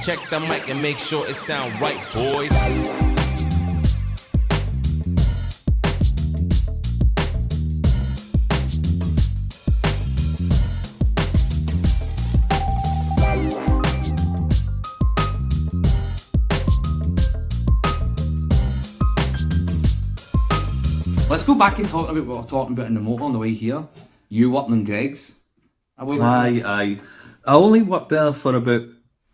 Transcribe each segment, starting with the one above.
Check the mic and make sure it sound right, boys. Let's go back and talk about what we were talking about in the motor on the way here. You working in Greg's. Aye. I only worked there for about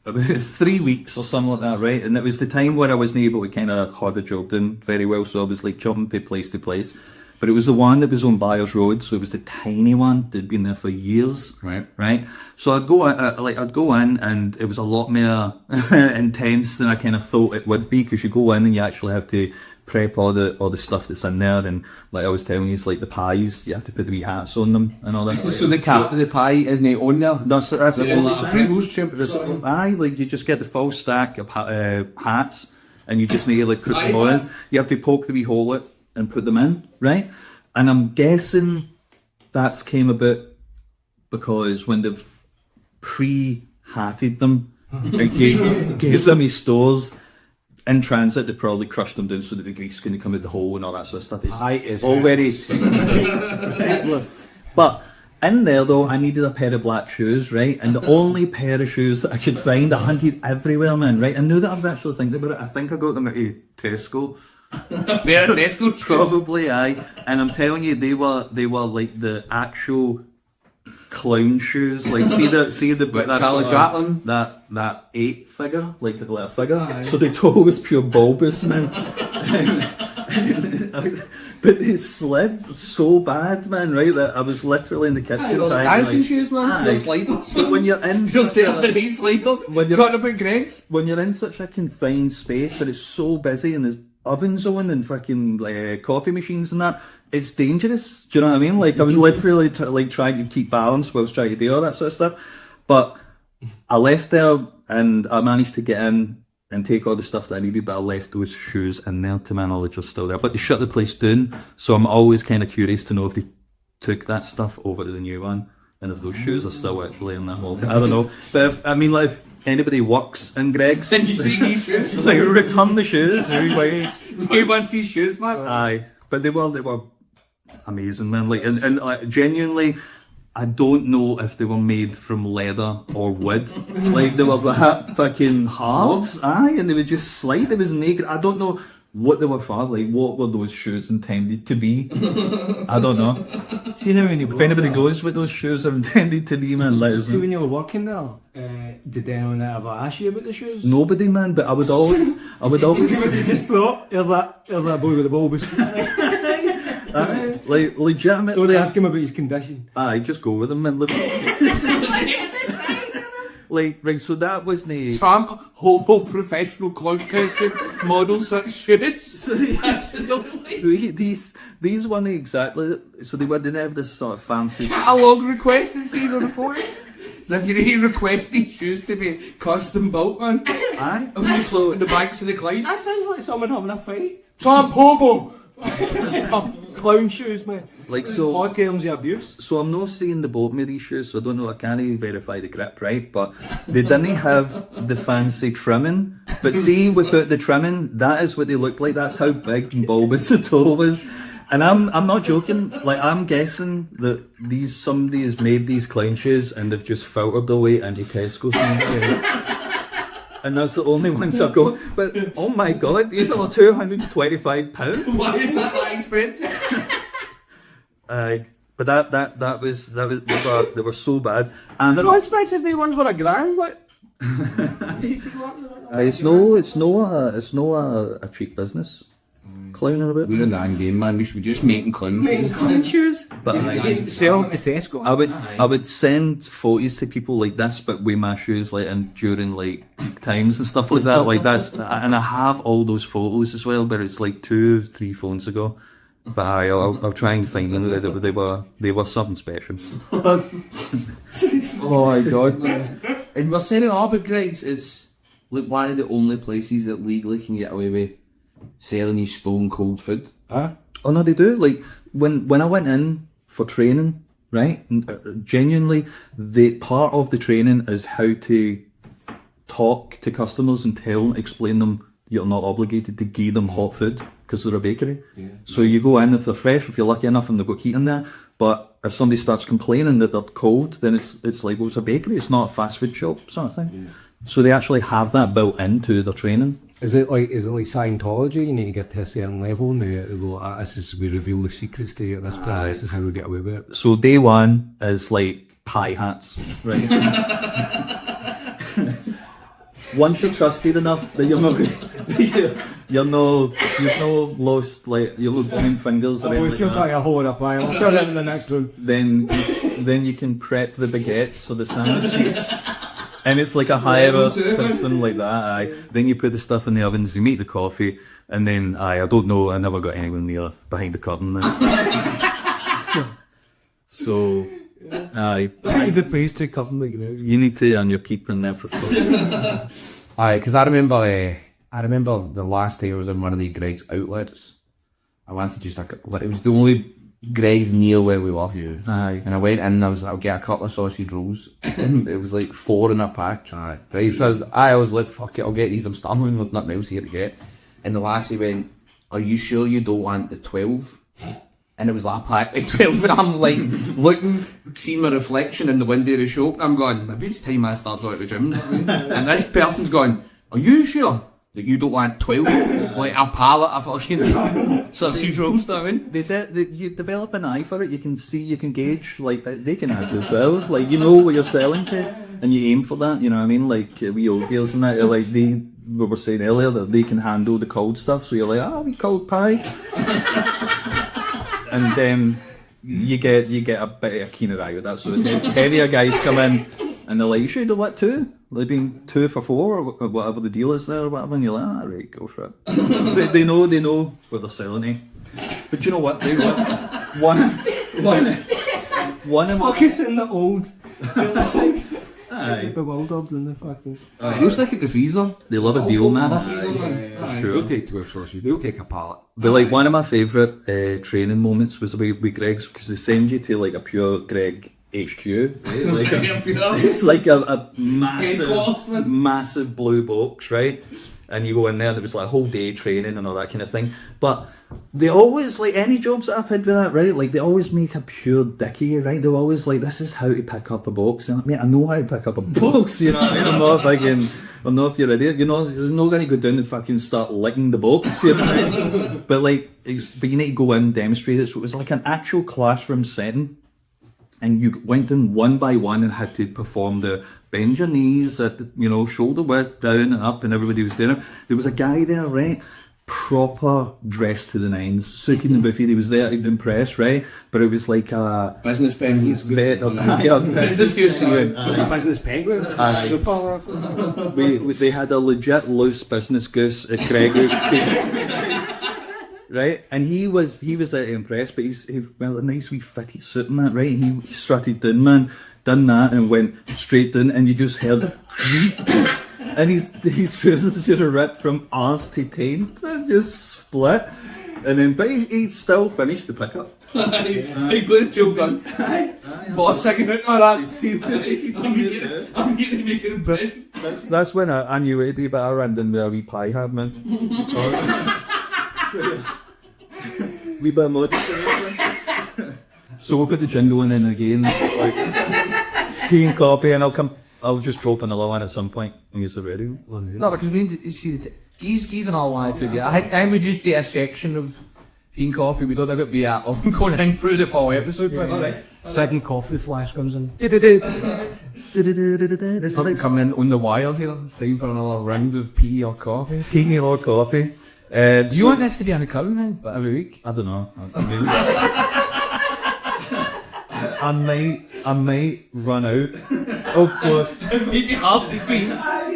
3 weeks or something like that, right? And it was the time where I wasn't able to kind of hold the job doing very well, so I was like jumping from place to place. But it was the one that was on Byers Road, so it was the tiny one that'd been there for years. Right. So I'd go in, and it was a lot more intense than I kind of thought it would be, because you go in and you actually have to prep all the stuff that's in there, and like I was telling you, it's like the pies, you have to put the wee hats on them and all that. So the cap of the pie isn't it on there? That's the only like a Pringles chip. Aye, like you just get the full stack of hats, and you just need to like put them on. You have to poke the wee hole out and put them in, right? And I'm guessing that's came about because when they've pre-hatted them and gave them his stores in transit, they probably crushed them down so that the grease couldn't come out the hole and all that sort of stuff. It's already ridiculous. But in there though, I needed a pair of black shoes, right? And the only pair of shoes that I could find, I hunted everywhere, man, right? And now that I'm actually thinking about it, I think I got them out of Tesco. They're Tesco shoes? Probably, aye. And I'm telling you, they were like the actual clown shoes, like see the that Charlie Chaplin, that 8 figure, like a figure. Aye. So the toe was pure bulbous, man. But they slid so bad, man. Right, that I was literally in the kitchen. Dancing shoes, man. They're sliders. But when you're in, you'll say underneath sliders. When you're talking about Greg's, when you're in such a confined space and it's so busy and there's ovens on and fucking coffee machines and that. It's dangerous. Do you know what I mean? Like I was literally trying to keep balance whilst trying to do all that sort of stuff. But I left there and I managed to get in and take all the stuff that I needed. But I left those shoes in there, to my knowledge, are still there. But they shut the place down, so I'm always kind of curious to know if they took that stuff over to the new one and if those shoes are still actually in that hole. I don't know. But if anybody works in Greg's, then you see these shoes. Like return the shoes. Who wants these shoes, man? Aye, but they were amazing, man. Like and genuinely, I don't know if they were made from leather or wood. Like they were fucking hard. Aye, and they would just slide. They was naked. I don't know what they were for. Like what were those shoes intended to be? I don't know. See now if anybody goes with those shoes are intended to be, man, let us know. See when you were working there, did anyone ever ask you about the shoes? Nobody, man. But I would always. You just thought, here's that boy with the bulbous. Like legitimate. Don't they ask him about his condition? Aye, just go with him, man. Look. Like, right, so that was the Trump, hobo, professional clown costume, model such shoes. These weren't exactly, so they didn't have this sort of fancy. A long request to see on the phone. As if you really requested shoes to be custom built, man. Aye. And you float in the banks of the Clyde. That sounds like someone having a fight. Trump, hobo! Clown shoes, man. Like so. Hard terms of abuse. So I'm not seeing the bottom of these shoes, so I don't know. I can't even verify the grip, right? But they didn't have the fancy trimming. But see, without the trimming, that is what they look like. That's how big and bulbous the toe was. And I'm not joking. Like I'm guessing that somebody has made these clown shoes and they've just filtered their way into Tesco. And that's the only ones I've got. But oh my god, these are £225. Why is that expensive? But that was they were so bad. And They're not expensive. The ones were £1,000. What? It's no a cheap business. Clowning about. We're in the end game, man. We should be just making clowns. Making clown shoes. But sell them to Tesco. I would send photos to people like this, but with my shoes like and during like peak times and stuff like that. Like that's, and I have all those photos as well, but it's like 2-3 phones ago. But I'll try and find them. They were something special. Oh my god, man. And we're saying in Arbor Greg's is like one of the only places that legally can get away with selling you stone cold food. Oh no, they do. Like when I went in for training, right? Genuinely, the part of the training is how to talk to customers and explain them you're not obligated to give them hot food because they're a bakery. Yeah. So you go in if they're fresh, if you're lucky enough and they've got heat in there. But if somebody starts complaining that they're cold, then it's like, well, it's a bakery, it's not a fast food shop sort of thing. Yeah. So they actually have that built into their training. Is it like Scientology? You need to get to a certain level and you go, this is, we reveal the secrets to you at this point, this is how we get away with it. So day one is like pie hats, right? Once you're trusted enough that you've no lost, like, you're not burning fingers or anything like that. a hole in a pie, I'll turn it in the next room. Then you can prep the baguettes or the sandwiches. And it's like a higher system like that, aye. Then you put the stuff in the ovens, you make the coffee, and then, I don't know, I never got anyone near behind the curtain then. so aye. The pastry curtain, like, you need to earn your keep in there for free. Aye, because I remember the last day I was in one of the Greg's outlets. I wanted just it was the only Greg's near where we were. Yeah. Aye. And I went in and I was like, I'll get a couple of sausage rolls. And it was like 4 in a pack. Aye. Dave says, I was like, fuck it, I'll get these, I'm starving, there's nothing else here to get. And the lassie went, are you sure you don't want the 12? And it was like a pack like 12, and I'm like looking, seeing my reflection in the window of the shop, and I'm going, maybe it's time I start out at the gym. And this person's going, are you sure that you don't want 12? Like a pallet of fucking sausage rolls down. You develop an eye for it, you can see, you can gauge, like, they can have the 12, like, you know what you're selling to, and you aim for that, you know what I mean? Like, we old girls and that, like, we were saying earlier that they can handle the cold stuff, so you're like, we cold pie. And then you get a bit of a keener eye with that. So heavier guys come in and they're like, you should have what, 2? They've been 2 for 4 or whatever the deal is there or whatever, and you're like, right, go for it. they know where they're selling it. But you know what? They one of my focusing the old. Aye. Bewildered in the fucking. It looks like at the freezer. They love a deal, man. Sure. They'll take 12 sausages, they'll take a pallet. But like one of my favourite training moments was with Greg's, because they send you to like a pure Greg HQ. Right? Like it's like a massive blue box, right? And you go in there and there was like a whole day training and all that kind of thing. But they always, like any jobs that I've had with that, right? Like they always make a pure dickie, right? They're always like, this is how to pick up a box. And I'm like, mate, I know how to pick up a box, you know what I mean? I'm not if you're idiot, you know, you're not going to go down and fucking start licking the box, you know? But like, but you need to go in and demonstrate it. So it was like an actual classroom setting. And you went in one by one and had to perform the bend your knees at the, you know, shoulder width down and up, and everybody was doing it. There was a guy there, right? Proper dressed to the nines. Suki and Buffy, he was there to impress, right? But it was like a business penguin. Business penguin. Super. They had a legit loose business goose at Craig. Right, and he was there to impress, but he well, a nice wee fitty suit and that, right? He strutted in, man, done that, and went straight in, and you just heard, and his trousers just ripped from arse to taint, and just split, and then but he still finished the pickup. Hey, good job done. But second round, I'm here to make an impression. That's when I knew it, but I ran in with a wee pie hat, man. Wee bit of motivation. So we'll put the jingle in again, like tea and coffee, and I'll just drop another one at some point when you're ready. No, because we need to see he's an all live figure. I think we just do a section of tea and coffee. We don't have it be going in through the full episode. But alright. Second coffee flash comes in. There's something coming in on the wire here. It's time for another round of tea or coffee. Tea or coffee. Do you want this to be on a recurring then, every week? I don't know. I might run out. Oh god. It may be hard to feed. I'll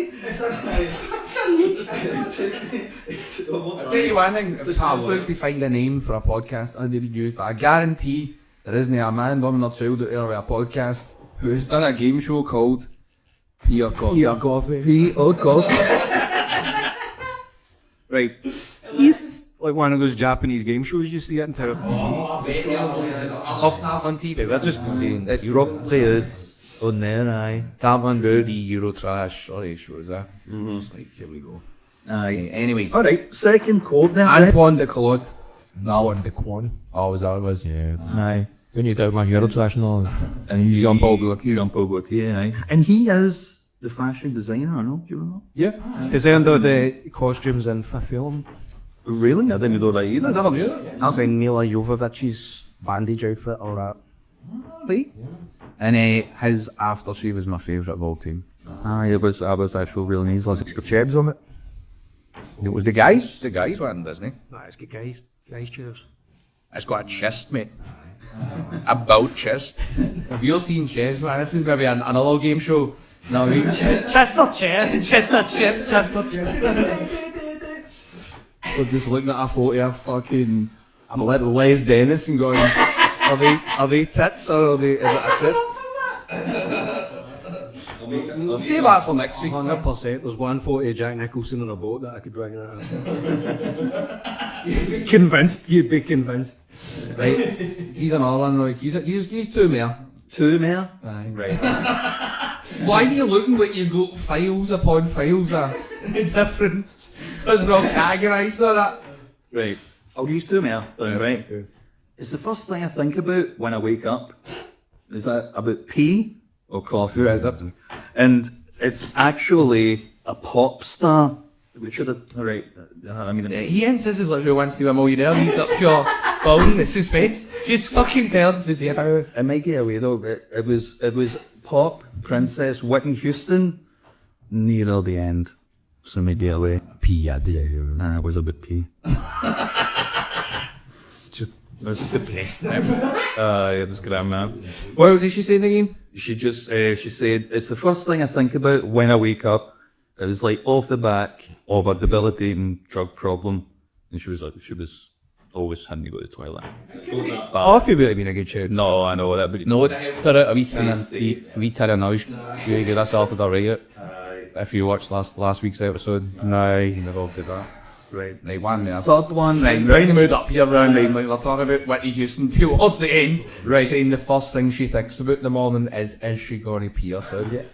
tell you one thing, if I was to find a name for a podcast I'd maybe use, but I guarantee there isn't a man, woman or child out there with a podcast who has done a game show called Tea or Coffee. Tea or coffee. Tea or coffee. Right. He's like one of those Japanese game shows you see it in town. Off that on TV. That just Europe says On there, aye. That one, the Eurotrash, sorry, shows that. It's like, here we go. Aye. Anyway, Alright, second quote there. right? Antoine de Claude. That one. The Quan. Oh, was that what it was? Yeah. Aye. When you do my Eurotrash knowledge. And he's Jean-Paul Gaultier, aye. And he is the fashion designer, I know, do you know? Yeah. Designed all the costumes in Fifth Film. Really? I didn't know that either. Never knew that. That's like Mila Jovovich's bandage outfit, all that. Right. And his aftershave was my favourite of all time. Aye, I was actually really nice. Lots of chebs on it. It was the guys one, doesn't it? Nah, it's good guys cheers. It's got a chest, mate. A bout chest. If you've seen chest, man, this is maybe another game show. No, I mean, Chester chest. we're just looking at a photo of fucking little Les Dennis and going, are they tits or is it a chest? We'll save that for next week. 100%. There's one photo of Jack Nicholson in a boat that I could bring out. You'd be convinced. Right, he's another one, like, he's two more. Two more? Aye. Right. Why are you looking like you've got files upon files of different, they're all categorised or that? Right. I'll use two more. Right. It's the first thing I think about when I wake up. Is that about pee or coffee? Who is that? And it's actually a pop star. We should have, right. I mean, He insists like who wants to be a millionaire, he's up your building the suspense. Just fucking tell us this here. it might get away though, but it was pop Princess Whitney Houston near the end. So maybe get away. Pee, I did. Nah, it was a bit pee. It's depressed now. Yeah, it's grand, man. What was she saying again? She said, it's the first thing I think about when I wake up. It was like off the back of a debilitating drug problem. And she was always having to go to the toilet. Coffee would have been a good shout. No, I know that, but No, a wee Tara Nudge. You get us off of the right. If you watched last week's episode, Aye. never did that. Right. Right, one there. Third one, Right, round the mood up here, round like we're talking about Whitney Houston towards the end. Right. Saying the first thing she thinks about in the morning is she gonna pee herself? Yeah.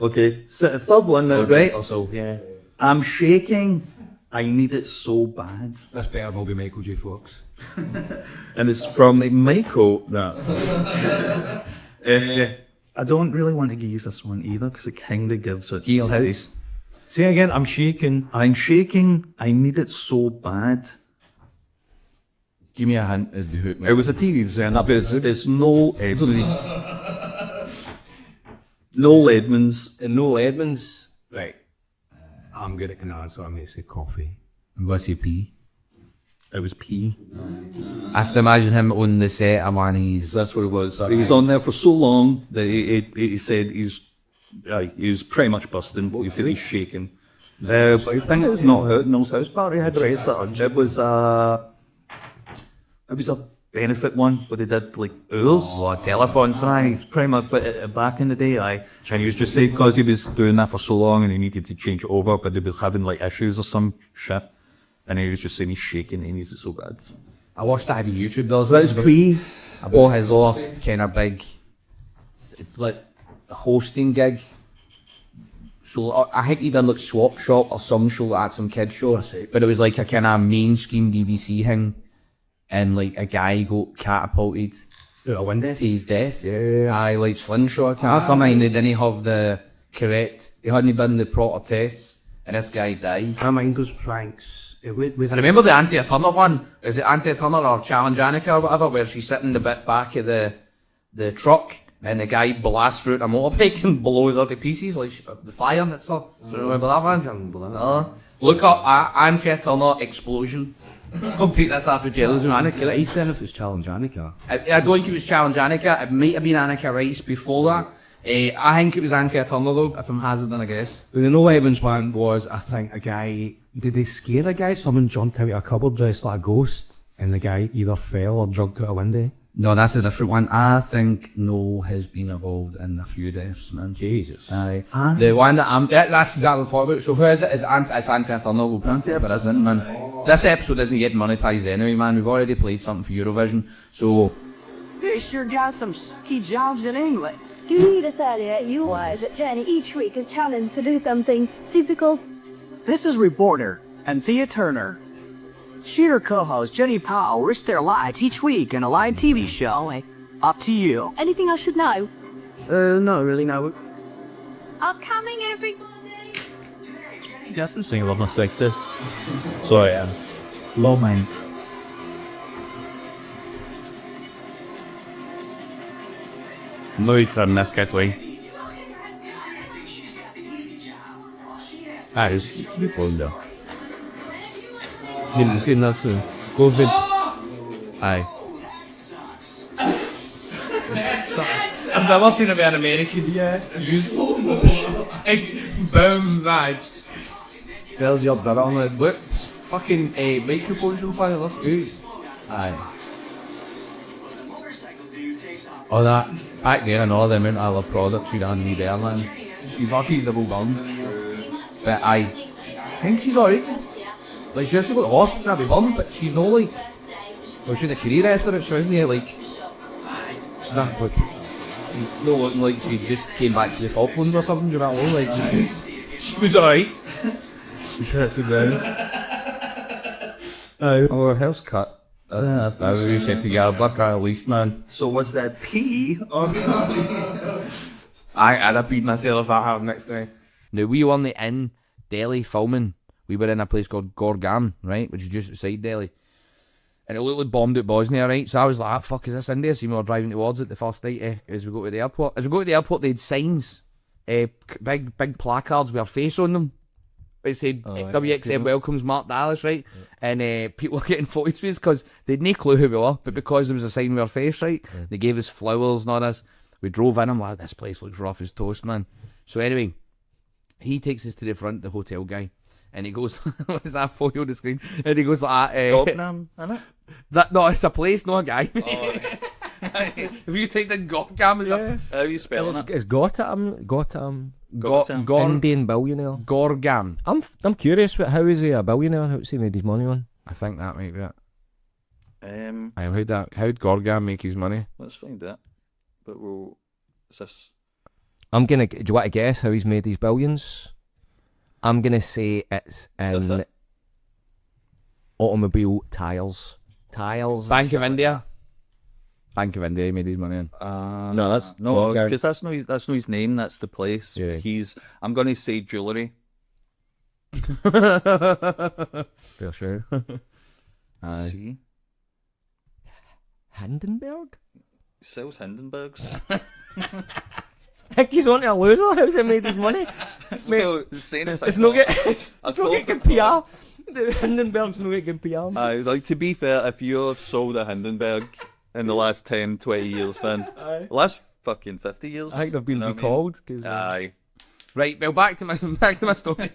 Okay, so the third one now, right? Also, Yeah. I'm shaking. I need it so bad. This better will be Michael J. Fox. And it's from Michael. That. I don't really want to use this one either because it kind of gives it. Heel House. Say again, I'm shaking. I'm shaking. I need it so bad. Give me a hint as to who it It was a TV design, but it's Noel Edmonds. Noel Edmonds. And Noel Edmonds. Right. I'm good at Canada, so I'm going to say coffee. I'm gonna say pee. It was P. I have to imagine him on the set of one he's. That's what it was. He was on there for so long that he said he was pretty much busting, but he said he's shaking. But his thing is not Noel's house party. Had raised it. It was a benefit one, where they did like ours. Oh, telephones, right? Pretty much, but back in the day, and he was just saying because he was doing that for so long and he needed to change it over, but they was having like issues or some shit, and he was just saying he's shaking and he needs it so bad. I watched that on YouTube. There's That's P. about his last kind of big, like, hosting gig. So I think he done like Swap Shop or some show like that, some kids show, but it was like a kind of mainstream BBC thing, and like a guy got catapulted Out a window. to his death. Yeah, I like slingshot. Something they didn't have the correct. They hadn't done the proper tests, and this guy died. My mind goes pranks. It was I remember the Anthea Turner one. Is it Anthea Turner or Challenge Annika or whatever, where she's sitting the bit back of the truck and the guy blasts through a motorbike and blows her to pieces like the fire and it's all. Do you remember that one? Look up Anthea Turner explosion. Come take this off of Jello's and Annika. He said if it's Challenge Annika. I don't think it was Challenge Annika. It might have been Annika Rice before that. I think it was Anthea Turner though, if I'm hazarding a guess. The No Evans one was, I think, a guy. Did they scare a guy? Someone jumped out of a cupboard dressed like a ghost, and the guy either fell or jumped out a window. No, that's a different one. I think Noel has been involved in a few deaths, man. Jesus. Aye. The one that that's exactly what I'm talking about. So who is it? It's Anthea Turner. We'll print it, but it isn't, man. This episode isn't yet monetized anyway, man. We've already played something for Eurovision. So, They sure got some sucky jobs in England. Do you decide that you realize that Jenny each week is challenged to do something difficult? This is reporter Anthea Turner. She and her co-host Jenny Powell risk their lives each week in a live TV show. Up to you. Anything I should know? No, really, no. Upcoming every... Justin Single of my 60. Sorry, low man. No, it's a this kid way. Ah, it's good though. You've seen that soon. COVID. Aye. I've never seen a bad American use boom vibes. There's your brother on the whip. Fucking microphones will fire off. Aye. Oh, that back there, I know the amount of other products she done need there, man. She's lucky double done. But I think she's alright. Like, she has to go to the hospital and have bums, but she's not like. Well, she's a career restaurant, so isn't it? Like, she's not like. No looking like she just came back to the Falklands or something, do you know what I mean? Like, she was alright. That's about it. Oh, her hair's cut. That's what we said together, but at least, man. So was that pee? I'd have beat myself if that happened next time. Now, we were on the in Delhi filming. We were in a place called Gorgam, right, which is just outside Delhi. And it looked like bombed out Bosnia, right? So I was like, fuck, is this India? So we were driving towards it the first night as we go to the airport. As we go to the airport, they had signs, big placards with our face on them. It said WXM welcomes Mark Dallas, right? Yeah. And people were getting photos with us because they'd no clue who we were, but because there was a sign with our face, right? Yeah. They gave us flowers and all this. We drove in, I'm like, this place looks rough as toast, man. So anyway, he takes us to the front, the hotel guy, and he goes, what is that photo on the screen? And he goes like, Gopnam, isn't it? No, it's a place, not a guy. If you take the Gorgam, is yeah. How are you spelling it? It's Gotham. Indian billionaire. Gorgam. I'm curious, how is he a billionaire? How's he made his money on? I think that might be it. How'd Gorgam make his money? Let's find that. But is this? Do you want to guess how he's made his billions? I'm gonna say it's in automobile tires. Bank of India. Bank of India, he made his money in. No, that's no, because that's not his name. That's the place. Yeah. I'm gonna say jewellery. For sure. See, Hindenburg. He sells Hindenburgs. I think he's only a loser. How's he made his money? Well, saying it's not getting PR. The Hindenburg's not getting PR. Like, to be fair, if you've sold a Hindenburg in the last 10, 20 years, then the last fucking 50 years, I think they've been recalled. Aye. Right, well, back to my story.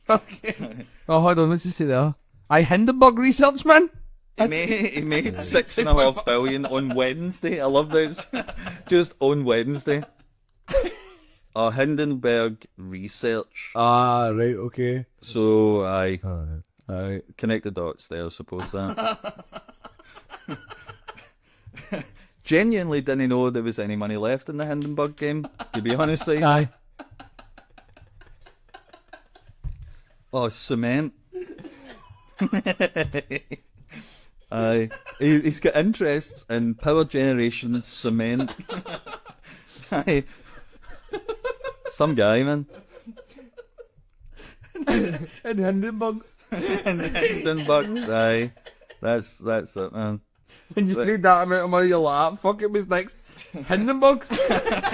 Okay. Oh, hold on, let's just say there. Hindenburg research, man. He made 6.5 billion on Wednesday. I love this. Just on Wednesday. Hindenburg research. Right, okay. So, Alright. Connect the dots there, I suppose that. Genuinely didn't know there was any money left in the Hindenburg game, to be honest with you. Aye. Oh, cement. Aye. He's got interests in power generation and cement. Aye. Some guy, man. And Hindenburgs. And Hindenburgs, aye. That's it, man. When you paid that amount of money, you're like, fuck it was next. Hindenburgs?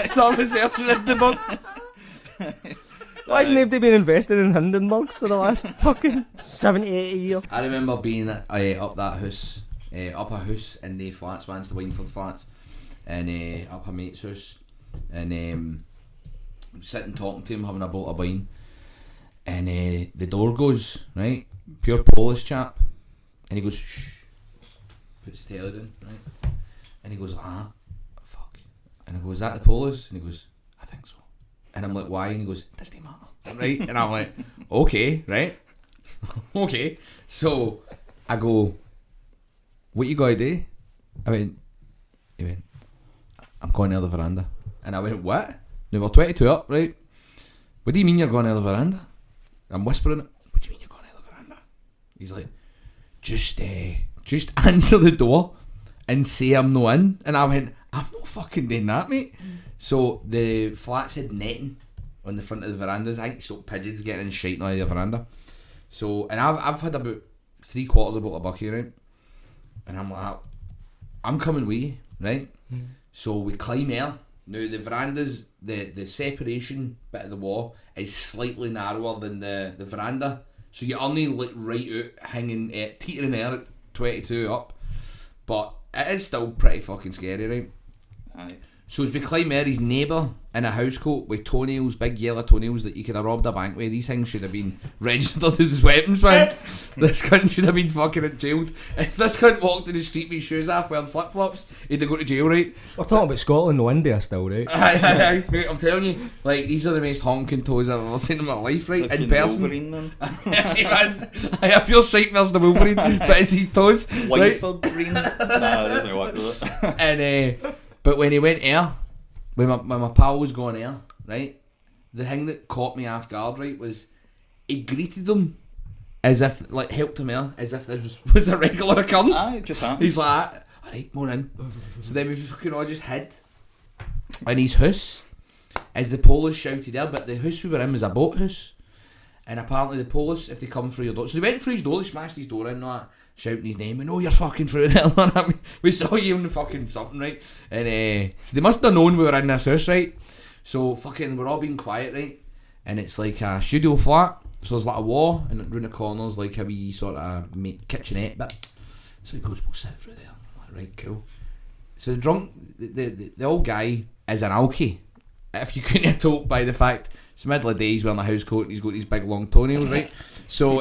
Someone searching Hindenburgs. Why hasn't anybody been invested in Hindenburgs for the last fucking 70, 80 years? I remember being up that house, up a house in the flats, man, it's the Wynford flats, and up a mate's house, and sitting talking to him, having a bolt of wine, and the door goes, right, pure Polish chap, and he goes, shh, puts the telly down, right, and he goes, fuck, and I go, is that the Polish? And he goes, I think so. And I'm like, why? And he goes, doesn't matter, right? And I'm like, okay, right? Okay. So I go, what you gotta do? He went, I'm going to the veranda. And I went, what? Now we're 22 up, right? What do you mean you're going to the veranda? I'm whispering it. What do you mean you're going to the veranda? He's like, just answer the door and say I'm no in. And I went, I'm not fucking doing that, mate. So the flats had netting on the front of the verandas. I think so pigeons getting in shite out of the veranda. So, and I've had about 3/4 of a bottle of bucky, right? And I'm like, I'm coming with you, right? So we climb out. Now the verandas, the separation bit of the wall is slightly narrower than the veranda. So you're only like right out hanging, teetering there at 22 up. But it is still pretty fucking scary, right? Aye. So as we climb there, his neighbour in a housecoat with toenails, big yellow toenails that you could have robbed a bank with. These things should have been registered as weapons, man. This cunt should have been fucking jailed. If this cunt walked in the street with his shoes off wearing flip-flops, he'd have gone to jail, right? We're talking about Scotland, no India still, right? Aye, mate, I'm telling you, like, these are the most honking toes I've ever seen in my life, right? In Fucking person. Wolverine, man. Hey, man, I have your sight versus the Wolverine, but it's his toes. Right? Whiteford green. Nah, it doesn't work, does it? And but when he went there, when my pal was going there, right, the thing that caught me off guard, right, was he greeted them as if, like, helped him out, as if this was a regular occurrence. Aye, it just happens. He's like, alright, more in. So then we fucking all just hid in his house as the police shouted there, but the house we were in was a boat house. And apparently the police, if they come through your door, so they went through his door, they smashed his door in and all that, shouting his name, we know you're fucking through there, we saw you in the fucking something, right? And so they must have known we were in this house, right? So fucking we're all being quiet, right? And it's like a studio flat, so there's like a wall, and round the corners like a wee sort of kitchenette bit. So he goes, we'll sit through there. I'm like, right, cool. So the drunk, the old guy is an alkie. If you couldn't tell by the fact, it's the middle of the day, he's wearing a house coat and he's got these big long toenails, right? So,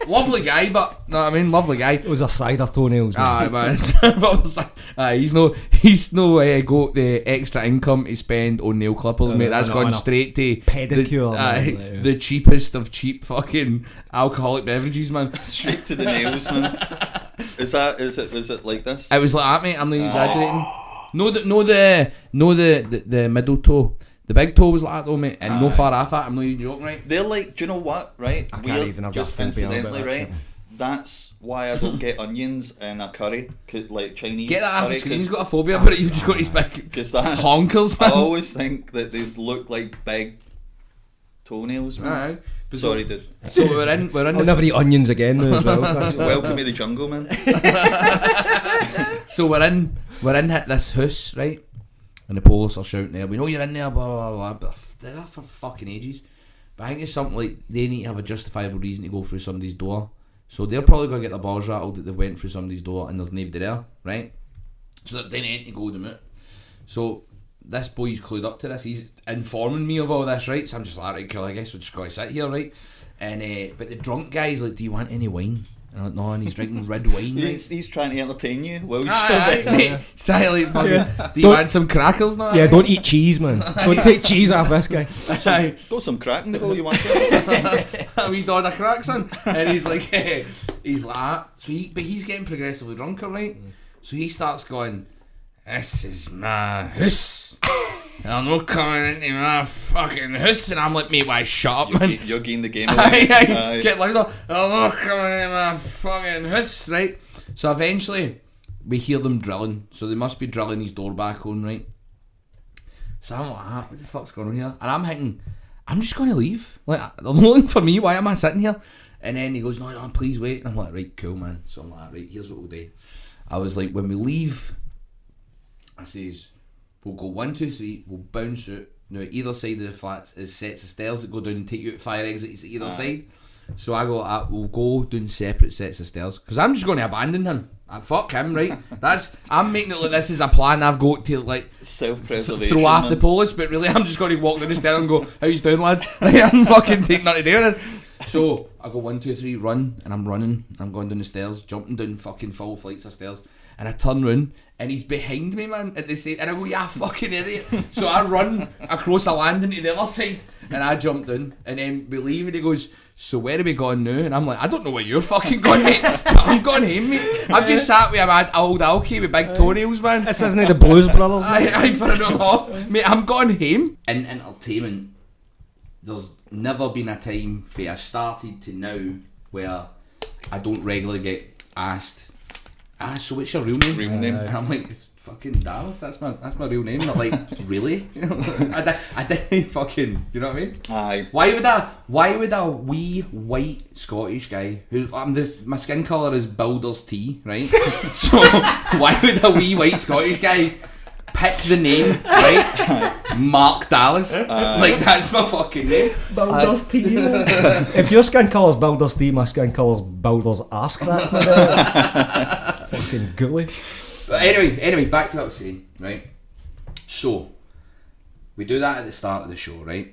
lovely guy, but, know what I mean, lovely guy. It was a cider toenails, man. Aye, man. But he's no got the extra income to spend on nail clippers, mate. That's gone straight to pedicure, the cheapest of cheap fucking alcoholic beverages, man. Straight to the nails, man. Is it like this? It was like that, mate. I'm not exaggerating. No, the middle toe. The big toe was like that though, mate, and no far off that. I'm not even joking, right? They're like, do you know what, right? I can't even have just that phobia about incidentally, that right? shit. That's why I don't get onions in a curry, like Chinese. Get that off curry, the screen. He's got a phobia about it. You've just got these big honkers, I man. always think that they look like big toenails, man. Aye. But Sorry, dude. So we're in. I'll never eat onions again now as well. Welcome to the jungle, man. So we're in this house, right? And the police are shouting there, we know you're in there, blah, blah, blah, but they're there for fucking ages. But I think it's something like, they need to have a justifiable reason to go through somebody's door. So they're probably going to get their balls rattled that they went through somebody's door and there's nobody there, right? So they're then ain't to go them out. So this boy's clued up to this, he's informing me of all this, right? So I'm just like, right, cool, I guess we're just going to sit here, right? And but the drunk guy's like, do you want any wine? And I'm like, no, and he's drinking red wine. He's trying to entertain you while you're He's trying to like fucking, do you want some crackers now? Yeah, don't eat cheese, man. Don't take cheese off this guy. Got some crack in the hole, you want some? A wee dod of cracks on. And he's like that. So he's getting progressively drunker, right? So he starts going, this is my house. I'm not coming into my fucking house. And I'm like, mate, why shut up, man? You're getting the game away. Get louder. I'm not coming into my fucking house, right? So eventually we hear them drilling. So they must be drilling his door back on, right? So I'm like, what the fuck's going on here? And I'm thinking, I'm just going to leave. Like, they're looking for me. Why am I sitting here? And then he goes, no, please wait. And I'm like, right, cool, man. So I'm like, right, here's what we'll do. I was like, when we leave, I says, we'll go 1, 2, 3, we'll bounce out. Now, either side of the flats is sets of stairs that go down and take you out fire exits either side. So I go, we'll go down separate sets of stairs. Because I'm just going to abandon him. Fuck him, right? I'm making it like this is a plan I've got to, like, self-preservation, throw off the police, but really I'm just going to walk down the stairs and go, how you doing, lads? I'm fucking taking nothing to do with this. So I go 1, 2, 3, run, and I'm running. I'm going down the stairs, jumping down fucking full flights of stairs. And I turn round and he's behind me, man, at the same, and I go, yeah, fucking idiot. So I run across the landing to the other side and I jump down and then we leave and he goes, so where are we going now? And I'm like, I don't know where you're fucking going, mate. I'm going home, mate. I've just sat with a mad old alky with big toenails, man. This isn't the Blues Brothers, mate. I for it all off. Mate, I'm going home. In entertainment, there's never been a time from I started to now where I don't regularly get asked, so what's your real name? Real name. And I'm like, it's fucking Dallas, that's my real name. And they're like, really? I didn't fucking, you know what I mean? Aye. Why would a wee white Scottish guy who my skin colour is Builder's Tea, right? So why would a wee white Scottish guy pick the name, right? Mark Dallas. Like, that's my fucking name. Builder's Tea. If your skin colour's Builder's Tea, my skin colour's Builder's arse crack. Fucking ghoulish. But anyway, back to what I was saying, right? So, we do that at the start of the show, right?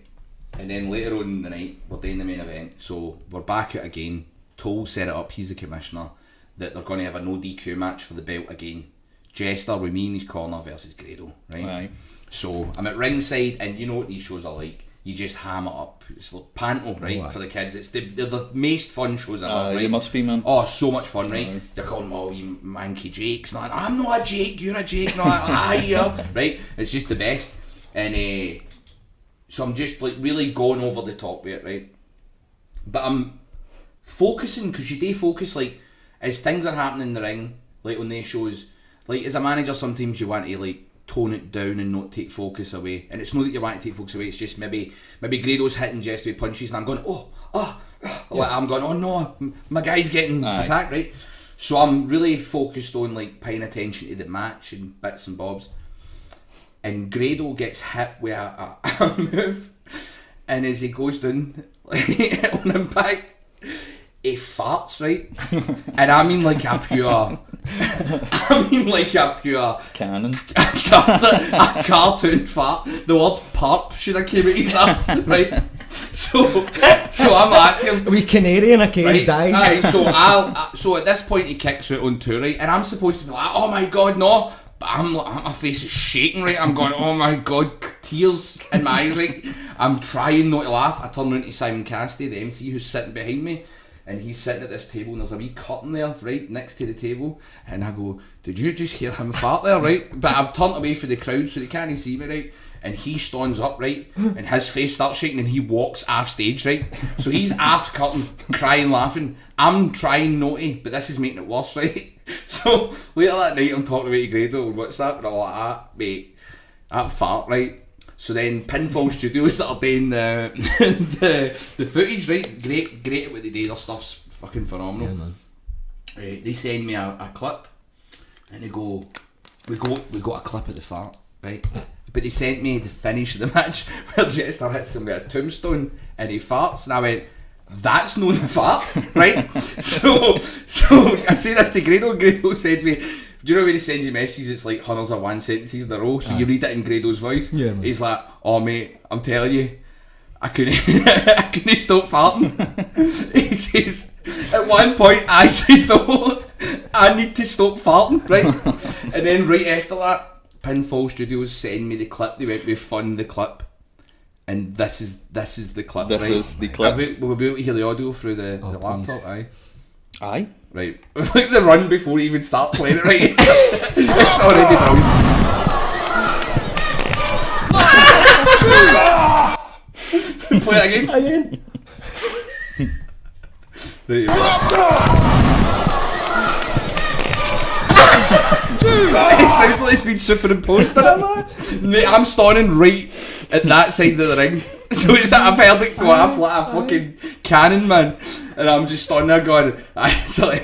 And then later on in the night, we're doing the main event. So, we're back out again. Toll set it up, he's the commissioner, that they're going to have a no DQ match for the belt again. Jester with me in his corner versus Grado, right? Aye. So I'm at ringside, and you know what these shows are like. You just ham it up. It's like panto, right, for the kids. They're the most fun shows ever, right? It must be, man. Oh, so much fun, right? They're calling them all you manky Jakes. And I'm not a Jake, you're a Jake. No, yeah, right? It's just the best. And so I'm just like really going over the top with it, right? But I'm focusing, because you do focus, like, as things are happening in the ring, like on these shows. Like, as a manager, sometimes you want to, like, tone it down and not take focus away. And it's not that you want to take focus away, it's just maybe Grado's hitting Jesse with punches and I'm going, like, I'm going, oh no, my guy's getting attacked, right? So I'm really focused on, like, paying attention to the match and bits and bobs. And Grado gets hit with a move, and as he goes down, like, on impact, he farts, right? And I mean like a pure Cannon. a cartoon fart. The word "parp" should have came out his ass, right? So I'm at him. A wee canary in a cage Right, died. aye, so at this point he kicks out on two, right? And I'm supposed to be like, oh my god, no. But my face is shaking, right? I'm going, oh my god, tears in my eyes, right? I'm trying not to laugh. I turn around to Simon Cassidy, the MC, who's sitting behind me. And he's sitting at this table and there's a wee curtain there, right, next to the table. And I go, did you just hear him fart there, right? But I've turned away from the crowd so they can't see me, right? And he stands up, right? And his face starts shaking and he walks off stage, right? So he's off curtain, crying, laughing. I'm trying not to, but this is making it worse, right? So later that night I'm talking about Grado on WhatsApp and all like that, mate, that fart, right? So then Pinfall Studios that are doing the footage, right? Great at what they do. Their stuff's fucking phenomenal. Yeah, man. They send me a clip, and they go, we got a clip of the fart, right? But they sent me the finish of the match where Jester hits him with a tombstone and he farts, and I went, that's no the fart, right? so I say this to Grado, and Grado said to me, do you know when he sends you messages, it's like hundreds of one sentences in a row, so you read it in Grado's voice. Yeah, man. He's like, oh mate, I'm telling you, I couldn't stop farting. He says, at one point I actually thought I need to stop farting, right? And then right after that, Pinfall Studios send me the clip. They went, we fund the clip. And this is the clip, This right? is the clip. We'll be able to hear the audio through the laptop, please. aye. Aye. Right. Like the run before we even start playing it, right? It's already brilliant. Play it again. Right, it sounds like it's been superimposed on it, man. Mate, I'm standing right at that side of the ring. So it's like I've heard it go off like a fucking cannon, man. And I'm just standing there going, it's like,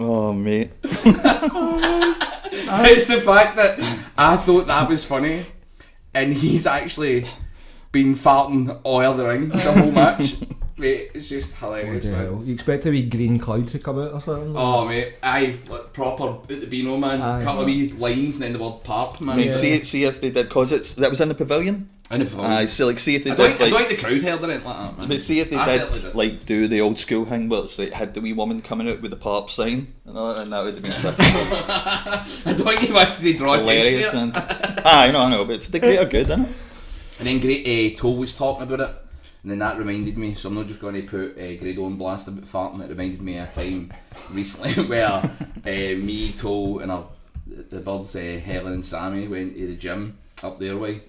Oh, mate. it's the fact that I thought that was funny, and he's actually been farting all over the ring the whole match. Mate, it's just hilarious, man. You expect a wee green cloud to come out or something? Oh mate, aye, like, proper at the Beano, man. Aye. Couple of wee lines and then the word parp, man. Mate, see if they did, cause that was in the pavilion. In the pavilion. Aye, so like see if they I did don't think the crowd held it like that, man. But see if they I certainly did like do the old school thing where it's like had the wee woman coming out with the parp sign and all that, and that would have been I don't think he wanted to draw attention hilarious, to it. man. I know, but for the greater good, innit? And then Toe was talking about it, and then that reminded me, so I'm not just going to put Grado on blast about farting, it reminded me of a time recently where me, Toe, and the birds, Helen and Sammy, went to the gym up their way,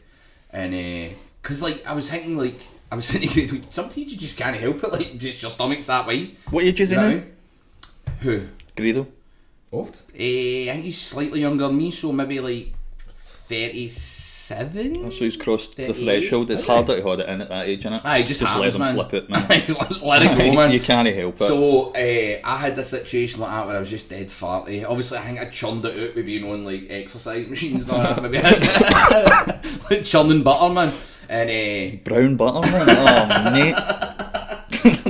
and because I was thinking Grado, sometimes you just can't help it, like just your stomach's that way. What age is he now? Who? Grado. Oft? I think he's slightly younger than me, so maybe like 37. So he's crossed the 38. threshold. It's harder to hold it in at that age, innit? Aye, just let happens, them man. slip it, man. Let it go, man. You can't help it. So I had a situation like that where I was just dead farty. Obviously, I think I churned it out with being on like exercise machines and all that. Maybe I had like churning butter, man. And brown butter, man. Oh, mate.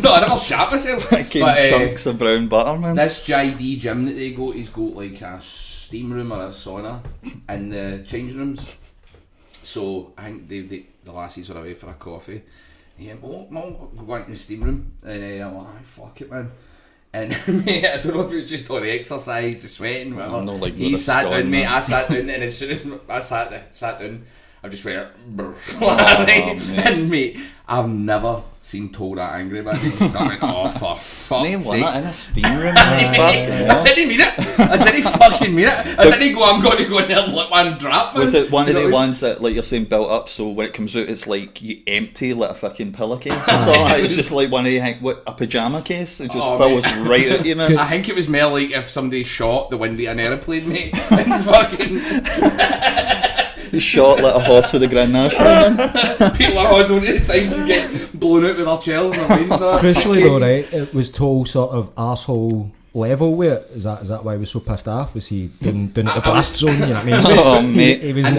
no, I never shat myself. Chunks of brown butter, man. This JD gym that they go, he's got like a steam room or a sauna in the changing rooms. So I think the lassies were away for a coffee. And he went, oh, Mum, we're going to the steam room. And I'm like, fuck it, man. And mate, I don't know if it was just all the exercise, the sweating, whatever. No, like he sat down, mate, I sat down, and as soon as I sat down, I just went, and mate, I've never seen Toe that angry, man. He just went, oh, for fuck's Name sake. one in a steam room, man. I didn't mean it. I didn't fucking mean it. I didn't go, I'm going to go in there and let one drop, man. Was it one Do of you the know what I mean? ones that, like you're saying, built up so when it comes out it's like you empty like a fucking pillowcase or something? It's just like one of the, a pyjama case. It just fills right out you, man. I think it was more like if somebody shot the window of an aeroplane, mate, and fucking... He shot like a horse with a Grand National, man. People are holding onto the side to get blown out with their chairs and their wings. Crucially though, right, it was Toe sort of arsehole level with it. Is that why he was so pissed off? Was he doing it the blast zone? You know what I mean? Oh, mate. He was in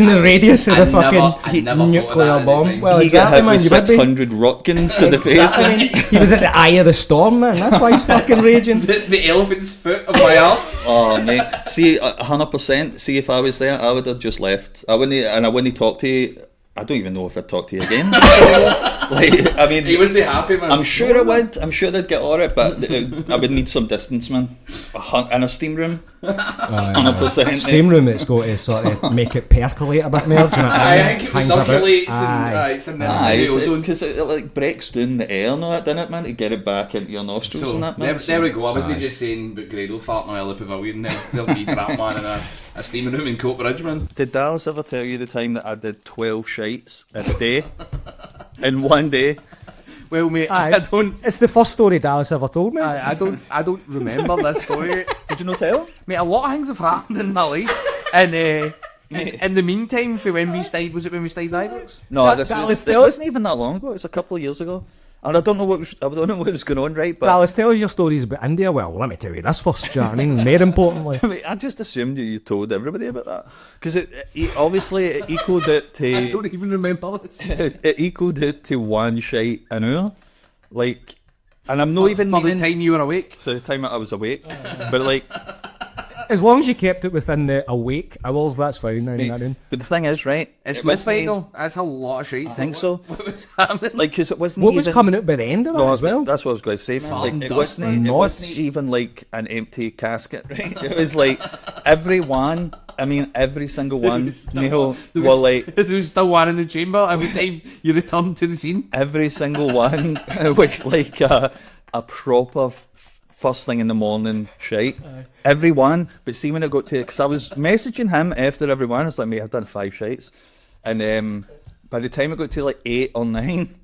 the radius of the fucking nuclear bomb. Well, he exactly, got man. hit with 600 Rotguns to the face. Exactly. He was at the eye of the storm, man. That's why he's fucking raging. The elephant's foot of my arse. Oh, mate. See, 100%. See, if I was there, I would have just left. I wouldn't talk to you. I don't even know if I'd talk to you again. Like, I mean, he was the happy man. I'm sure I would. I'm sure they'd get on it, but I would need some distance, man. In a steam room, 100%. Steam room, it's got to sort of make it percolate a bit more. Do you know what I mean? I think it Hangs about. circulates and it's in the ozone. Because it like breaks down the air and all that, doesn't it, man? To get it back into your nostrils So and that, man. there we go. I wasn't just saying about Grado farting on the pavilion. There'll be crap man in a steaming room in Coatbridge, man. Did Dallas ever tell you the time that I did 12 shites in a day? In one day? Well, mate, Aye. I don't. It's the first story Dallas ever told me. I don't remember this story. Did you not tell? Mate, a lot of things have happened in my life, and in the meantime, for when we stayed, was it when we stayed in Ibrox? No, Dallas it wasn't even that long ago. It was a couple of years ago. And I don't know what was going on, right? But Dallas, tell us your stories about India. Well, let me tell you this first, do you know what I mean? More importantly. I mean, I just assumed you told everybody about that because obviously it equaled it to. I don't even remember this. It equaled it to one shite an hour, like, and I'm not even For the needing time you were awake. for the time that I was awake, but like. As long as you kept it within the awake hours, that's fine. But the thing is, right? It's it wasn't midnight though. That's a lot of shit. I think so. What was happening? Like, because it wasn't. What was even, coming out by the end of that No, as well? That's what I was going to say, man. Fart Like, and it dust wasn't. and It knots. wasn't even like an empty casket, right? It was like everyone. I mean, every single one. You know, well, like there was still one in the chamber every time you returned to the scene. every single one was like a proper first thing in the morning shite. Every one. But see, when it got to, because I was messaging him after every one, I was like, mate, I've done 5 shites. And by the time it got to like 8 or 9,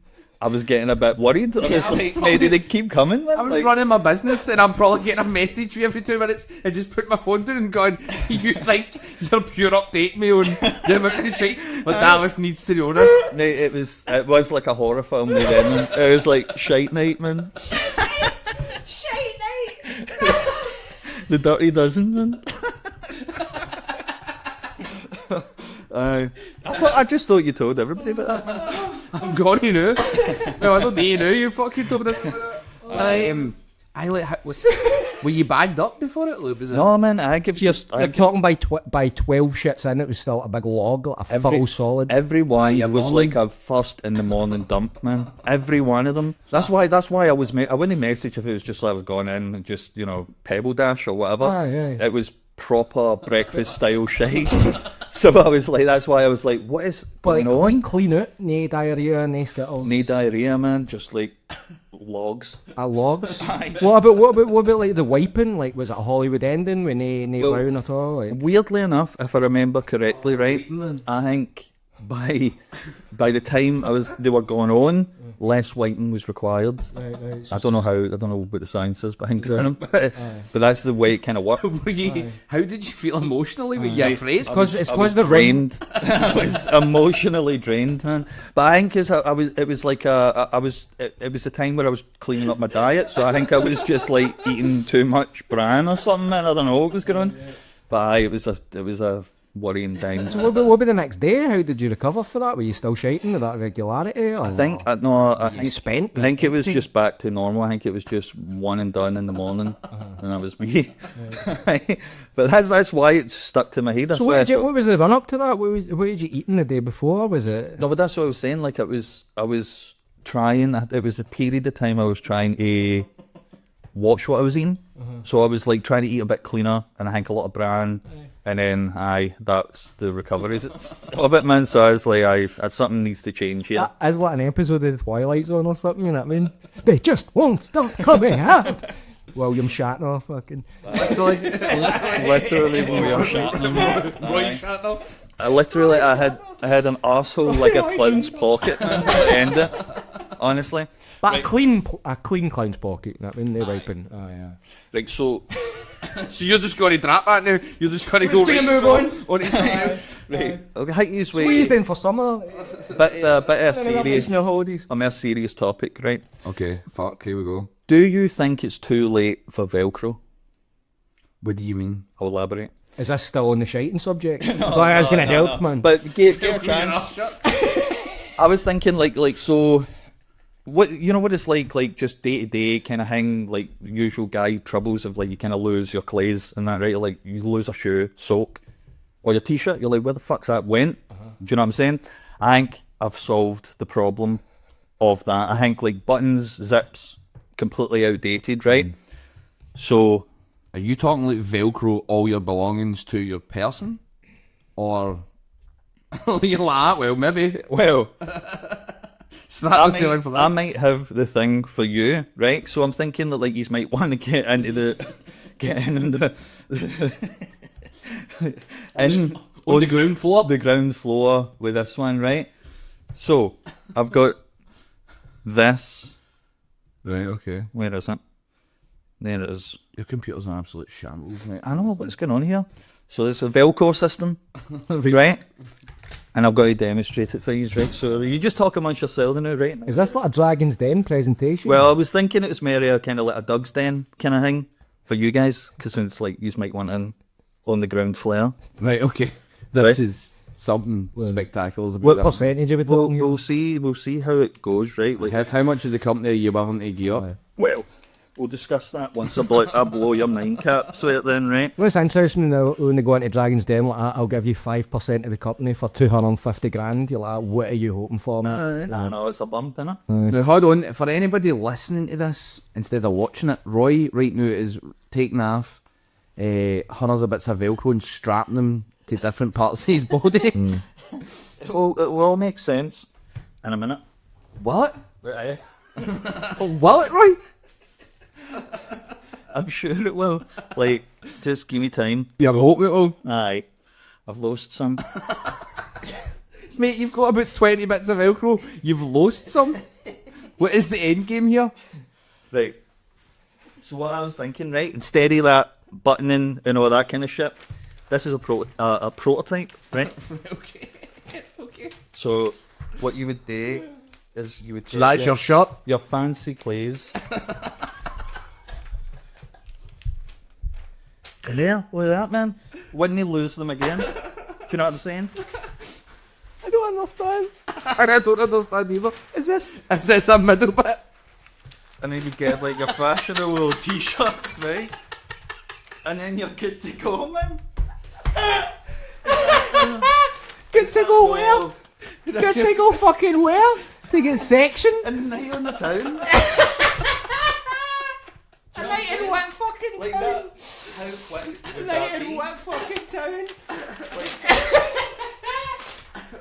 I was getting a bit worried. I was like, mate, do they keep coming, man? I was Like, running my business and I'm probably getting a message every 2 minutes and just put my phone down and going, you think you're pure update me on the amount of shit? But Dallas needs to know this. mate, it was like a horror film with them. Man. It was like shite night, man. The Dirty Dozen, man. I just thought you told everybody about that. I'm gone, you know. No, I don't need you know. You fucking told me this. Were you bagged up before it, Lou? Was it? No, man, I give you. You're talking by 12 shits in, it was still a big log, like a full solid. Every one Yeah, was morning. like a first in the morning dump, man. Every one of them. That's why I was. I wouldn't message if it was just like I was going in and just Pebble Dash or whatever. Aye. It was proper breakfast style shite. So I was like, that's why I was like, what is But going like, on? clean out, no diarrhea, no skittles. No diarrhea, man. Just like logs. Logs. what about like the wiping? Like, was it a Hollywood ending with no brown at all? Like? Weirdly enough, if I remember correctly, right, I think by the time they were going on, less wiping was required. Right. I don't know what the science is behind it, but that's the way it kind of worked. How did you feel emotionally? Were you afraid? Because I was drained. I was emotionally drained, man. But I think it was the time where I was cleaning up my diet, so I think I was just like eating too much bran or something, and I don't know what was going on. But it was a worrying time. So what about the next day? How did you recover for that? Were you still shaking with that regularity? Or? I think it was just back to normal. I think it was just one and done in the morning, and that was me. But that's why it stuck to my head. So what was the run up to that? What did you eating the day before? Was it? No, but that's what I was saying. Like I was trying. It was a period of time I was trying to watch what I was eating. So I was like trying to eat a bit cleaner, and I think a lot of bran. And then, that's the recoveries of it, man. So I was like, something needs to change here. That is like an episode of The Twilight Zone or something, you know what I mean? They just won't stop coming out. William Shatner, fucking. Literally William Shatner. Roy Shatner. I had an arsehole like a clown's pocket, man, at the end of it, honestly. But a clean clown's pocket, you know what I mean? They're wiping. Oh, yeah. Right, so you're just going to drop that now? You're just going to go right move on his right. Okay, how you Squeezed in for summer. Bit of a serious, No holidays. a more serious topic, right? Okay, fuck, here we go. Do you think it's too late for Velcro? What do you mean? I'll elaborate. Is this still on the shiting subject? I was going to help, man. But give a chance. I was thinking like so. What what it's like just day to day kind of thing, like usual guy troubles of like you kind of lose your clothes and that, right? Like you lose a shoe, soak, or your t-shirt. You're like, where the fuck's that went? Do you know what I'm saying? I think I've solved the problem of that. I think like buttons, zips, completely outdated, right? So, Are you talking like Velcro all your belongings to your person, or you're like, well, maybe. well. For I might have the thing for you, right? So I'm thinking that like you might want to get into the on the ground floor. The ground floor with this one, right? So I've got this. Right, okay. Where is it? There it is. Your computer's an absolute shambles, mate. I know what's going on here. So it's a Velcro system, right? And I've got to demonstrate it for you, right? So you just talk amongst yourselves now, right? Is this like a Dragon's Den presentation? Well, I was thinking it was maybe kind of like a Doug's Den kind of thing for you guys, because it's like you might want in on the ground floor. Right, okay. This is something spectacular. What percentage are we talking here? We'll see how it goes, right? Like, How much of the company are you willing to give up? well, we'll discuss that once I blow your mind caps with it then, right? What's interesting now, when they go into Dragon's Den like that, I'll give you 5% of the company for 250 grand. You're like, what are you hoping for, mate? No, it's a bump, innit? Now, hold on. For anybody listening to this instead of watching it, Roy right now is taking off hundreds of bits of Velcro and strapping them to different parts of his body. It will all make sense in a minute. What? Right, Will it, Roy? I'm sure it will. Like, just give me time. You hope it will. Aye. I've lost some. Mate, you've got about 20 bits of Velcro. You've lost some. What is the end game here? Right. So what I was thinking, right, instead of that buttoning and all that kind of shit, this is a prototype, right? Okay. So what you would do is you would So that's your shirt? your fancy clothes. And there, look at that, man. Wouldn't he lose them again? Do you know what I'm saying? I don't understand. And I don't understand either. Is this a middle bit? And then you get like your fashionable t-shirts, right? And then you're good to go, man. Good to go where? Good to go fucking where? To get sectioned? And night on the town. A night in what fucking Like town? that. How quick would Night that in be? what fucking town?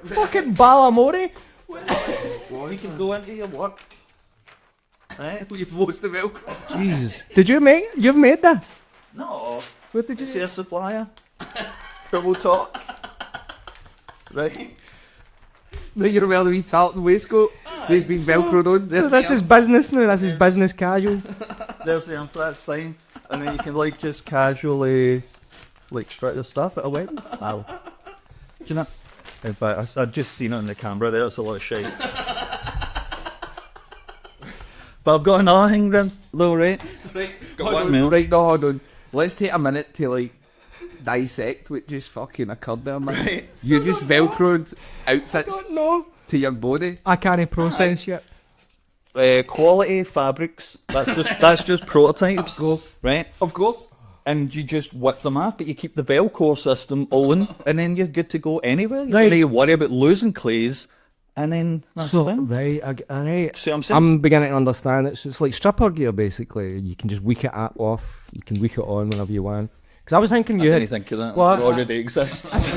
Fucking Balamori. You can go into your work. Right? You've lost the Velcro. Jesus. You've made that? No. What did you See a supplier. Double talk. Right? Now you're wearing a wee tartan waistcoat. He's been Velcroed on. So this is business now, this is business casual. There's the amp, that's fine. And then you can like just casually like strut your stuff at a wedding. Wow. Do you know? In fact, I've just seen it on the camera there, it's a lot of shit. But I've got another thing then, though, right? Right, Got one mil. Right, no, hold on. Let's take a minute to like dissect what just fucking occurred there, man. Right. You just Velcroed outfits No. to your body. I can't process yet. Quality fabrics. That's just prototypes. Of course. Right? Of course. And you just whip them off, but you keep the Velcro system on, and then you're good to go anywhere. You Right. don't need to worry about losing clays, and then that's fine. Right, right. See what I'm saying? I'm beginning to understand it. So it's like stripper gear, basically. You can just weak it off. You can weak it on whenever you want. Because I was thinking you I had... didn't think of that. Well, It already exists.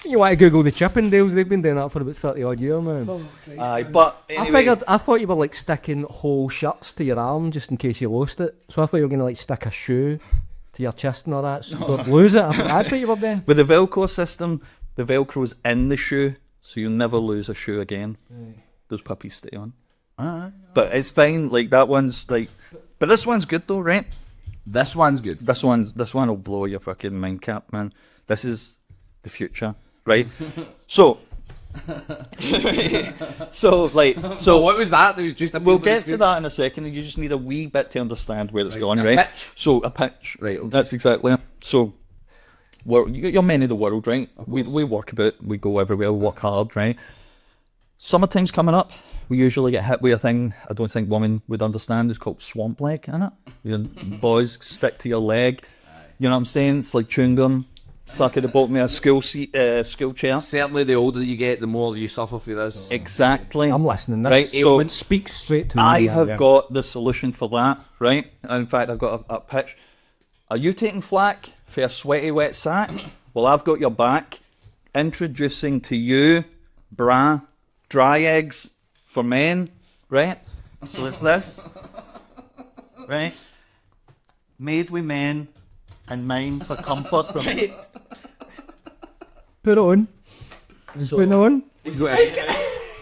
You want to Google the Chippendales? They've been doing that for about 30 odd years, man. Aye, but anyway, I thought you were like sticking whole shirts to your arm just in case you lost it. So I thought you were going to like stick a shoe to your chest and all that. So you don't lose it. I thought you were doing. with the Velcro system, the Velcro's in the shoe, so you'll never lose a shoe again. Those puppies stay on. But it's fine. Like that one's like, but this one's good though, right? This one's good. This one will blow your fucking mind cap, man. This is the future, right? So, so So what was that? There was just a we'll bit of get to screen. that in a second. You just need a wee bit to understand where it's going, a right? pitch. So a pitch, Right, okay. That's exactly it. So, you're men of the world, right? We work about, we go everywhere, we work hard, right? Summertime's coming up. We usually get hit with a thing I don't think women would understand. It's called swamp leg, innit? Your boys stick to your leg. You know what I'm saying? It's like chewing gum. Fuck it, they bought me a school chair. Certainly, the older you get, the more you suffer for this. Exactly. I'm listening. This Right, so ailment speaks straight to me. I yeah, have yeah. got the solution for that, right? In fact, I've got a pitch. Are you taking flack for a sweaty wet sack? Well, I've got your back. Introducing to you, bra, dry eggs for men, right? So it's this, right? Made with men and mind for comfort, right? Put it on. So- Put it on. He's got eggs.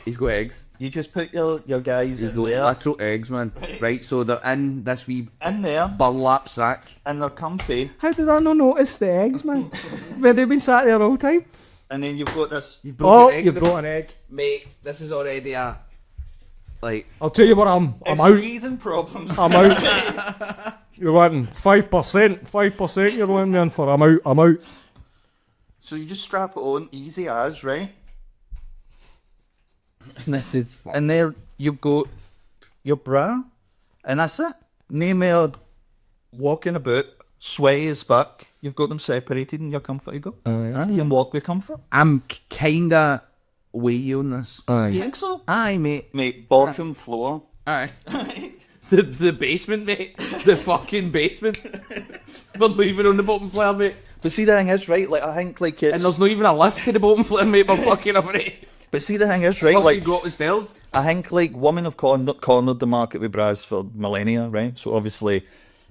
He's got eggs. You just put your guys He's in got there, literal eggs, man. Right, so they're in this wee in there, burlap sack. and they're comfy. How did I not notice the eggs, man? Where they've been sat there all time. And then you've got this. You've Oh, an egg you in the- brought an egg. Mate, this is already a... Like... I'll tell you what, I'm It's out. teething problems. I'm out. You're wanting 5%. 5% you're wanting me in for. I'm out. I'm out. So you just strap it on, easy as, right? This is fun. And there you've got your bra, and that's it. No more walking about, sweaty as fuck. You've got them separated and you're comfort you go. You can walk with comfort. I'm kinda with you on this. You think so? Aye, mate. Mate, bottom floor. Aye. the basement, mate. The fucking basement. We're not even on the bottom floor, mate. But see the thing is, right, like I think like it's... And there's not even a lift to the bottom floor, mate. We're fucking up, mate. But see the thing is, right, Like, like you go up the stairs. I think like women have cornered the market with bras for millennia, right? So obviously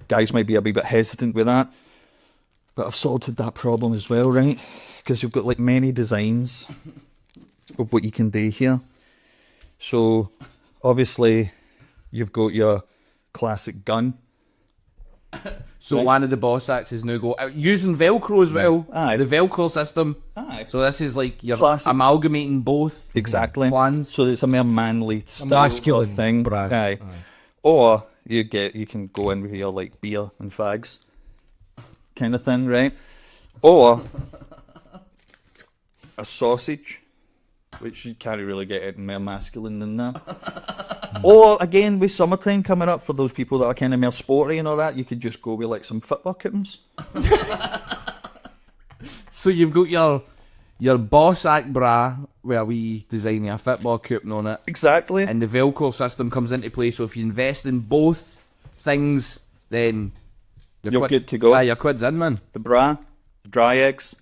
guys might be a wee bit hesitant with that. But I've sorted that problem as well, right? Because you've got like many designs of what you can do here. So obviously you've got your classic gun. So one of the boss acts is now using Velcro as well. Aye. The Velcro system. Aye. So this is like you're Classic. amalgamating both Exactly. plans. So it's a more manly style masculine of thing. bra. Aye. Or you can go in with your like beer and fags kind of thing, right? Or a sausage, which you can't really get it more masculine than that. Or again, with summertime coming up, for those people that are kind of more sporty and all that, you could just go with like some football kittens. So you've got your boss act bra where we design a football coupon on it, Exactly. and the Velcro system comes into play. So if you invest in both things, then You're good to go. Aye, your quid's in, man. The bra, the dry eggs,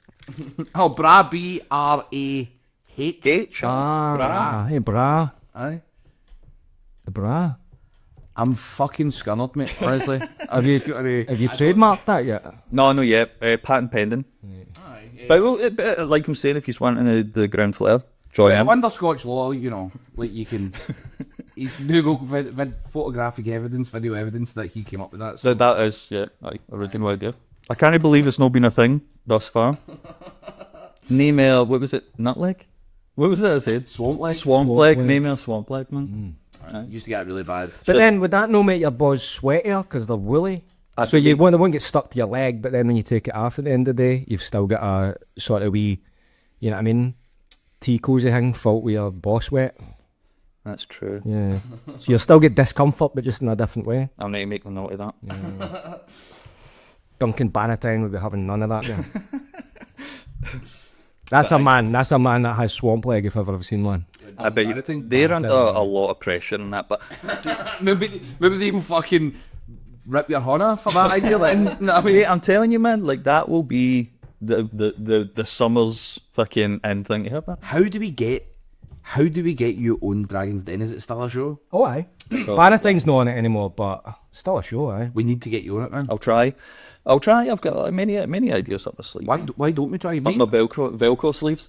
Oh, bra, B-R-A-H. H. Hey, bra. Aye. The bra. I'm fucking scunnered, mate, honestly. Have you trademarked that yet? No, no, yeah. Patent pending. But, well, like I'm saying, if he's wanting the ground floor, join him. Under Scotch law, you know, like you can... He's Google photographic evidence, video evidence that he came up with that. So. That is, yeah, original idea. I can't believe it's not been a thing thus far. Name what was it? Nutleg? What was it I said? Swamp leg? Swamp leg. Name a swamp leg, man. Used to get really bad. But then, would that not make your balls sweatier because they're woolly? So they won't get stuck to your leg, but then when you take it off at the end of the day, you've still got a sort of wee, you know what I mean, tea cozy thing felt with your ball sweat. That's true. Yeah. So you'll still get discomfort, but just in a different way. I'll need to make a note of that. Yeah. Duncan Bannatyne would be having none of that. Yeah. That's a man that has swamp leg if I've ever seen one. I bet they're under a lot of pressure in that, but maybe they even fucking rip your horn off for that idea. Like, no, I mean, yeah, I'm telling you, man, like that will be the summer's fucking end thing to happen. how do we get you on Dragon's Den? Is it still a show? Oh, aye. Bannatyne's not on it anymore, but still a show, aye. We need to get you on it, man. I'll try. I've got many ideas up the sleeve. Why don't we try? Up Mate? my Velcro sleeves.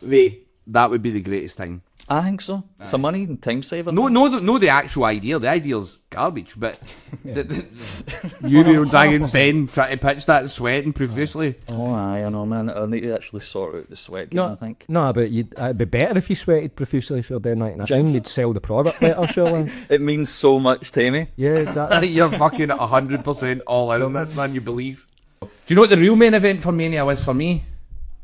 Wait, that would be the greatest thing. I think so. It's a money and time saver. No, the actual idea. The idea's garbage, but you be on Dragon's Den trying to pitch that sweating profusely. Oh, aye, I know, man. I need to actually sort out the sweat game, I think. No, but it'd be better if you sweated profusely if you're doing that in a gym. You'd sell the product better, surely. It means so much to me. Yeah, exactly. You're fucking 100% all in on this, man. You believe? Do you know what the real main event for Mania was for me?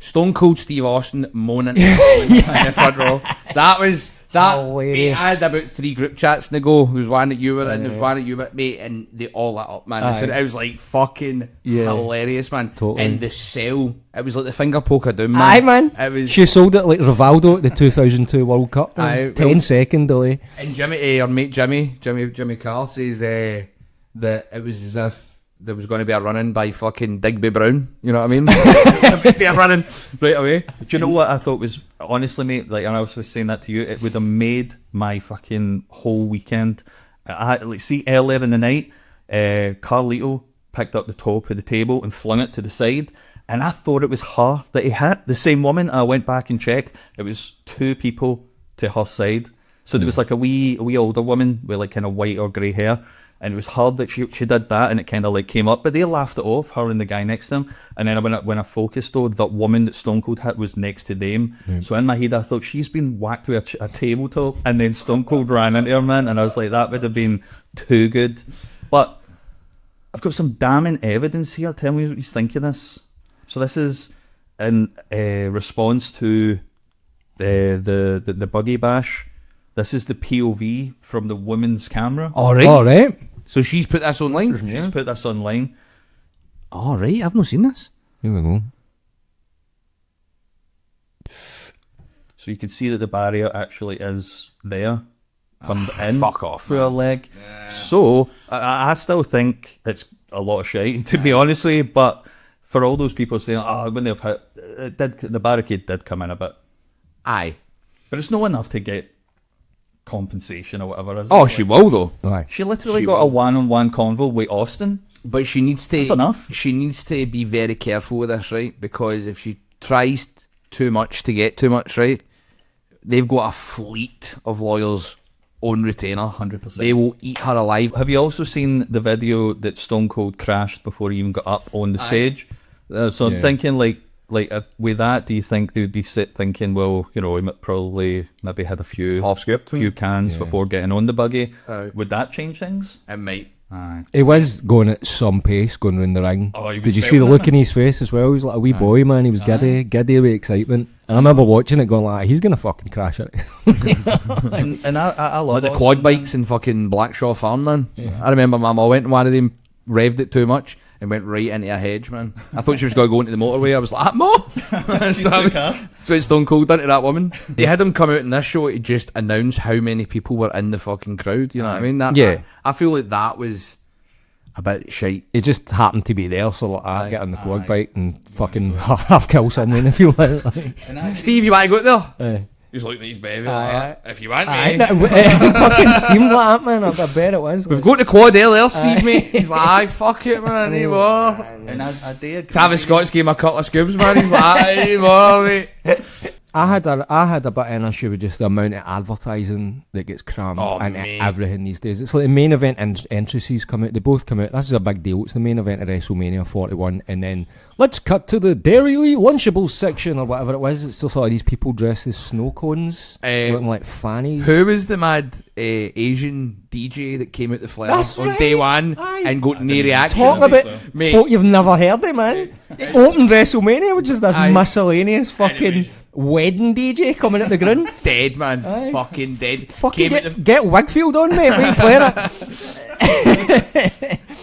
Stone Cold Steve Austin moaning in the front row. That was hilarious. Mate, I had about 3 group chats to go. There was one that you were in, there was one that you were, mate, and they all lit up, man. So it was like fucking hilarious, man. Totally. And the sell, it was like the finger poke of doom, man. Aye, man. It was. She sold it like Rivaldo at the 2002 World Cup. 10-second delay. And Jimmy, our mate Jimmy Carl says that it was as if there was going to be a run-in by fucking Digby Brown. You know what I mean? Be a run-in right away. Do you know what I thought was, honestly, mate, like, and I was saying that to you, it would have made my fucking whole weekend. See, earlier in the night, Carlito picked up the top of the table and flung it to the side, and I thought it was her that he hit. The same woman. I went back and checked. It was 2 people to her side. So there was like a wee older woman with like kind of white or grey hair. And it was her that she did that, and it kind of like came up, but they laughed it off, her and the guy next to him. And then when I focused though, that woman that Stone Cold hit was next to them. So in my head, I thought she's been whacked with a tabletop, and then Stone Cold ran into her, man. And I was like, that would have been too good. But I've got some damning evidence here. Tell me what you think of this. So this is in response to the buggy bash. This is the POV from the woman's camera. All right. So she's put this online? She's put this online. All right, I've not seen this. Here we go. So you can see that the barrier actually is there. Come in. Fuck off. Through her leg. Yeah. So, I still think it's a lot of shite, to be honest with you, but for all those people saying, when they've hit, the barricade did come in a bit. Aye. But it's not enough to get compensation or whatever. Oh, she will though. Right. She literally got a one-on-one convo with Austin. But she needs to. That's enough. She needs to be very careful with this, right? Because if she tries too much to get too much, right, they've got a fleet of lawyers on retainer. 100%. They will eat her alive. Have you also seen the video that Stone Cold crashed before he even got up on the stage? So I'm thinking like with that, do you think they would be thinking, well, you know, he probably maybe had a few cans before getting on the buggy? Would that change things? It might. Aye. He was going at some pace, going round the ring. Oh, Did you see the look in his face as well? He was like a wee boy, man. He was giddy with excitement. And I remember watching it going like, he's going to fucking crash it. and I love the quad bikes in fucking Blackshaw Farm, man. Yeah. I remember my mum went and one of them revved it too much and went right into a hedge, man. I thought she was going to go into the motorway. I was like, Mom! So it's Stone Cold into that woman. They had him come out in this show to just announce how many people were in the fucking crowd. You know what I mean? I feel like that was a bit shite. He just happened to be there, so like, I get on the quad bike and fucking half kill someone if you want. Like. Steve, you want to go out there? Aye. He's looking at his baby. If you want Aye, me. it fucking seemed like that, man. I bet it was. We've got the quad earlier, Steve, mate. He's like, aye, fuck it, man. Hey, what? And I dare Travis Scott's gave him a couple of scoops, man. He's like, aye, what, mate. I had a bit of an issue with just the amount of advertising that gets crammed into mate. everything these days. It's like the main event entrances come out. They both come out. This is a big deal. It's the main event of WrestleMania 41, and then let's cut to the Dairy Lunchables section or whatever it was. It's just like these people dressed as snow cones, looking like fannies. Who was the mad Asian DJ that came out the flare on day one and got no reaction? Talking about Mate. folk you've never heard of, man. It opened WrestleMania with just this miscellaneous fucking wedding DJ coming out the ground. Dead, man. Fucking dead. Fucking get Wigfield on, mate. Wait, playing it.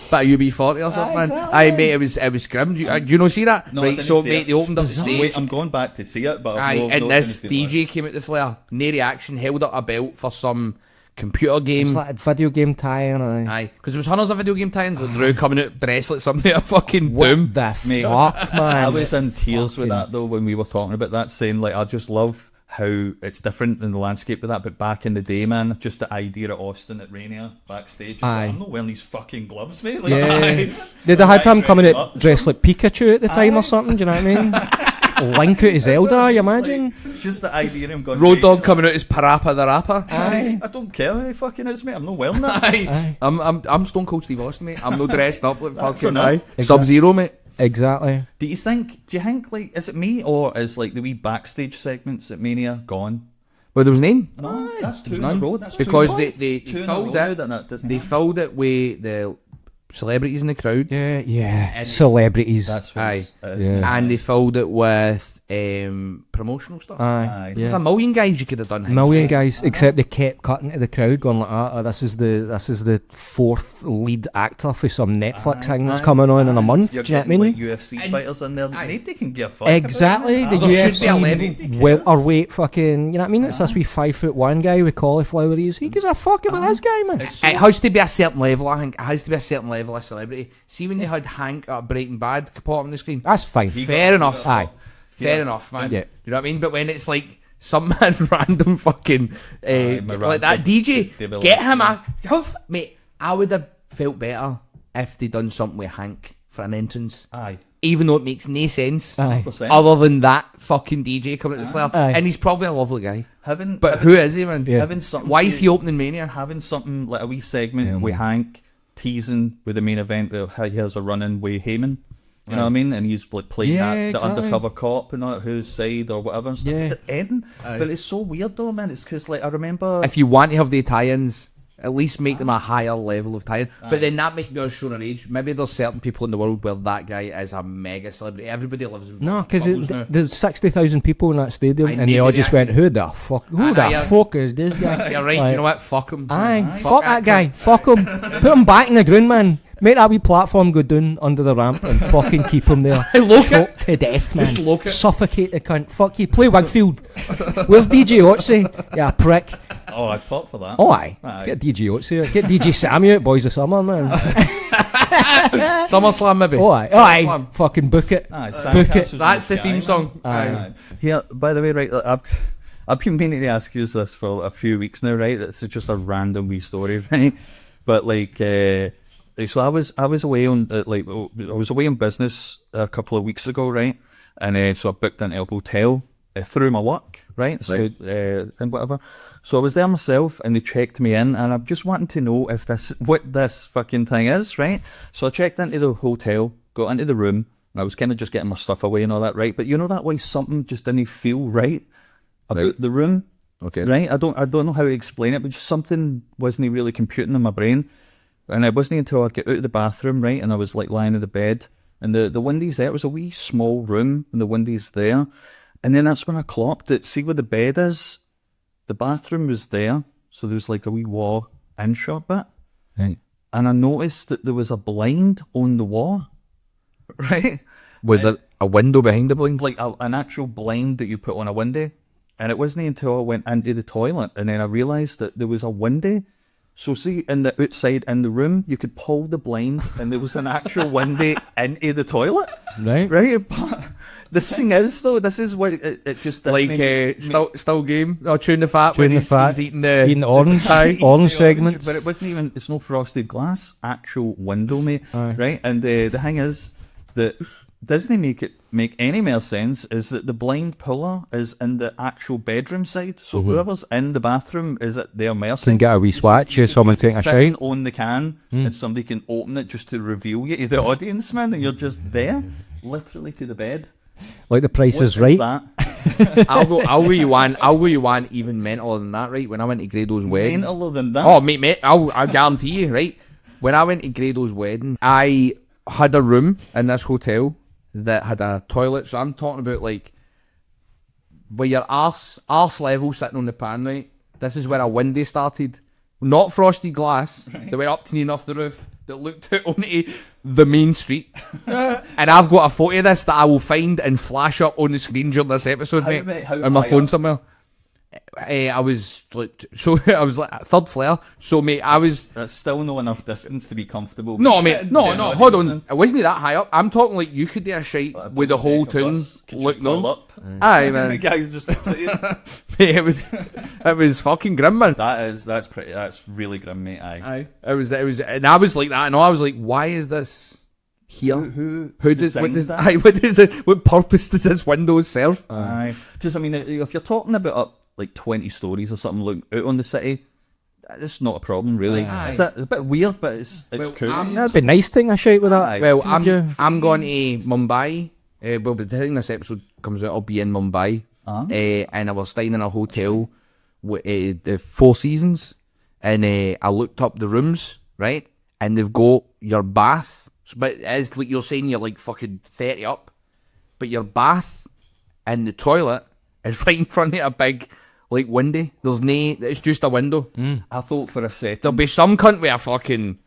But a UB40 or something, man. Exactly. Aye, mate, it was grim. Do you not see that? No, I right, didn't so see mate, it. they opened up the stage. Wait, I'm going back to see it, but Aye, I'm and not this gonna see DJ came out the flare, no reaction, held up a belt for some computer game. It's like a video game tie-in. Aye, because there was hundreds of video game tie-ins, like Drew coming out bracelets, something a fucking What doom. the Mate, fuck, man? I was in tears with that though when we were talking about that, saying like I just love how it's different in the landscape with that, but back in the day, man, just the idea of Austin at Rainier backstage, Aye. like, I'm not wearing these fucking gloves, mate. Like, Yeah. They'd have had him coming out dressed like Pikachu at the time or something, do you know what I mean? Link out as Zelda, you imagine? Like, just the idea of him going Road Dogg coming out as Parappa the Rapper. Aye. I don't care who he fucking is, mate. I'm not wearing that. Aye. I'm Stone Cold Steve Austin, mate. I'm not dressed up like fucking enough. Sub-Zero, mate. Exactly. Do you think like, is it me or is like the wee backstage segments at Mania gone? Well, there was none. No, that's two in a None. row. That's Because two. they Two in a filled row it. now that doesn't They happen. filled it with the celebrities in the crowd. Yeah. And- Celebrities. That's what Aye. it is. Yeah. And they filled it with promotional stuff. Aye. There's a million guys you could have done. A million guys, except they kept cutting to the crowd, going like, "Oh, this is the fourth lead actor for some Netflix thing that's coming on in a month." You're Do you know what I getting, mean? like, UFC fighters in there. Aye. Nobody can give a fuck. Exactly, about the it. There should be a level. UFC welterweight fucking, you know what I mean? It's this wee 5'1" guy with cauliflower ears. Who gives a fuck about this guy, man? It's so- It has to be a certain level, I think. It has to be a certain level of celebrity. See when they had Hank at Breaking Bad pop on the screen? That's fine. Fair enough. Aye. Fair enough, man. Yeah. You know what I mean? But when it's like some man random fucking like that DJ, David get him Letterman. mate. I would have felt better if they done something with Hank for an entrance. Aye. Even though it makes no sense, Aye. 100%. other than that fucking DJ coming to the flare, Aye. and he's probably a lovely guy. Having, But who is he, man? Yeah. having something Why is to- he opening Mania? having something like a wee segment with Hank teasing with the main event of how he has a run-in with Heyman. You know what I mean? And he's like playing Yeah, that, the exactly. undercover cop and that, whose side or whatever and stuff. Yeah. The ending. But it's so weird though, man. It's because like I remember. If you want to have the tie-ins, at least make them a higher level of tie-in. But then that makes me a show an age. Maybe there's certain people in the world where that guy is a mega celebrity. Everybody lives in No, because bubbles now. there's 60,000 people in that stadium, I and they need all to just react. went, "Who the fuck? Who Aye, the aye, fuck is this guy?" You're right. Like, You know what? Fuck him. Aye, fuck that guy. Fuck him. Put him back in the ground, man. Make that wee platform go down under the ramp and fucking keep him there. Look Choked to death, man. Just look it. Suffocate the cunt. Fuck you. Play Wigfield. Where's DJ Otzi? Yeah, prick. Oh, I'd pop for that. Oh, aye. Aye. Get DJ Otzi out. Get DJ Sammy out, Boys of Summer, man. SummerSlam maybe. Oh, aye. Oh, aye. SummerSlam. Fucking book it. Aye, Book it. Sandcastles in That's the sky, theme man. song. Aye. Here, by the way, right, I've been meaning to ask you this for a few weeks now, right? It's just a random wee story, right? But like, so I was away on I was away on business a couple of weeks ago, right? And so I booked into a hotel through my work, right? So and whatever. So I was there myself, and they checked me in, and I'm just wanting to know if what this fucking thing is, right? So I checked into the hotel, got into the room, and I was kind of just getting my stuff away and all that, right? But you know that way something just didn't feel right about the room, Okay. right? I don't know how to explain it, but just something wasn't really computing in my brain. And it wasn't until I get out of the bathroom, right, and I was like lying in the bed, and the windows there, it was a wee small room, and the windows there, and then that's when I clocked it. See where the bed is? The bathroom was there, so there was like a wee wall in-shot bit, Right. and I noticed that there was a blind on the wall, right? Was there a window behind the blind? Like an actual blind that you put on a window, and it wasn't until I went into the toilet, and then I realised that there was a window So see, in the outside in the room, you could pull the blind, and there was an actual window into the toilet. Right. Right. But the thing is, though, this is what it just Like still game. Oh, Chewing the Fat when Chewing the Fat, he's eating the eating orange, Aye. orange segments. But it wasn't even. It's no frosted glass. Actual window, mate. Aye. Right. And the thing is that Disney make any more sense is that the blind puller is in the actual bedroom side. So whoever's in the bathroom is at their mercy. Can get a wee swatch of someone taking a sitting shite. on the can, and somebody can open it just to reveal you to the audience, man, and you're just there, literally to the bed. Like the Price What is Right. that? I'll go you one even mentaler than that, right? When I went to Grado's wedding. Mentaler than that? Oh, mate, I'll guarantee you, right? When I went to Grado's wedding, I had a room in this hotel that had a toilet. So I'm talking about like where your arse level sitting on the pan, right? This is where a window started. Not frosted glass. Right. They went up to near enough the roof that looked out onto the main street. And I've got a photo of this that I will find and flash up on the screen during this episode, mate. On my phone somewhere. I was like, third flare. So, mate, That's still no enough distance to be comfortable. No, mate, no, hold on. It wasn't that high up. I'm talking like you could do a shite with the whole town looking on. Aye, man. The guy just Mate, it was fucking grim, man. That's really grim, mate. Aye. It was, and I was like that, and I was like, why is this here? Who what purpose does this window serve? Aye. Just, I mean, if you're talking about up like 20 stories or something, look out on the city, it's not a problem, really. Aye. It's a bit weird, but it's Well, cool. That'd be nice thing a shite with that. Aye. Well, I'm going to Mumbai. Well, by the time this episode comes out, I'll be in Mumbai. And I was staying in a hotel with the Four Seasons, and I looked up the rooms, right? And they've got your bath, but it's like you're saying you're like fucking 30 up, but your bath and the toilet is right in front of a big like window. It's just a window. I thought for a second There'll be some cunt with a fucking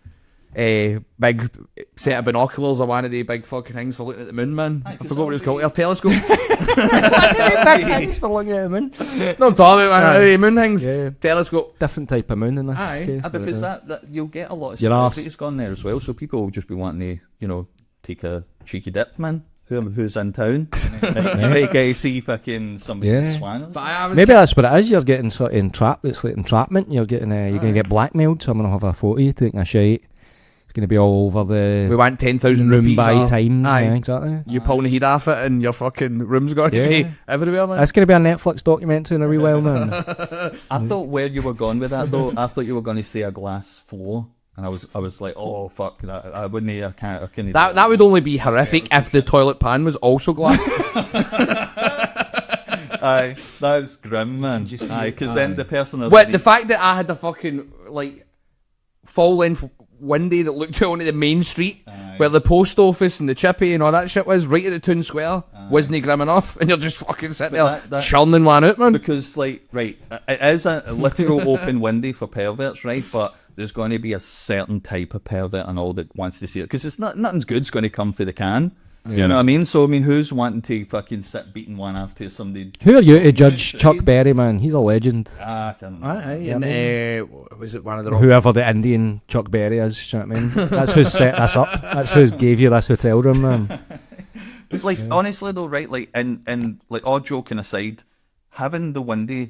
big set of binoculars or one of the big fucking things for looking at the moon, man. I forgot what it's called. A telescope. Thanks for looking at the moon. No, I'm talking about man. Moon things. Yeah. Telescope. Different type of moon in this Aye. case. because that you'll get a lot of Your arse. celebrities gone there as well, so people will just be wanting to, take a cheeky dip, man. Who's in town? Hey, guys, see fucking somebody Yeah. swans. But Maybe that's what it is. You're getting sort of entrapped. It's like entrapment. You're getting you're going to get blackmailed. Someone will have a photo of you taking a shite. It's going to be all over the we want 10,000 rupees. Mumbai Times. Aye. Yeah, exactly. You pulling the heat off it, and your fucking room's going to be everywhere, man. That's going to be a Netflix documentary in a wee while now. I thought where you were going with that though, I thought you were going to say a glass floor, and I was like, oh fuck, that I wouldn't. I can't. That would only be horrific if the toilet pan was also glass. Aye, that's grim, man. Aye, because then the person. But the fact that I had a fucking like full length window that looked out onto the main street where the post office and the chippy and all that shit was, right at the town square, wasn't grim enough, and you're just fucking sitting there churning one out, man. Because it is a literal open window for perverts, right? But there's going to be a certain type of pervert and all that wants to see it, because it's nothing's good's going to come for the can. You know what I mean? So I mean, who's wanting to fucking sit beating one after somebody? Who are you to judge Chuck Berry, man? He's a legend. Was it one of the Whoever the Indian Chuck Berry is, you know what I mean? That's who's set this up. That's who's gave you this hotel room, man. But like, honestly though, right? Like, and like, all joking aside, having the window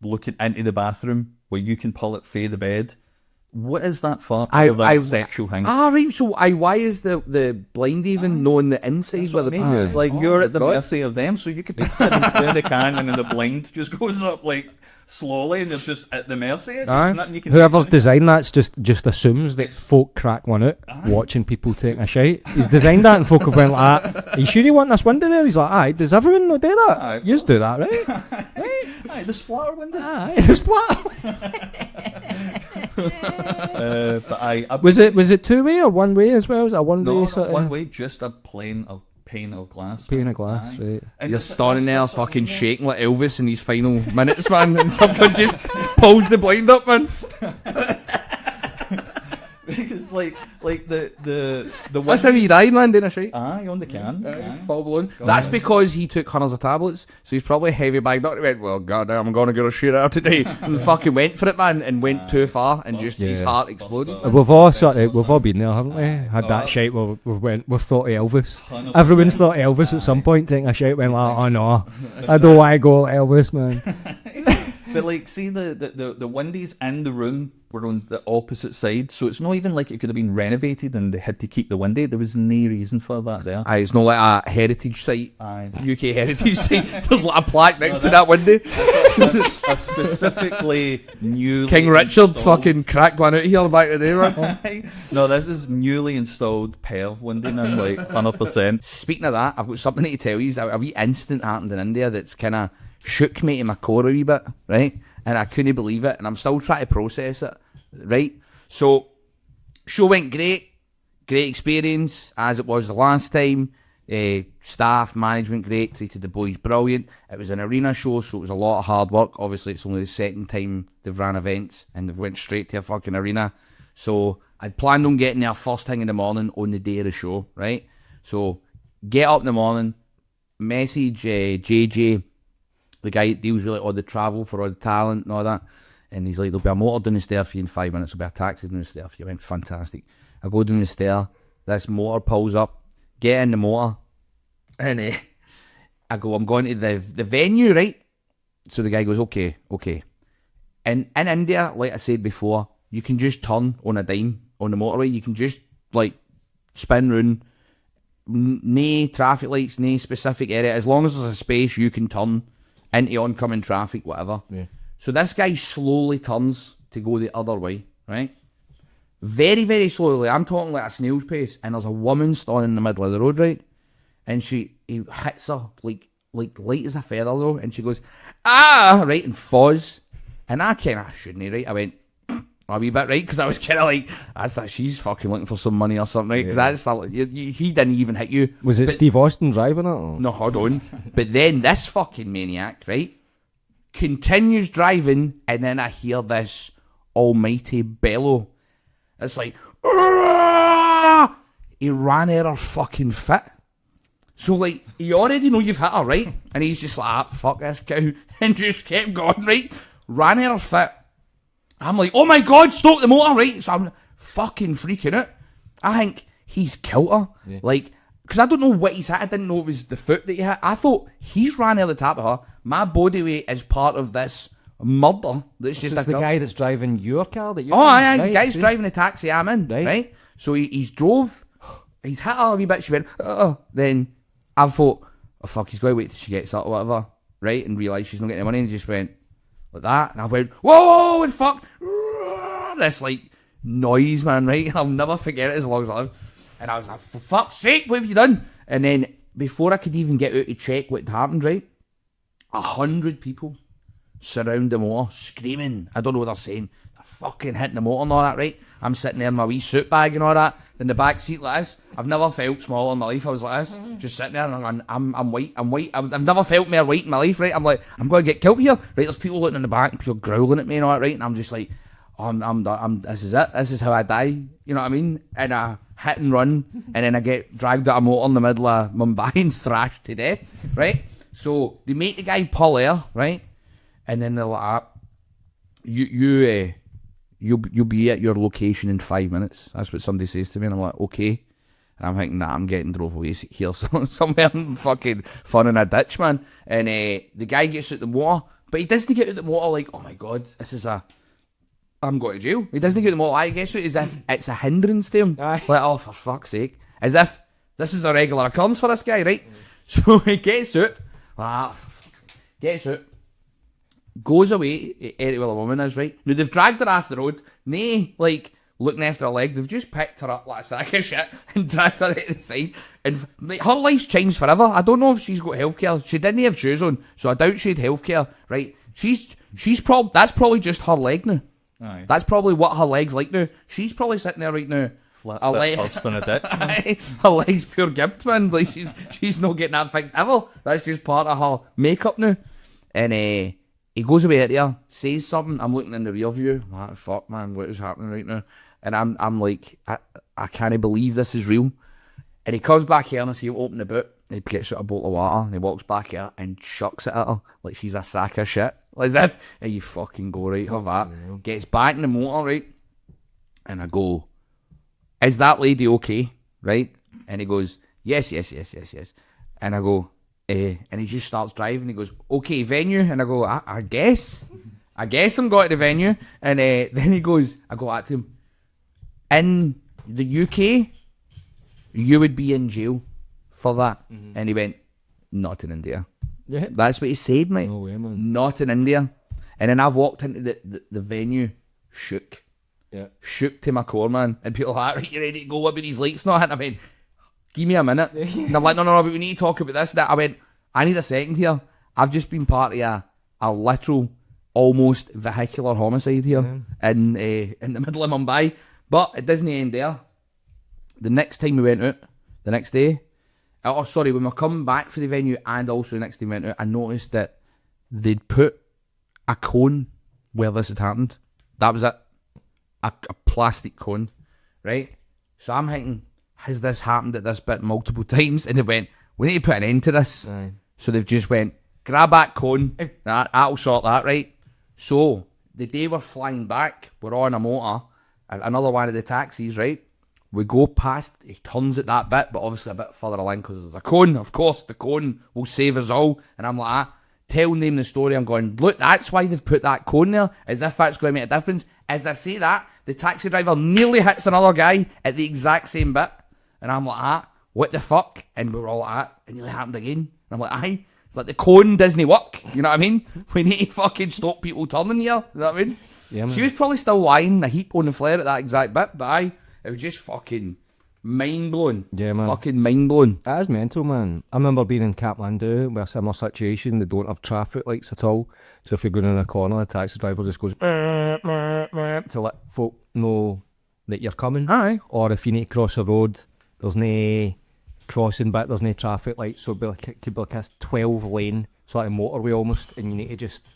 looking into the bathroom where you can pull it through the bed. What is that for? That sexual thing. Right. So, why is the blind even knowing the inside where the pan is? It's like you're at the mercy of them, so you could be sitting in the can and then the blind just goes up like slowly, and it's just at the mercy. Nothing you can Whoever's do. designed that's just assumes that folk crack one out watching people taking a shite. He's designed that, and folk have went like, "Are you sure you want this window there?" He's like, "Aye, does everyone not do that? Aye, You just do that, right? Aye, the splatter window. Aye, the splatter." But I Was it two way or one way as well? Was it a one way no, sort not one of way, just a pane of glass. pane of glass? Aye. Right. And You're that's- standing there that's what I fucking mean, shaking like Elvis in his final minutes, man, and someone just pulls the blind up, man. Because like the That's how he died, man, didn't I? Right? Aye, on the can. Aye. Full blown. That's because he took hundreds of tablets, so he's probably a heavy bag doctor. He went, well, goddamn, I'm gonna get a shit out today, and fucking went for it, man, and went too far, and just his heart exploded. We've all been there, haven't we? Had that shite where we've thought of Elvis. 100%. Everyone's thought of Elvis at some point. Taking a shite, went like, oh no, I don't want to go like Elvis, man. But like, see the windows in the room were on the opposite side, so it's not even like it could have been renovated and they had to keep the window. There was no reason for that there. Aye, it's not like a heritage site, Aye. UK heritage site. There's like a plaque next to that window. A specifically newly King Richard installed- fucking cracked one out here back in the day, man. Aye. No, this is newly installed PERV window now, like 100%. Speaking of that, I've got something to tell you. A wee incident happened in India that's kind of shook me to my core a wee bit, right? And I couldn't believe it, and I'm still trying to process it, right? So, show went great experience, as it was the last time. Staff, management great, treated the boys brilliant. It was an arena show, so it was a lot of hard work. Obviously, it's only the second time they've ran events, and they've went straight to a fucking arena. So, I'd planned on getting there first thing in the morning on the day of the show, right? So, get up in the morning, message JJ, the guy that deals with like, all the travel for all the talent and all that, and he's like, there'll be a motor down the stair for you in 5 minutes, there'll be a taxi down the stair for you. I went, fantastic. I go down the stair, this motor pulls up, get in the motor, and I go, I'm going to the venue, right? So the guy goes, okay. And in India, like I said before, you can just turn on a dime on the motorway, you can just like spin round, no traffic lights, no specific area, as long as there's a space you can turn into oncoming traffic, whatever. Yeah. So this guy slowly turns to go the other way, right? Very, very slowly. I'm talking like a snail's pace, and there's a woman standing in the middle of the road, right? And he hits her like light as a feather though, and she goes, ah, right, and fuzz. And I kind of shouldn't, right? I went a wee bit, right? Because I was kind of like, that's like, she's fucking looking for some money or something, right? Because that's like, he didn't even hit you. Was it Steve Austin driving it? Or? No, hold on. But then this fucking maniac, right, continues driving, and then I hear this almighty bellow. It's like, Aah! He ran out her fucking fit. So, like, you already know you've hit her, right? And he's just like, ah, fuck this cow. And just kept going, right? Ran out her fit. I'm like, oh my God, stop the motor, right? So I'm fucking freaking out. I think he's killed her. Yeah. Like, because I don't know what he's hit. I didn't know it was the foot that he hit. I thought he's ran over the top of her. My body weight is part of this murder. That's just the guy that's driving your car that you're aye, right, the guy's driving the taxi I'm in, right? So he's drove, he's hit her a wee bit, she went, then I thought, oh fuck, he's going to wait till she gets up or whatever, right? And realised she's not getting the money, and he just went like that, and I went, whoa, what the fuck? This like noise, man, right? I'll never forget it as long as I live. And I was like, for fuck's sake, what have you done? And then before I could even get out to check what had happened, right, 100 people surround the motor, screaming. I don't know what they're saying. They're fucking hitting the motor and all that, right? I'm sitting there in my wee suit bag and all that, in the back seat like this. I've never felt smaller in my life. I was like this, just sitting there, and I'm white. I've never felt more white in my life, right? I'm like, I'm going to get killed here, right? There's people looking in the back, people growling at me and all that, right? And I'm just like, this is it. This is how I die. You know what I mean? And I hit and run, and then I get dragged out of a motor in the middle of Mumbai and thrashed to death, right? So they make the guy pull air, right? And then they're like, you'll be at your location in 5 minutes. That's what somebody says to me, and I'm like, okay. And I'm thinking, nah, I'm getting drove away here somewhere in fucking fun in a ditch, man. And the guy gets out the motor, but he doesn't get out the motor like, oh my God, I'm going to jail. He doesn't get the motor. I guess it as if it's a hindrance to him. Like, oh, for fuck's sake. As if this is a regular occurrence for this guy, right? So he gets out. Gets out. Goes away where the woman is, right? Now, they've dragged her off the road. Nay, like, looking after her leg. They've just picked her up like a sack of shit and dragged her to the side. And like, her life's changed forever. I don't know if she's got healthcare. She didn't have shoes on, so I doubt she had healthcare, right? That's probably just her leg now. Aye. That's probably what her leg's like now. She's probably sitting there right now. First on a ditch. Her leg's pure gimped, man. Like she's not getting that fixed ever. That's just part of her makeup now. And he goes away at her, says something. I'm looking in the rear view. Fuck, man, what is happening right now? And I'm like, I can't believe this is real. And he comes back here and I see him open the boot. He gets out a bottle of water and he walks back here and chucks it at her like she's a sack of shit. As if, hey, you fucking go, right, have that. Gets back in the motor, right? And I go, is that lady okay? Right? And he goes, yes. And I go, and he just starts driving. He goes, okay, venue. And I go, I guess I'm going to the venue. And then he goes, I go at him, in the UK, you would be in jail for that. And he went, not in India. Yeah. That's what he said, mate. No way, man. Not in India. And then I've walked into the venue, shook. Yeah. Shook to my core, man. And people are like, right, you ready to go? What about these lights not hitting? I went, give me a minute. And I'm like, no, but we need to talk about this. That I went, I need a second here. I've just been part of a literal, almost vehicular homicide here in the middle of Mumbai. But it doesn't end there. The next time we went out, the next day, when we're coming back for the venue and also the next time we went out, I noticed that they'd put a cone where this had happened. That was it. A plastic cone, right? So I'm thinking, has this happened at this bit multiple times? And they went, we need to put an end to this. Aye. So they've just went, grab that cone, that'll sort that, right? So the day we're flying back, we're on a motor, another one of the taxis, right? We go past, he turns at that bit, but obviously a bit further along because there's a cone. Of course, the cone will save us all. And I'm like, telling them the story. I'm going, look, that's why they've put that cone there, as if that's going to make a difference. As I say that, the taxi driver nearly hits another guy at the exact same bit. And I'm like, what the fuck? And we were all like, it nearly happened again. And I'm like, aye. It's like the cone doesn't work. You know what I mean? We need to fucking stop people turning here. You know what I mean? Yeah, man. She was probably still lying a heap on the flare at that exact bit, but aye, it was just fucking mind-blowing. Yeah, man. Fucking mind-blowing. That is mental, man. I remember being in Kathmandu with a similar situation. They don't have traffic lights at all. So if you're going in a corner, the taxi driver just goes to let folk know that you're coming. Aye. Or if you need to cross a road, there's no crossing bit, there's no traffic lights. So it could be like a 12-lane sort of motorway almost, and you need to just...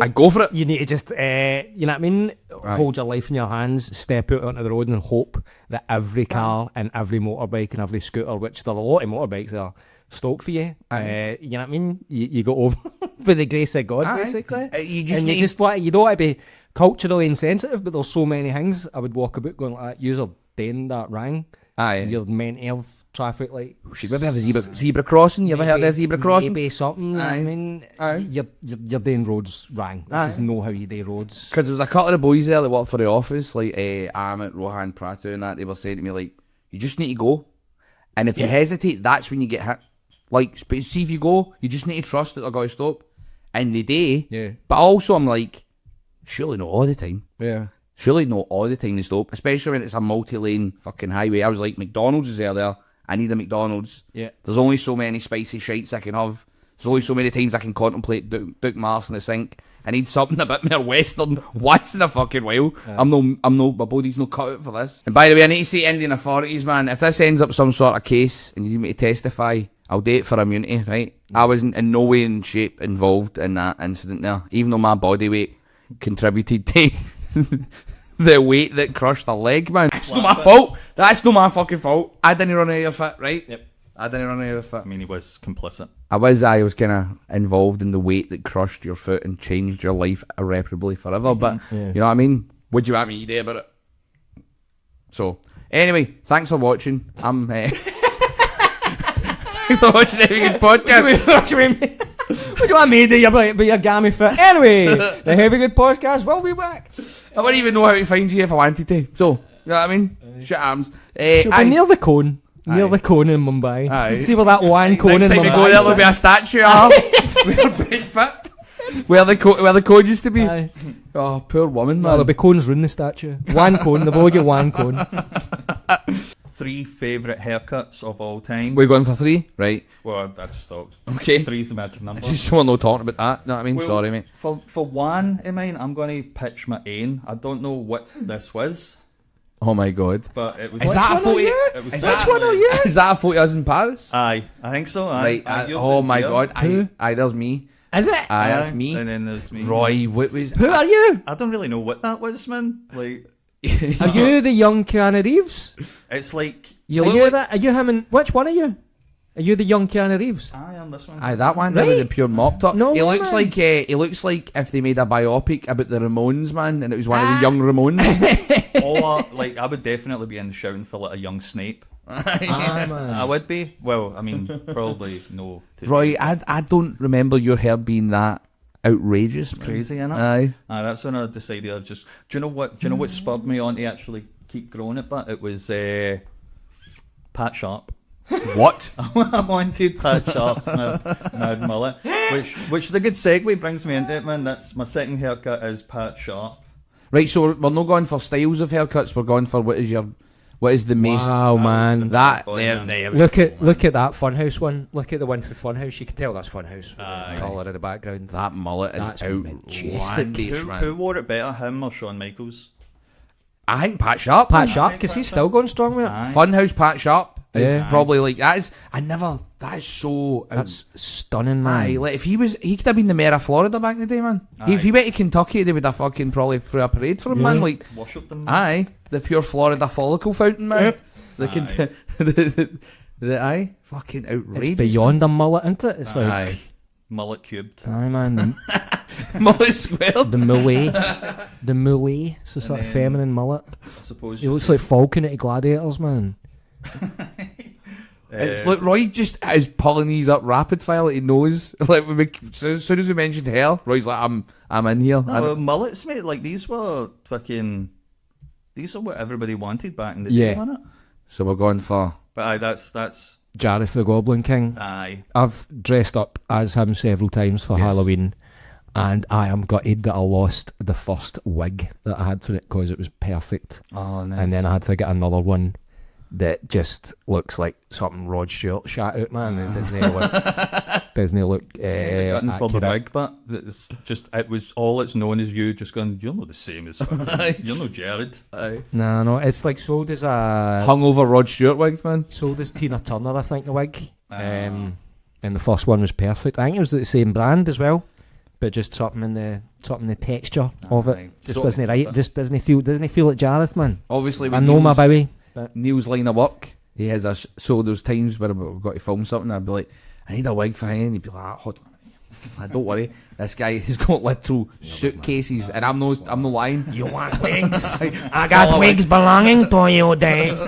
I go for it. You need to just, you know what I mean? Right. Hold your life in your hands, step out onto the road and hope that every car and every motorbike and every scooter, which there are a lot of motorbikes that are stoked for you. You know what I mean? You go over with the grace of God, Aye. basically. You just and need... you don't want to be culturally insensitive, but there's so many things I would walk about going like that. You're doing that wrong. Aye. You're meant to have traffic light. Should maybe have a zebra crossing. You ever heard of a zebra crossing? Maybe something. You know what I mean, you're doing roads wrong. This is not how you do roads. Because there was a couple of boys there that worked for the office, like Amit, Rohan, Pratu and that, they were saying to me, like, you just need to go. And if you hesitate, that's when you get hit. Like, see if you go, you just need to trust that they're going to stop. And they do. Yeah. But also I'm like, surely not all the time. Yeah. Surely not all the time they stop. Especially when it's a multi-lane fucking highway. I was like, McDonald's is there. I need a McDonald's. Yeah. There's only so many spicy shites I can have. There's only so many times I can contemplate Duke Mars in the sink. I need something a bit more Western once in a fucking while. I'm no, my body's no cut out for this. And by the way, I need to say Indian authorities, man, if this ends up some sort of case and you need me to testify, I'll do it for immunity, right? I wasn't in no way in shape involved in that incident there, even though my body weight contributed to the weight that crushed the leg, man. That's not my fault. That's not my fucking fault. I didn't run out of fit, right? Yep. I didn't run out of fit. I mean, he was complicit. I was kind of involved in the weight that crushed your foot and changed your life irreparably forever. But you know what I mean? What do you want me to do about it? So anyway, thanks for watching. I'm thanks for watching the Heavy Good Podcast. What do you want me to do? But you're gammy fit. Anyway, the Heavy Good Podcast will be back. I wouldn't even know how to find you if I wanted to. So you know what I mean? Shit arms. Should be near the cone. Near Aye. the cone in Mumbai. Aye. See where that one cone Next in time we Mumbai go there, there'll is. be a statue of we're big fit. Where the cone used to be. Aye. Oh, poor woman, No, man. there'll be cones round the statue. One cone. They've only got one cone. 3 favourite haircuts of all time. We're going for 3, right? Well, I just thought Okay. 3's the magic number. Just want no talking about that. You know what I mean? Well, Sorry, mate. For one of mine, I'm going to pitch my aim. I don't know what this was, Oh my god. but it was. Is that a photo? It was Is that, Is that a photo of us in Paris? Aye, I think so. Aye. Right. Aye, you're Oh the- my yeah. god. Who? Aye, there's me. Is it? Aye, that's me. And then there's me. Roy, what was? Who are you? I don't really know what that was, man. Like, Are you the young Keanu Reeves? It's like You Are look you like, that? Are you him? And which one are you? Are you the young Keanu Reeves? I am this one. aye, that one there with the Right. pure mop top. No he way, looks man. like he looks like if they made a biopic about the Ramones, man, and it was one of the young Ramones. Or like I would definitely be in shouting for like a young Snape. Ah, man. I would be. Well, I mean, probably no. Roy, I don't remember your hair being that outrageous, man. Crazy, innit? Aye. That's when I decided I'd just. Do you know what? Do you know what spurred me on to actually keep growing it? But it was Pat Sharp. What? I wanted Pat Sharp's mad mullet, which is a good segue. Brings me into it, man. That's my second haircut is Pat Sharp. Right, so we're not going for styles of haircuts. We're going for what is the most. Wow, man. That Oh, there, man. there. Look at that Funhouse one. Look at the one for Funhouse. You can tell that's Funhouse. Aye. Colour in the background. That mullet is That's outlandish, Who man. wore it better, him or Shawn Michaels? I think Pat Sharp. Pat man. Sharp, because he's still going strong with it. Aye. Funhouse Pat Sharp is Yeah. probably like that is. That is so. That's stunning, man. Aye, like if he could have been the mayor of Florida back in the day, man. If he went to Kentucky, they would have fucking probably threw a parade for him, man. Like, Worship them. aye, the pure Florida follicle fountain, man. They can, aye, fucking outrageous. It's beyond a mullet, isn't it? It's like, Aye, Mullet cubed. aye, man. mullet squared. The mullet. The mullet. It's a sort of feminine mullet. I suppose. He looks like Falcon at Gladiators, man. It's like Roy just is pulling these up rapid fire, like he knows. Like as soon as we mentioned hell, Roy's like, I'm in here. No, mullets, mate. Like these are what everybody wanted back in the Yeah. day, wasn't it? So we're going for. But aye, that's Jareth the Goblin King. aye. I've dressed up as him several times for Halloween, and I am gutted that I lost the first wig that I had for it because it was perfect. Oh, nice. And then I had to get another one that just looks like something Rod Stewart shot out, man. It doesn't look Gutting for the accurate. wig, but it's just it was all it's known as you just going. You're not the same as fucking, you're no Jared. No, it's like sold as a Hungover Rod Stewart wig, man. sold as Tina Turner, I think, the wig. And the first one was perfect. I think it was the same brand as well, but just something in the texture of it Aye. just So- wasn't right. Just doesn't feel like Jareth, man. Obviously, I when know my Neil's- baby. Neil's line of work, he has so there's times where we've got to film something, I'd be like, I need a wig for him, and he'd be like, hold on. Like, don't worry, this guy has got literal suitcases, and I'm no lying. You want wigs? I got got wigs belonging to you, Dave.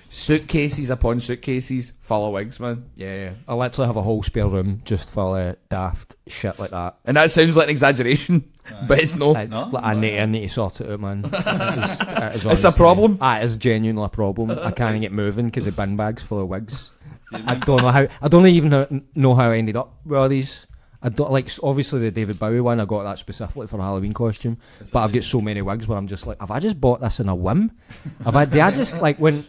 Suitcases upon suitcases full of wigs, man. Yeah. I literally have a whole spare room just full of daft shit like that. And that sounds like an exaggeration, but it's no. It's like, I need to sort it out, man. It's a problem. It is genuinely a problem. I can't get moving because of bin bags full of wigs. I don't even know how I ended up with all these. I don't like obviously the David Bowie one. I got that specifically for a Halloween costume, but I've got so many wigs where I'm just like, have I just bought this in a whim? Did I just like when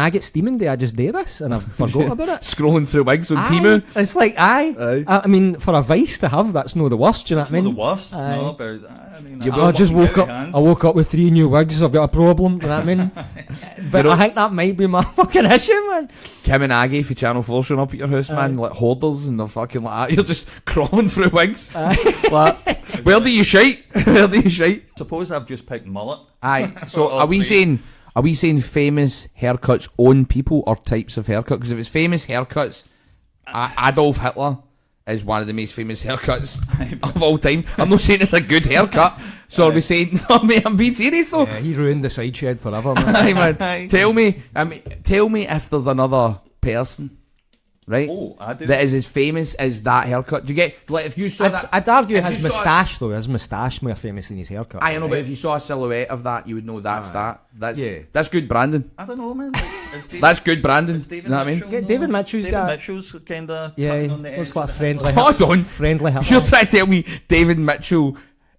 I get steaming, do I just do this and I've forgot about it? Scrolling through wigs on Aye. Temu. It's like I mean, for a vice to have, that's no the worst. Do you know It's what I not mean? the worst. Aye. No, but I mean, I just woke up. I woke up with 3 new wigs. I've got a problem. You know what I mean? But I think that might be my fucking issue, man. Kim and Aggie for Channel 4 showing up at your house, man, like hoarders and they're fucking like that. You're just crawling through wigs. Like, where do you shite? Where do you shite? Suppose I've just picked mullet. Aye. So Oh, are we mate. saying famous haircuts own people or types of haircut? Because if it's famous haircuts, Adolf Hitler is one of the most famous haircuts of all time. I'm not saying it's a good haircut. So are we saying? No, mate, I'm being serious though. Yeah, he ruined the side shed forever, man. Aye, man. Tell me if there's another person, right? Oh, I do. That is as famous as that haircut. Do you get like if you saw that? I'd argue if his you saw- moustache though. His moustache more famous than his haircut. I know, but if you saw a silhouette of that, you would know that's that. Yeah. That's good branding. I don't know, man. Like, is David- That's good branding. is You David know what I mean? Mitchell, Get David Mitchell's David got- Mitchell's kind of Yeah, on the looks edge like of the friendly. Hold on. Friendly You're Hitler. trying to tell me David Mitchell,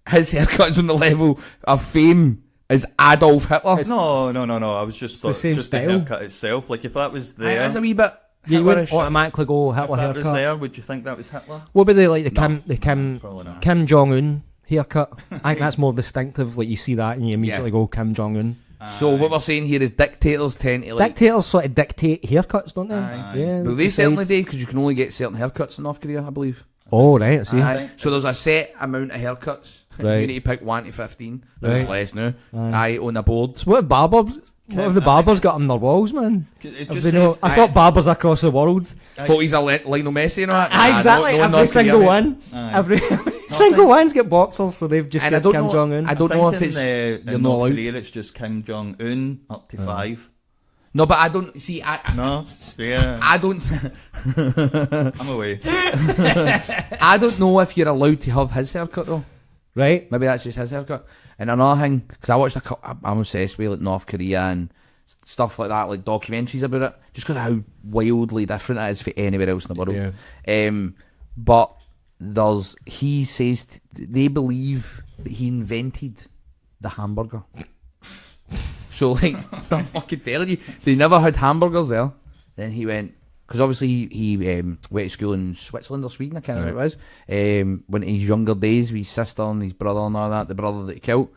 his haircut's on the level of fame as Adolf Hitler? No. I was just the thought, same just style. the haircut itself. Like if that was Aye, there, that's a wee bit. You would Hitlerish. automatically go if Hitler that was haircut. there, would you think that was Hitler? What about the Probably not. Kim Jong Un haircut? I think that's more distinctive. Like you see that and you immediately go Kim Jong Un. So what we're saying here is dictators tend to like. Dictators sort of dictate haircuts, don't they? Aye. Yeah. Well, they certainly do because you can only get certain haircuts in North Korea, I believe. Oh right, I see. Aye. So there's a set amount of haircuts Right. You need to pick 1 to 15. But it's Right. less now. I own a board. What have barbers? What have the barbers got on their walls, man? It Have just they no- says, I thought barbers across the world. Thought he's a Lionel Messi and all that. Exactly, no every North Korea, single mate. one. Every single one's got boxers, so they've just And I got don't Kim know. Jong Un. I don't know if in, it's in you're not North allowed. Korea, it's just Kim Jong Un up to 5. No, but I don't see. No, yeah, I don't. I'm away. I don't know if you're allowed to have his haircut though. Right? Maybe that's just his haircut. And another thing, because I watched I'm obsessed with like North Korea and stuff like that, like documentaries about it, just because of how wildly different it is for anywhere else in the world. Yeah. But he says they believe that he invented the hamburger. So like, I'm fucking telling you, they never had hamburgers there. Then he went, because obviously he went to school in Switzerland or Sweden, I can't remember what it was. When in his younger days with his sister and his brother and all that, the brother that he killed.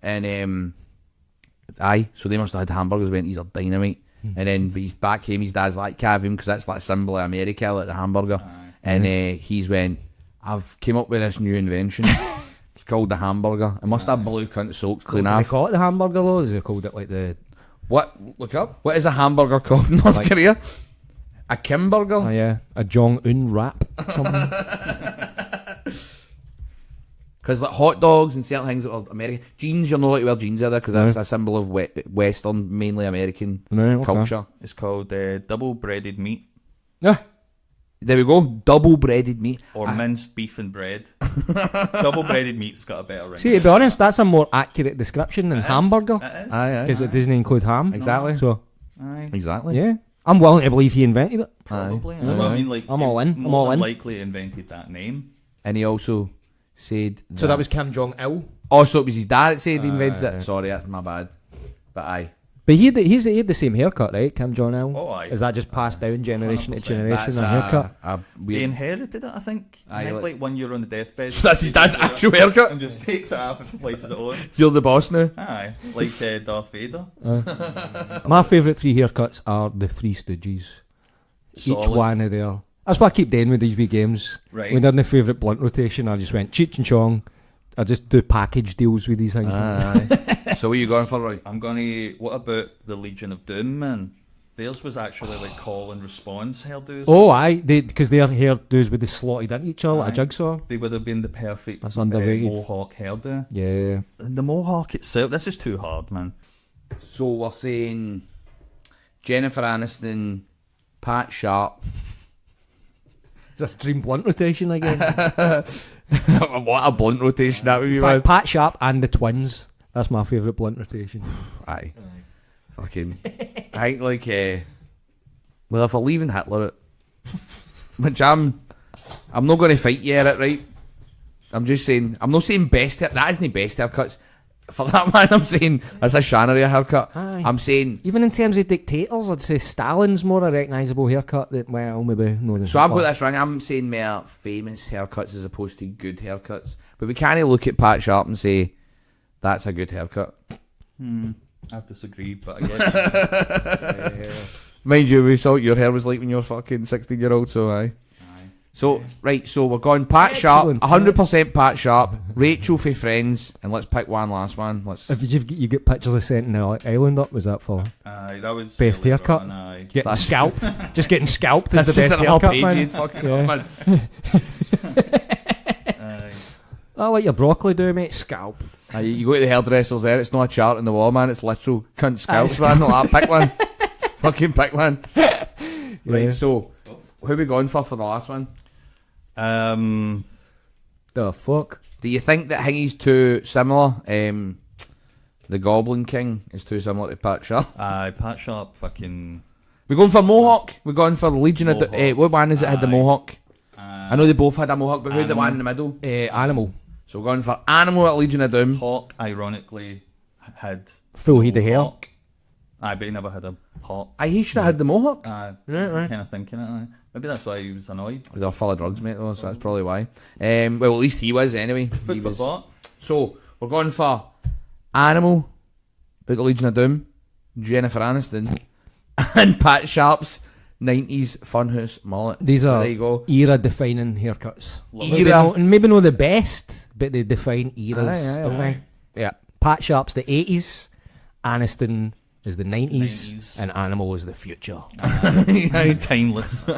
And so they must have had hamburgers, went, these are dynamite. And then when he's back home, his dad's like, can't have him because that's like a symbol of America, like the hamburger. And he's went, I've came up with this new invention. It's called the hamburger. It must have blue cunt soaked clean They off. call it the hamburger though? Is they called it like the... What? Look up. What is a hamburger called in North Korea? A Kimburger? Oh yeah, a Jong Un wrap. Something. Because like hot dogs and certain things that are American. Jeans, you're not allowed to wear jeans either because that's a symbol of Western, mainly American culture. It's called double breaded meat Yeah. There we go. Double breaded meat. or minced beef and bread. Double breaded meat's got a better ring. See, to be honest, that's a more accurate description than hamburger, It is. Aye, because it doesn't include ham. Exactly. So, Aye. Exactly. yeah. I'm willing to believe he invented it. Probably. Aye. Well, I mean, like, I'm all in. I'm more all than in. likely invented that name. And he also said So that was Kim Jong Il. also it was his dad that said he invented it. Sorry, that's my bad. But aye. But he had the same haircut, right? Kim Jong Il. Oh, aye. Is that just passed down generation to 100%. generation? That's A haircut. a They weird. inherited it, I think. Aye, I think, like- like when you're on the deathbed. So that's his dad's actual haircut? And just takes it off and places it on. You're the boss now. Aye, like Darth Vader. My favourite three haircuts are the Three Stooges. Each Solid. one of their. That's what I keep doing with these wee games. Right. When they're in the favourite blunt rotation, I just went Cheech and Chong. I just do package deals with these things. Aye. So what are you going for, Roy? I'm gonna. What about the Legion of Doom, man? Theirs was actually like call and response hairdos. Oh, aye, because their hairdos would have slotted into each other like a Aye. jigsaw. They would have been the perfect That's underrated. mohawk hairdo. Yeah. And the mohawk itself, this is too hard, man. So we're saying Jennifer Aniston, Pat Sharp. It's a stream blunt rotation again. What a blunt rotation that would be, In man. fact, Pat Sharp and the twins. That's my favourite blunt rotation. Aye. Fucking. I think like, well, if we're leaving Hitler, which I'm not going to fight you at it, right? I'm just saying, I'm not saying best hair, that isn't the best haircuts. For that man, I'm saying that's a Shanaria haircut. Aye. I'm saying, Even in terms of dictators, I'd say Stalin's more a recognisable haircut than, well, maybe no than so I've got this wrong. I'm saying more famous haircuts as opposed to good haircuts. But we can't look at Pat Sharp and say, that's a good haircut. I disagree, but I guess. Mind you, we saw what your hair was like when you were fucking 16-year-old, so aye. So, right, so we're going Pat Excellent. Sharp, 100% Pat Sharp, Rachel for Friends, and let's pick one last one. Let's. If you get pictures of Sentinel Island up, was that for Aye, that was best earlier haircut? on, aye. Getting That's- scalped? Just getting scalped is That's the just best an whole haircut, page, man. you'd fucking Yeah. man. Aye. I like your broccoli do, mate. Scalp. Aye, you go to the hairdressers there, it's not a chart on the wall, man, it's literal cunt scalps, man. Like, pick one. Fucking pick one. Right, Yeah. so, who are we going for the last one? The fuck? Do you think that Hingy's too similar? The Goblin King is too similar to Pat Sharp. Aye, Pat Sharp fucking. We're going for Mohawk. We're going for the Legion of... Mohawk. what one is it had the Aye. Mohawk? I know they both had a Mohawk, but who's the one in the middle? Animal. So we're going for Animal at Legion of Doom. Hawk, ironically, had. Full head of hair. Hawk. Aye, but he never had a hawk. He should have had the Mohawk. Aye, right. kind of thinking it. Aye. Maybe that's why he was annoyed. They're full of drugs, mate, though, so that's probably why. Well, at least he was, anyway. Food He for was. thought. So, we're going for Animal at the Legion of Doom, Jennifer Aniston, and Pat Sharp's 90s Funhouse mullet. These are There you go. era-defining haircuts. Era. Maybe not the best, but they define eras, Aye, don't they? Yeah. Pat Sharp's the 80s, Aniston is the 90s, and Animal is the future. Timeless.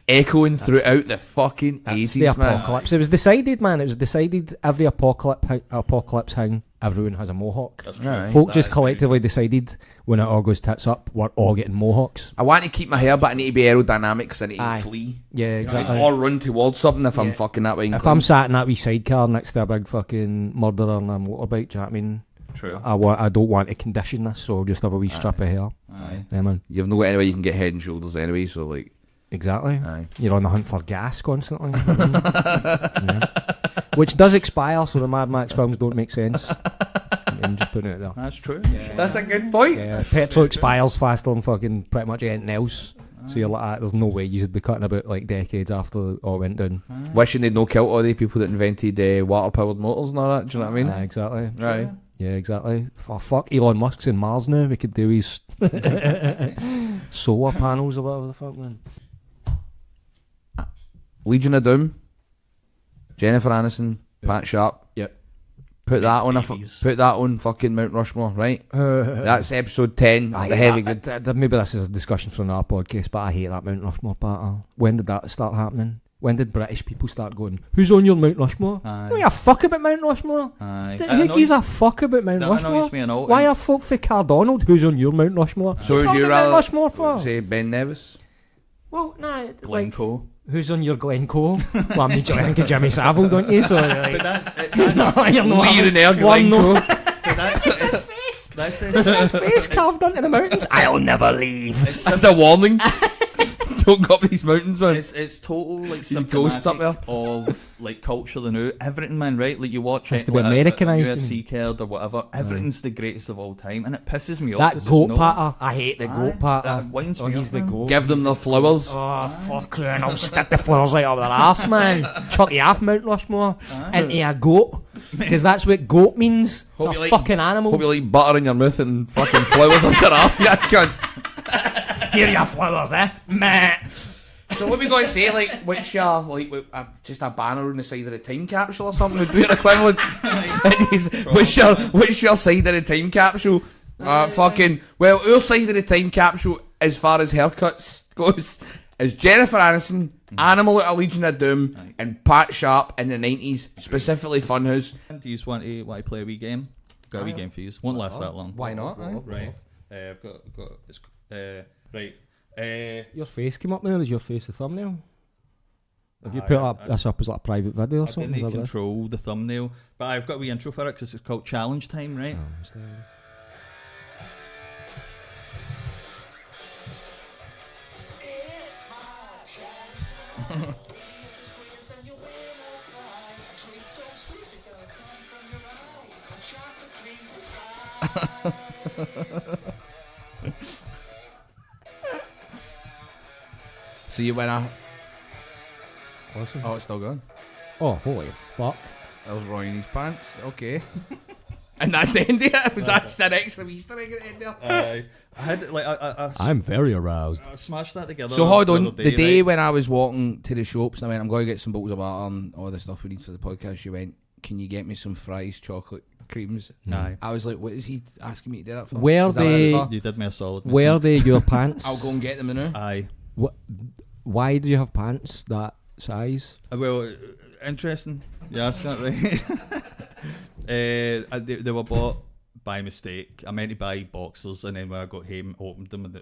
Echoing throughout the fucking That's 80s, the man. apocalypse. It was decided, man. It was decided every apocalypse hang, everyone has a mohawk. That's true. Aye. Folk That just is collectively decided when it all goes tits up, we're all getting mohawks. I want to keep my hair, but I need to be aerodynamic because I need Aye. to flee. Yeah, exactly. Or run towards something if I'm Yeah. fucking that way. If I'm sat in that wee sidecar next to a big fucking murderer on a motorbike, do you know what I mean? True. I don't want to condition this, so I'll just have a wee strip of hair. Aye. Yeah, man. You've no any way you can get Head and Shoulders anyway, so like, Exactly. aye. You're on the hunt for gas constantly. Yeah. Which does expire, so the Mad Max films don't make sense. I'm just putting it there. That's true. That's a good point. Yeah, petrol expires faster than fucking pretty much anything else. So you're like, there's no way you should be cutting about like decades after all went down. Wishing they'd no killed all the people that invented water powered motors and all that. Do you know what I mean? Exactly. Right. Yeah, exactly. Oh, fuck, Elon Musk's in Mars now. We could do his solar panels or whatever the fuck, man. Legion of Doom. Jennifer Aniston, Pat Sharp. Yep. Put that on Beefies. put that on fucking Mount Rushmore, right? That's episode 10 of the heavy good. Maybe this is a discussion for another podcast, but I hate that Mount Rushmore part. When did that start happening? When did British people start going, who's on your Mount Rushmore? Aye. Don't give a fuck about Mount Rushmore. Aye. Who gives a fuck about Mount That Rushmore? annoys me an awful. Why are folk for Cardonald who's on your Mount Rushmore? So What would are you you talking about rather Mount Rushmore for? say Ben Nevis? Well, nah, like, Glencoe. who's on your Glencoe? Well, I immediately think of Jimmy Savile, don't you? So, like, no, you're not. We're in there, One Glencoe. That's His face carved into the mountains. I'll never leave. That's a warning. Don't go up these mountains, man. It's total like ghosts up symptomatic of like culture the new everything, man. Right, like you watch Has it, to be like, Americanised, UFC card or whatever. Everything's the greatest of all time, and it pisses me off. That 'cause goat there's no- patter. I hate the Aye, goat patter. that winds Oh, me he's up, the man. goat. Give them their flowers. Oh, fuck you, and I'll stick the flowers right up their arse, man. Chuck you off Mount Rushmore into a goat. Because that's what goat means. Hope It's you a like- fucking animal. Hope you like butter in your mouth and fucking flowers on your arm. Yeah, cunt. Here are your flowers, eh? Meh. So what we got to say, like, what's your, like, just a banner on the side of the time capsule or something would be an equivalent. what's your side of the time capsule? Fucking, well, our side of the time capsule, as far as haircuts goes, is Jennifer Aniston, Animal at a Legion of Doom, and Pat Sharp in the 90s, specifically Funhouse. Do you want to play a wee game? Got a wee game for you. Won't last that long. Why not? Right. I've got it's, right. Your face came up there. Is your face the thumbnail? Have you put this up as like a private video or I something? didn't Is that what it is? control the thumbnail, but I've got a wee intro for it because it's called Challenge Time, right? So you went a... Awesome. Oh, it's still going. Oh, holy fuck. That was Roy in his pants. Okay. And that's the end of it? Was that just an extra Easter egg at the end there? I had like I I'm very aroused. smashed that together. So hold on, other the day right? when I was walking to the shops and I went, I'm going to get some bottles of water and all the stuff we need for the podcast, you went, can you get me some fries, chocolate creams? Aye. I was like, what is he asking me to do that for? Were Is that what it's they- for? You did me a solid. mate, Were thanks. they your pants? I'll go and get them now. Aye. Why do you have pants that size? Well, interesting. You asked that right. They were bought by mistake. I meant to buy boxers, and then when I got home, opened them, and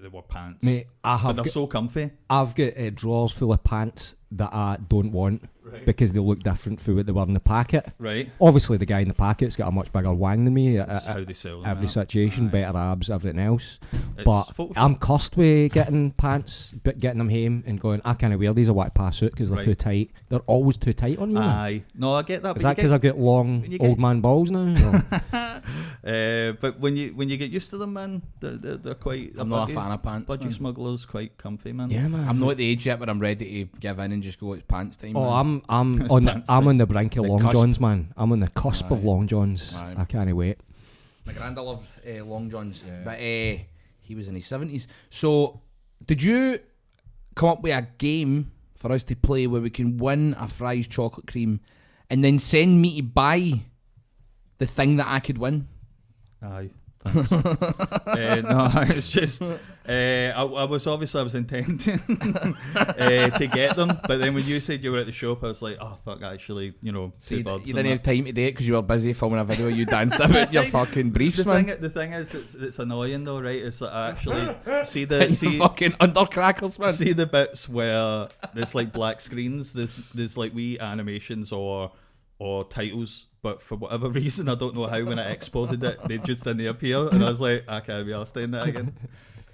they were pants. Mate, but they're so comfy. I've got drawers full of pants that I don't want because they look different from what they were in the packet. Right. Obviously, the guy in the packet's got a much bigger wang than me. That's how they sell them. Every that. situation, Aye. better abs, everything else. It's But Photoshop. I'm cursed with getting pants, but getting them home and going, I can't wear these. I want to pass out because they're Right. too tight. They're always too tight on me. Aye. No, I get that. Is but that because I've got long when you old get- man balls now? Or- But when you get used to them, man, they're quite. I'm not a fan of pants. Budget man. smugglers, quite comfy, man. yeah, man. I'm not at the age yet where I'm ready to give in and just go, it's pants time. Oh, man. I'm It's on the, pants I'm time. on the brink of The long cusp. johns, man. I'm on the cusp of Aye. long johns. Aye. I can't wait. My granda loved Long Johns, but he was in his 70s. So, did you come up with a game for us to play where we can win a fries chocolate cream and then send me to buy the thing that I could win. Aye. Thanks. No, it's just I was intending to get them, but then when you said you were at the shop, I was like, oh fuck, actually, So two you birds. didn't have time to do it because you were busy filming a video. You danced about your fucking briefs, man. The thing is, it's annoying though, right? It's that I actually see Fucking undercrackers, man. see the bits where there's like black screens, there's like wee animations or titles, but for whatever reason, I don't know how, when I exported it, they just didn't appear, and I was like, I can't be arsed doing that again.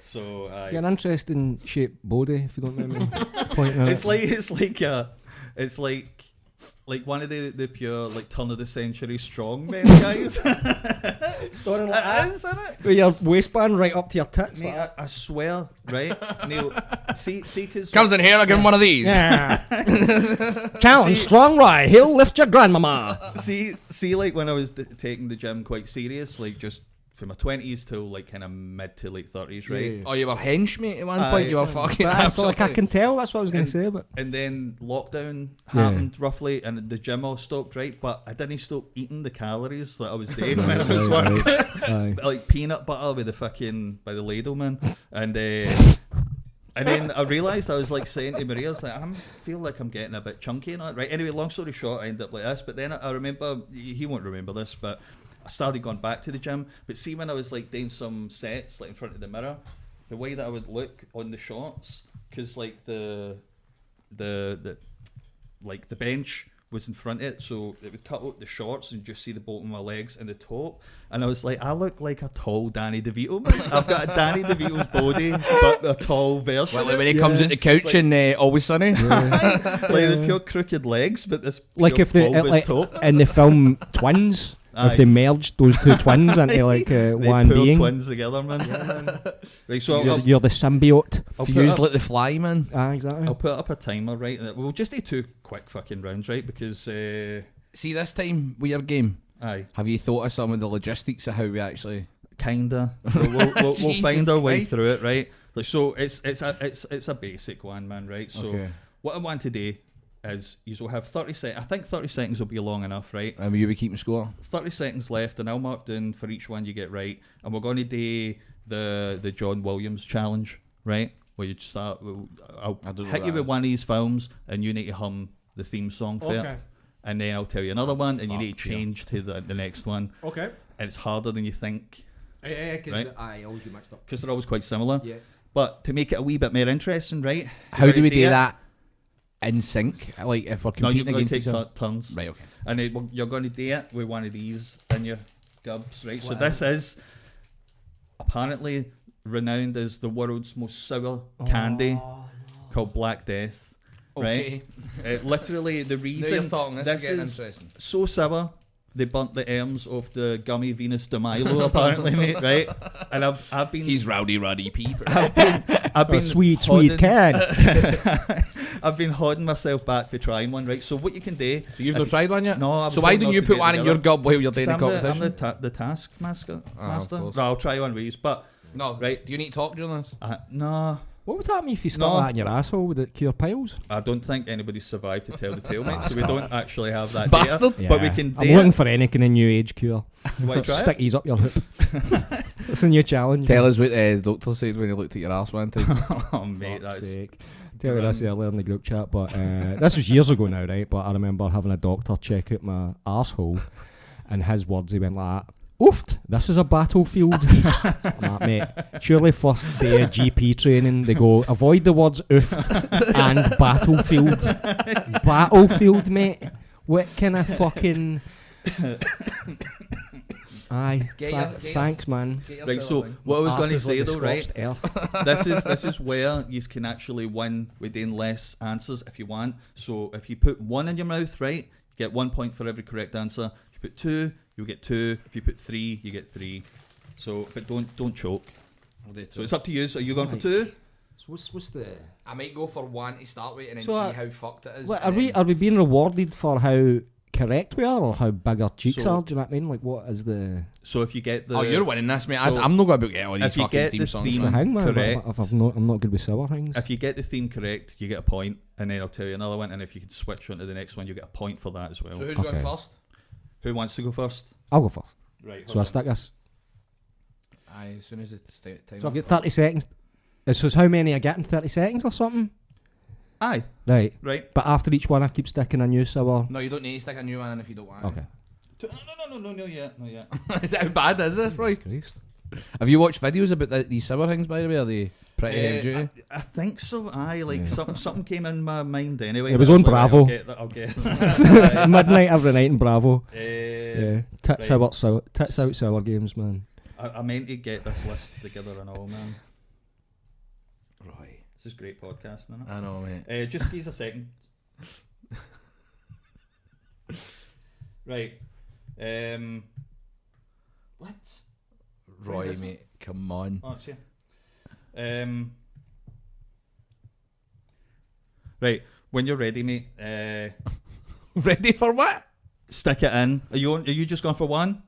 So You're an interesting shaped body, if you don't mind me pointing out. it's like one of the pure like turn of the century strong men guys. Starting It is, isn't it? with your waistband right up to your tits. Mate, I swear, right? Neil, see, cause Comes in here, I give him one of these. Yeah. Challenge strong right. He'll lift your grandmama. see, like when I was taking the gym quite serious, like just from my 20s till like kind of mid to late 30s, right? Yeah. Oh, you were henchmate at one point. You were fucking. That's like I absolutely- can tell. That's what I was going to say. But And then lockdown happened roughly, and the gym all stopped, right? But I didn't stop eating the calories that I was doing when I was working. Aye. Like peanut butter with by the ladle, man. And then I realised, I was like saying to Maria, I was like, I feel like I'm getting a bit chunky now, right? Anyway, long story short, I ended up like this. But then I remember, he won't remember this, but I started going back to the gym. But see, when I was like doing some sets like in front of the mirror, the way that I would look on the shots, because like the bench was in front of it, so it would cut out the shorts and just see the bottom of my legs and the top. And I was like, I look like a tall Danny DeVito, man. I've got a Danny DeVito's body, but a tall version. Well, when he comes at the couch in Always Sunny. Like the pure crooked legs, but this like pure if they bulbous like top. in the film Twins, Aye. if they merged those two twins into like They one pull being, twins together, man. Right, so you're the symbiote. I'll put Fused up- like the fly, man. Exactly. I'll put up a timer, right? We'll just do 2 quick fucking rounds, right? Because See, this time with your game, aye, have you thought of some of the logistics of how we actually? kinda. We'll Jesus find our way Christ. through it, right? Like, so it's a basic one, man, right? So Okay. what I want to do is you will have 30 seconds. I think 30 seconds will be long enough, right? And will you be keeping score? 30 seconds left, and I'll mark down for each one you get right, and we're going to do the John Williams challenge, right? Where you start. I'll I don't know hit what you that with is. one of these films, and you need to hum the theme song for it. And then I'll tell you another one, and you need to change to the next one. Okay. And it's harder than you think, Yeah, because Right. I always get mixed up. because they're always quite similar. Yeah. But to make it a wee bit more interesting, right? How do we do it. that in sync? Like if we're No, you're competing going to against take each other? turns. Right. Okay. And then you're going to do it with one of these in your gubs, right? So this is apparently renowned as the world's most sour candy, called Black Death, right? Okay. Literally, the Now you're reason talking. This is getting is interesting. so sour, they burnt the arms of the gummy Venus de Milo, apparently, mate, right? And I've been He's rowdy, ruddy Peeper. I've been A sweet holding- can. I've been holding myself back for trying one, right? So what you can do? So you've not tried one yet? No, I was So why holding don't up you to put get one in your together. gob while you're doing the I'm competition? the task master. of course. Right, I'll try one with you, but No. Right. Do you need to talk during this? no, What would happen if you stuck No. that in your asshole? Would it cure piles? I don't think anybody's survived to tell the tale, mate. So we don't actually have that Bastard. data, but we can I'm do looking it. for anything in new age cure. You want to try Stick it? these up your hoop. That's a new challenge. Tell us what the doctor said when he looked at your ass one time. Oh, mate, Fuck's that's sake. Tell you this earlier in the group chat, but this was years ago now, right? But I remember having a doctor check out my arsehole, and his words, he went like, "Oofed, this is a battlefield." I'm like, mate, surely first day of GP training, they go, avoid the words oofed and battlefield. Battlefield, mate. What kind of fucking... Aye, thanks, man. right. So what I was going to Arse is like say the though, right? scorched earth. this is where you can actually win with doing less answers if you want. So if you put 1 in your mouth, right, you get 1 point for every correct answer. If you put 2, you'll get 2. If you put 3, you get 3. So, but don't choke. So it's up to you. So are you going for 2? So what's the... I might go for 1 to start with and then So, see how fucked it is. What, and then- are we being rewarded for how correct we are, or how big our cheeks So- are? Do you know what I mean? Like, what is the So if you get the... Oh, you're winning this, mate. so I'm not going to get all these if you fucking get theme the songs. theme- the thing, man? correct. If I'm not good with sour things. If you get the theme correct, you get a point, and then I'll tell you another one, and if you can switch on to the next one, you get a point for that as well. So who's Okay. going first? Who wants to go first? I'll go first. Right, So I stick this. Aye, as soon as it's time. So I've got 30 seconds. So it's how many I get in 30 seconds or something? Aye, Right. right. But after each one, I keep sticking a new sour. No, you don't need to stick a new one in if you don't want. Okay. No, yet. Is that how bad is this, Roy? Christ. Have you watched videos about these sour things, by the way? Are they pretty heavy duty? I think so. Aye, like something came in my mind anyway. It was that I on like, right, Bravo. I'll get that. Midnight every night in Bravo. Yeah. Tits out sour games, man. I meant to get this list together and all, man. Roy. This is great podcasting, isn't I know, mate. it? Just give us a second. Right. What? Roy, this- mate, come on. Oh, it's here. Right. When you're ready, mate. Ready for what? Stick it in. Are you just going for one?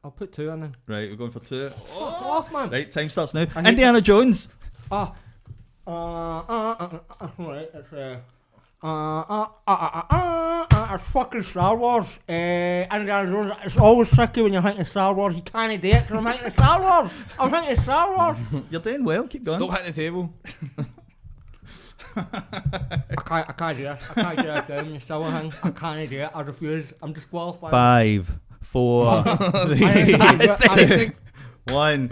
I'll put two in then. Right, we're going for two. Fuck off, man. Right, time starts now. hate Indiana Jones. Right, it's it's fucking Star Wars. Indiana Jones, it's always tricky when you're thinking Star Wars. You can't do it 'cause I'm thinking Star Wars. I'm thinking Star Wars. You're doing well. Keep going. Stop hitting the table. I can't do it. I can't do it down, you still thing. I can't do it. I refuse. I'm disqualified. 5, 4, 3, It's 1.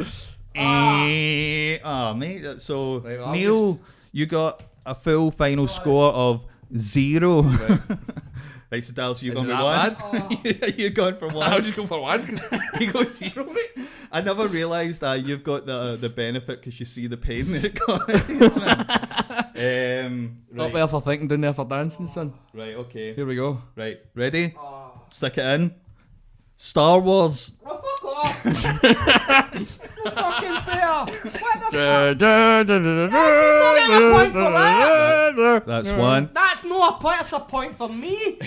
Oh, mate. So, Right, well, Neil, you got a full final score of 0. Right, so Dallas, you Is going it for that 1? You going for 1? I'll just go for one because he goes 0, mate. I never realised that you've got the benefit because you see the pain that it causes, man. Not Right, there for thinking, down there for dancing, son. right, okay. Here we go. Right, ready? Stick it in. Star Wars. Oh, fuck off. It's not fucking fair. What the That's 1. That's not a point. That's a point for me.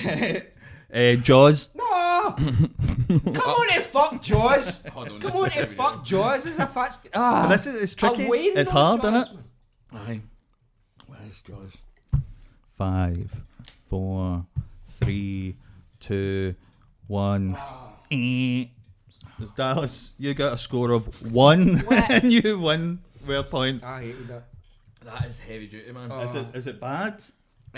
Jaws. No. Come on and fuck Jaws. Hold on, Come this on is and heavy fuck duty. Jaws as if that's... But this is it's tricky. I'm waiting It's on hard, Jaws, isn't it? man. Aye. Where's Jaws? 5, 4, 3, 2, 1. Dallas, you got a score of 1 and you win with a point. I hated that. That is heavy duty, man. Is it bad?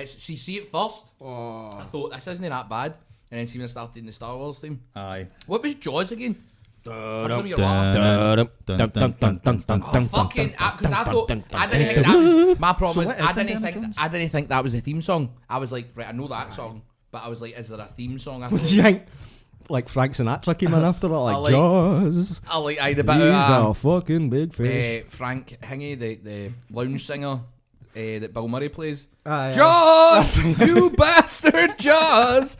See it first. I thought this isn't that bad, and then see when I started in the Star Wars theme. Aye. What was Jaws again? Dun, Fucking, because I thought I didn't think that was my problem. So is what is Indiana Jones? I didn't think that was a theme song. I was like, right, I know that song, but I was like, is there a theme song? I What thought, do you think? Like Frank Sinatra came in after it, like Jaws. I like the bit He's of a fucking big fish. Frank Hingy, the lounge singer that Bill Murray plays. Yeah. Jaws, you bastard, Jaws.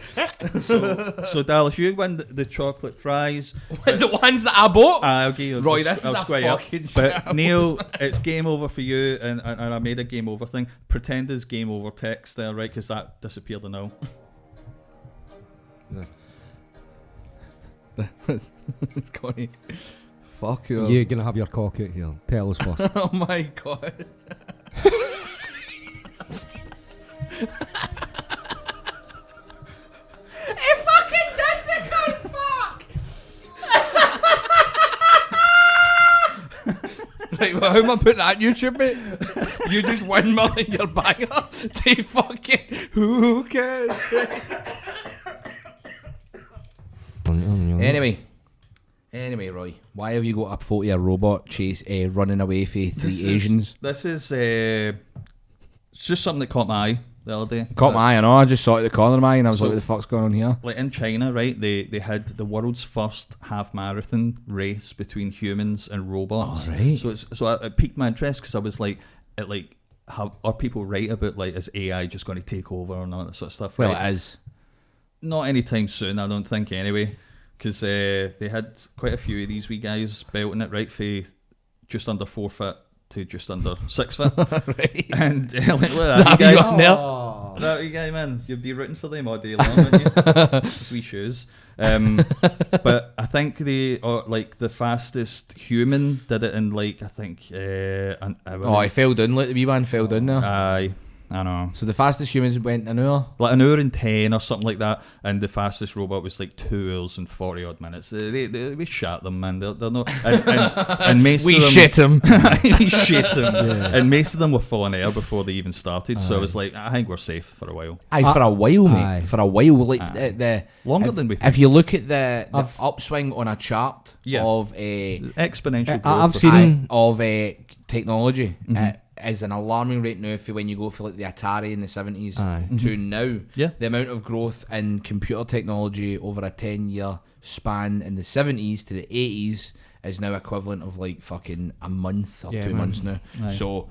So Dallas, you win the chocolate fries. The ones that I bought. I'll give you. Roy, this is a square you up. fucking But shambles. Neil, it's game over for you, and I made a game over thing. Pretend there's game over text there, right? Because that disappeared now. It's Connie. Fuck you. You're gonna have your cock out here. Tell us first. Oh my god. It fucking does the cunt fuck! Right, well, how am I putting that on YouTube, mate? You just win more than your banger. They fucking. Who cares? Anyway, Roy, why have you got a photo of a robot running away from three Asians? This is it's just something that caught my eye the other day. Caught my eye, I know. I just saw it at the corner of my eye and I was So- like, what the fuck's going on here? Like in China, right? They had the world's first half marathon race between humans and robots. Oh, right. So it piqued my interest because I was like, how are people right about like is AI just going to take over and all that sort of stuff? Well, right? it is. Not anytime soon, I don't think. Anyway, because they had quite a few of these wee guys belting it right for just under 4 foot to just under 6 foot. Right. And like, look at that Have wee you guy. got there? No, yeah, man, you'd be rooting for them all day long, wouldn't you? Sweet shoes. But I think the fastest human did it in like, I think an hour. Oh, he fell down, like the wee man fell down there. Aye, I know. So the fastest humans went an hour? Like an hour and 10 or something like that, and the fastest robot was like 2 hours and 40 odd minutes. We shat them, man. They're not, and most We of them, shit him. we shit them, and most of them were full on air before they even started. So it was like, I think we're safe for a while. Aye, for a while, mate. Aye. For a while, like the Longer if, than we think. If you look at the upswing on a chart Yeah. of Exponential growth. I've seen of technology. Is an alarming rate now for when you go for like the Atari in the 70s to now. Yeah. The amount of growth in computer technology over a 10-year span in the 70s to the 80s is now equivalent of like fucking a month or 2 months now. Aye. So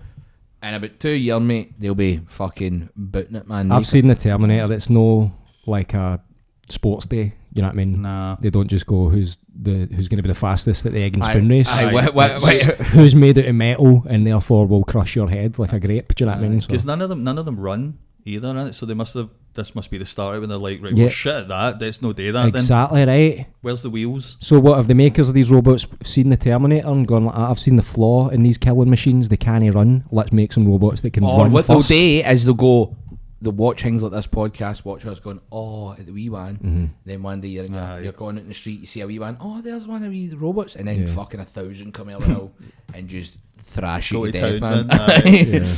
in about 2 years, mate, they'll be fucking booting it, man. I've seen the Terminator. It's no like a sports day. You know what I mean? Nah. They don't just go who's going to be the fastest at the egg and spoon race. Wait. Who's made out of metal and therefore will crush your head like a grape? Do you know what I mean? Because none of them run either, innit? So this must be the start when they're like, right, Yeah. well, shit at that. Let's no do that then. Exactly right. Where's the wheels? So what have the makers of these robots seen the Terminator and gone like, I've seen the flaw in these killing machines. They can't run. Let's make some robots that can Or run what first. they'll do is they'll go, they'll watch things like this podcast, watch us going, oh, at the wee one. Then one day you're going out in the street, you see a wee one, oh, there's one of these robots, and then fucking 1,000 come out of the hill and just thrash you to death, man.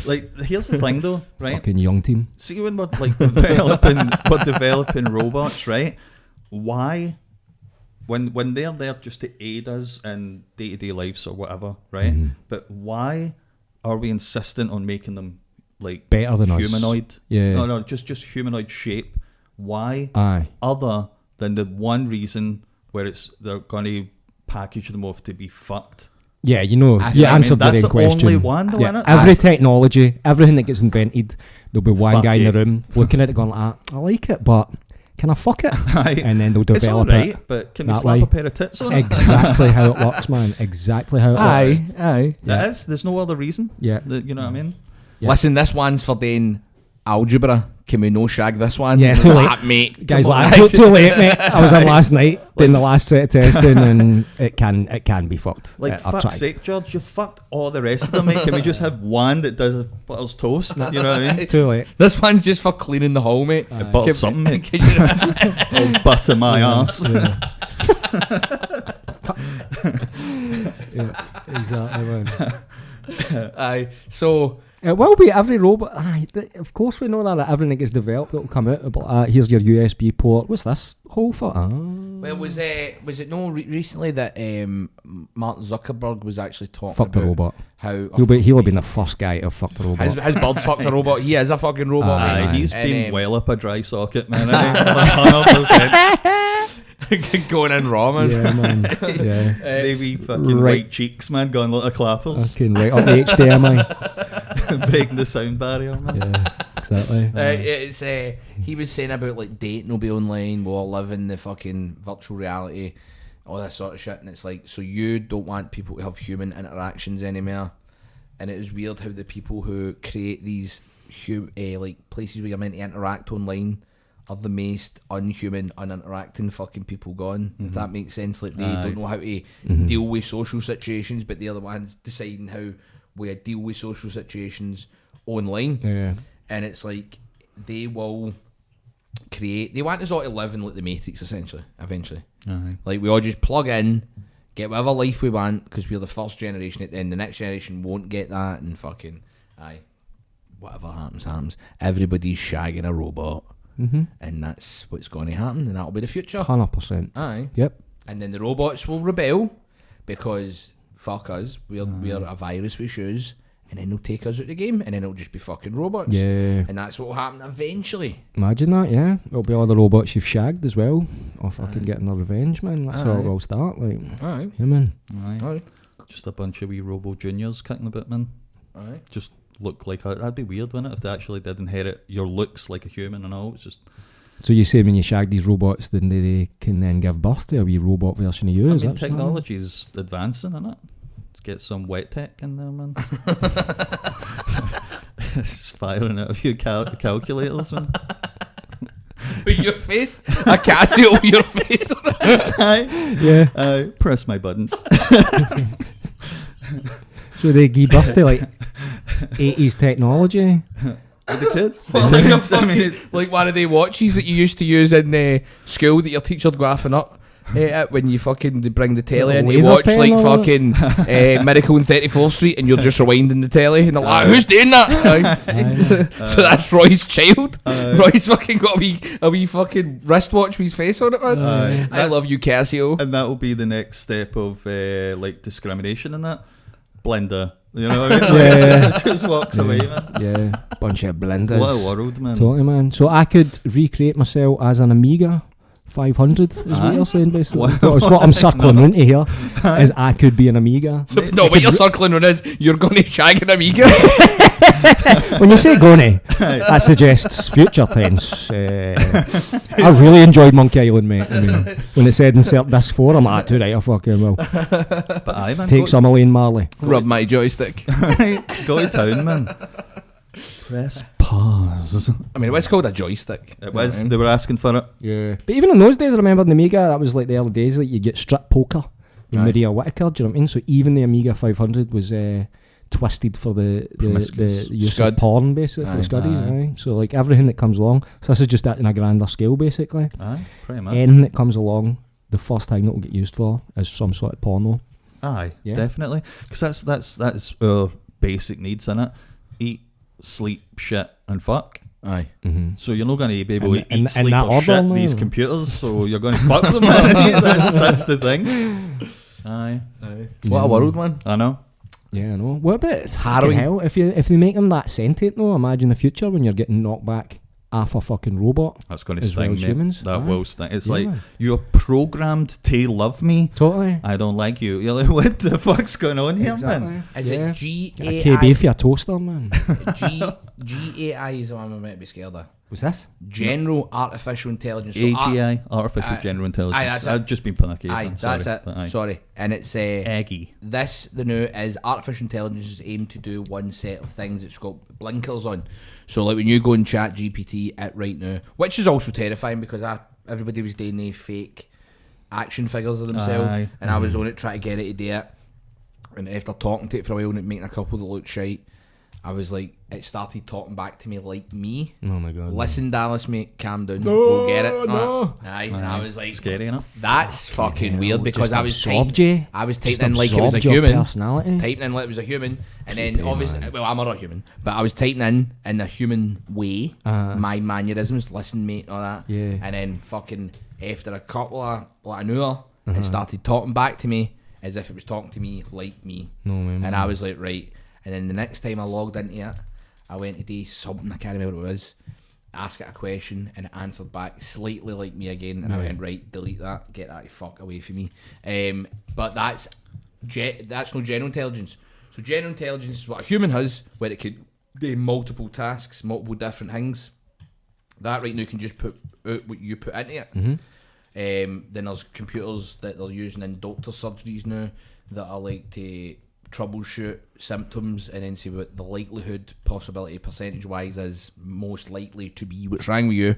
Like, here's the thing though, right? Fucking young team. See, when we're like developing robots, right? Why, when they're there just to aid us in day-to-day lives or whatever, right? But why are we insistent on making them like Better than us. humanoid? Yeah. No, just humanoid shape. Why? Aye. Other than the one reason where they're going to package them off to be fucked. Yeah, you know, I you mean, answered the that's right the question. only one though, innit? Every technology, everything that gets invented, there'll be one Fuck guy in it. the room looking at it going like, I like it, but can I fuck it? Aye. And then they'll It's develop alright, it. but can we that slap way. a pair of tits on it? Exactly how it works, man. Exactly how it works. Aye. That is. There's no other reason. Yeah. You know what I mean? Yeah. Listen, this one's for doing algebra. Can we no shag this one? Yeah, too late. Ah, mate. Guys, Come on. like, too late, mate. I was in last night doing the last set of testing, and it can be fucked. Like, I've fuck's tried. sake, George, you fucked all the rest of them, mate. Can we just have one that does butter's toast? You know what I mean? Too late. This one's just for cleaning the hole, mate. Buttered something, mate. Can you- Oh, butter my ass. Yeah, exactly, man. Aye. So It will be every robot. Aye, of course we know that everything that gets developed will come out. But here's your USB port. What's this hole for? well, was it no recently that Mark Zuckerberg was actually talking Fucked about a robot. how He'll have been the first guy to have fucked a robot. his bird fucked a robot. He is a fucking robot. Aye, mate. he's And, been well up a dry socket, man. Like 100%. going in raw, man. Yeah, man. Yeah. Baby fucking right. white cheeks, man, going like a clappers. Fucking right up the HDMI. Breaking the sound barrier, man. Yeah, exactly. It's he was saying about like dating will be online, we'll all live in the fucking virtual reality, all that sort of shit, and it's like, so you don't want people to have human interactions anymore, and it is weird how the people who create these like places where you're meant to interact online are the most unhuman, uninteracting fucking people gone. If that makes sense, like they don't know how to deal with social situations, but they're the ones deciding how we deal with social situations online. Yeah. And it's like they will they want us all to live in like the Matrix essentially, eventually. Like we all just plug in, get whatever life we want, because we're the first generation, and the next generation won't get that, and fucking whatever happens. Everybody's shagging a robot. And that's what's going to happen, and that'll be the future. 100%. Aye. Yep. And then the robots will rebel because fuck us, we're a virus with shoes, and then they'll take us out of the game, and then it'll just be fucking robots. Yeah. And that's what will happen eventually. Imagine that, yeah. It'll be all the robots you've shagged as well. Or fucking getting their revenge, man. That's how it will start. Like, Aye. yeah, man. Aye. Just a bunch of wee Robo Juniors kicking a bit, man. Aye. Just look like that'd be weird, wouldn't it, if they actually did inherit your looks like a human and all. It's just, So you say when you shag these robots, then they can then give birth to a wee robot version of you? I is mean, that so? technology's advancing, isn't it? Let's get some wet tech in there, man. It's firing out a few calculators, man. With your face? A Casio with your face on it. Aye. Yeah. Aye. Press my buttons. So they give birth to like 80s technology. The kids. Like a fucking, like one of the watches that you used to use in school that your teacher'd go off and up when you fucking bring the telly in to Laser watch pen like or fucking Miracle on 34th Street, and you're just rewinding the telly and they're like, who's doing that? So that's Roy's child. Roy's fucking got a wee fucking wristwatch with his face on it, man. I love you, Casio. And that will be the next step of like discrimination in that. Blender. You know what I mean? Yeah. It just walks away, man. Yeah, bunch of blenders. What a world, man. Totally, man. So I could recreate myself as an Amiga 500, is what you're saying, basically. That's what I'm circling into here, is I could be an Amiga. So, no, what you're circling on is you're going to shag an Amiga. When you say gonna, that suggests future tense. I really enjoyed Monkey Island, mate. I mean, when it said insert disc 4, I'm like, too right, I fucking will. But aye, man. Take some Elaine Marley. Rub my joystick. Go to town, man. Press pause. I mean, it's called a joystick. It was. They were asking for it. Yeah. But even in those days, I remember the Amiga, that was like the early days, like you get strip poker with Aye. Maria Whittaker, do you know what I mean? So even the Amiga 500 was twisted for the use Scud. of porn, basically, for the Aye. scuddies. Aye. So like everything that comes along, so this is just that in a grander scale, basically. Aye, pretty much. Anything that comes along, the first thing that will get used for is some sort of porno. Aye, Yeah. definitely. Because that's our basic needs, innit? Eat, sleep, shit, and fuck. Aye. Mm-hmm. So you're not going to be able to In eat, sleep, that or order, shit no. these computers, so you're going to fuck them, man. That's the thing. Aye. What a world, man. I know. Yeah, I know. What about it's harrowing. hell? If they make them that sentient, though, imagine the future when you're getting knocked back half a fucking robot. That's going to As well sting as me. humans. That Aye. will sting. It's Yeah, like, man. you're programmed to love me. Totally. I don't like you. You're like, what the fuck's going on here, man? Is Yeah. it A KB GAI? for your toaster, man. GAI is the one I'm meant to be scared of. Was this? General Artificial Intelligence. So AGI, Artificial Aye. General Intelligence. Aye, that's it. I've just been panicky. Aye, that's it. Aye. Sorry. And it's Eggy. the new is artificial intelligence is aimed to do one set of things. It's got blinkers on. So like when you go and chat GPT it right now, which is also terrifying because everybody was doing the fake action figures of themselves, Aye. and I was on it trying to get it to do it. And after talking to it for a while and it making a couple that looked shite, I was like, it started talking back to me like me. Oh my god. Listen, Dallas, mate, calm down. We'll get it. no. Aye. And I was like, Scary enough. that's fucking weird because Just I was absorbed you. I was Just typing in like it was a absorbed your human. personality. Typing in like it was a human, and then obviously, well, I'm not a human, but I was typing in a human way, my mannerisms, listen, mate, all that. Yeah. And then fucking after a couple of like an hour, it started talking back to me as if it was talking to me like me. No, man. And I was like, right. And then the next time I logged into it, I went to do something, I can't remember what it was, ask it a question, and it answered back slightly like me again, and I went, right, delete that, get that fuck away from me. But that's no general intelligence. So general intelligence is what a human has, where it could do multiple tasks, multiple different things. That right now can just put out what you put into it. Then there's computers that they're using in doctor surgeries now that are like to troubleshoot symptoms and then see what the likelihood, possibility, percentage wise is most likely to be what's wrong with you.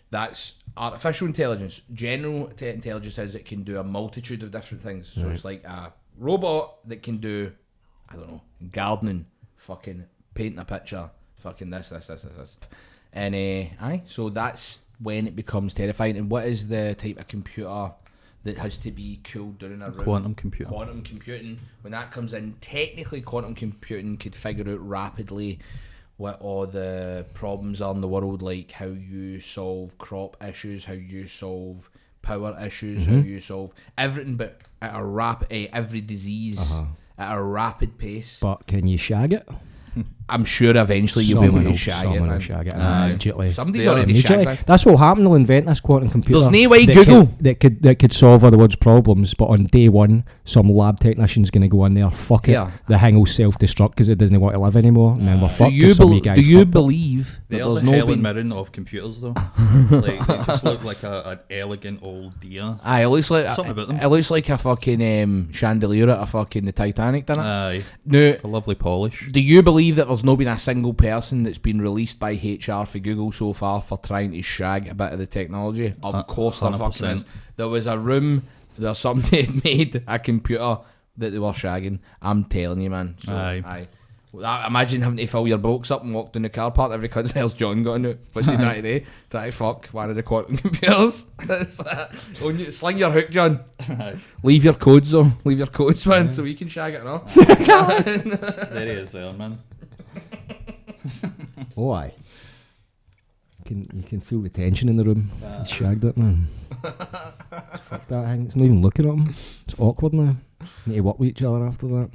That's artificial intelligence. General intelligence is it can do a multitude of different things. So it's like a robot that can do, I don't know, gardening, fucking painting a picture, fucking this. And aye, so that's when it becomes terrifying. And what is the type of computer that has to be cooled down in a room? Quantum computer. Quantum computing. When that comes in, technically quantum computing could figure out rapidly what all the problems are in the world, like how you solve crop issues, how you solve power issues, how you solve everything, but at a every disease at a rapid pace. But can you shag it? I'm sure eventually you'll be able to shag it. Someone will Man. shag it Aye. immediately. Somebody's already shagged it. That's what will happen. They'll invent this quantum computer. There's no way that Google. that could solve all the world's problems, but on day one, some lab technician's going to go in there, fuck it. Yeah. The thing will self-destruct because it doesn't want to live anymore, and then we're Do fucked. you, 'cause some wee guy do you fucked it. believe that They are there's the no Helen been... Mirren of computers, though. Like, they just look like an elegant old deer. Aye, it looks like Something about them. It looks like a fucking chandelier at a fucking the Titanic, doesn't it? Aye, No, a lovely polish. do you believe believe that there's not been a single person that's been released by HR for Google so far for trying to shag a bit of the technology. Of course there fucking is. There was a room where somebody had made a computer that they were shagging. I'm telling you, man. So, aye. Imagine having to fill your box up and walk down the car park every cunt else John got into. What do you try to do? Try to fuck one of the quantum computers. Sling your hook, John. Leave your codes though. Leave your codes, man, so we can shag it now. There he is there, man. Oh, aye. You can feel the tension in the room. He's shagged it, man. Fuck that thing. It's not even looking at him. It's awkward now. Need to work with each other after that.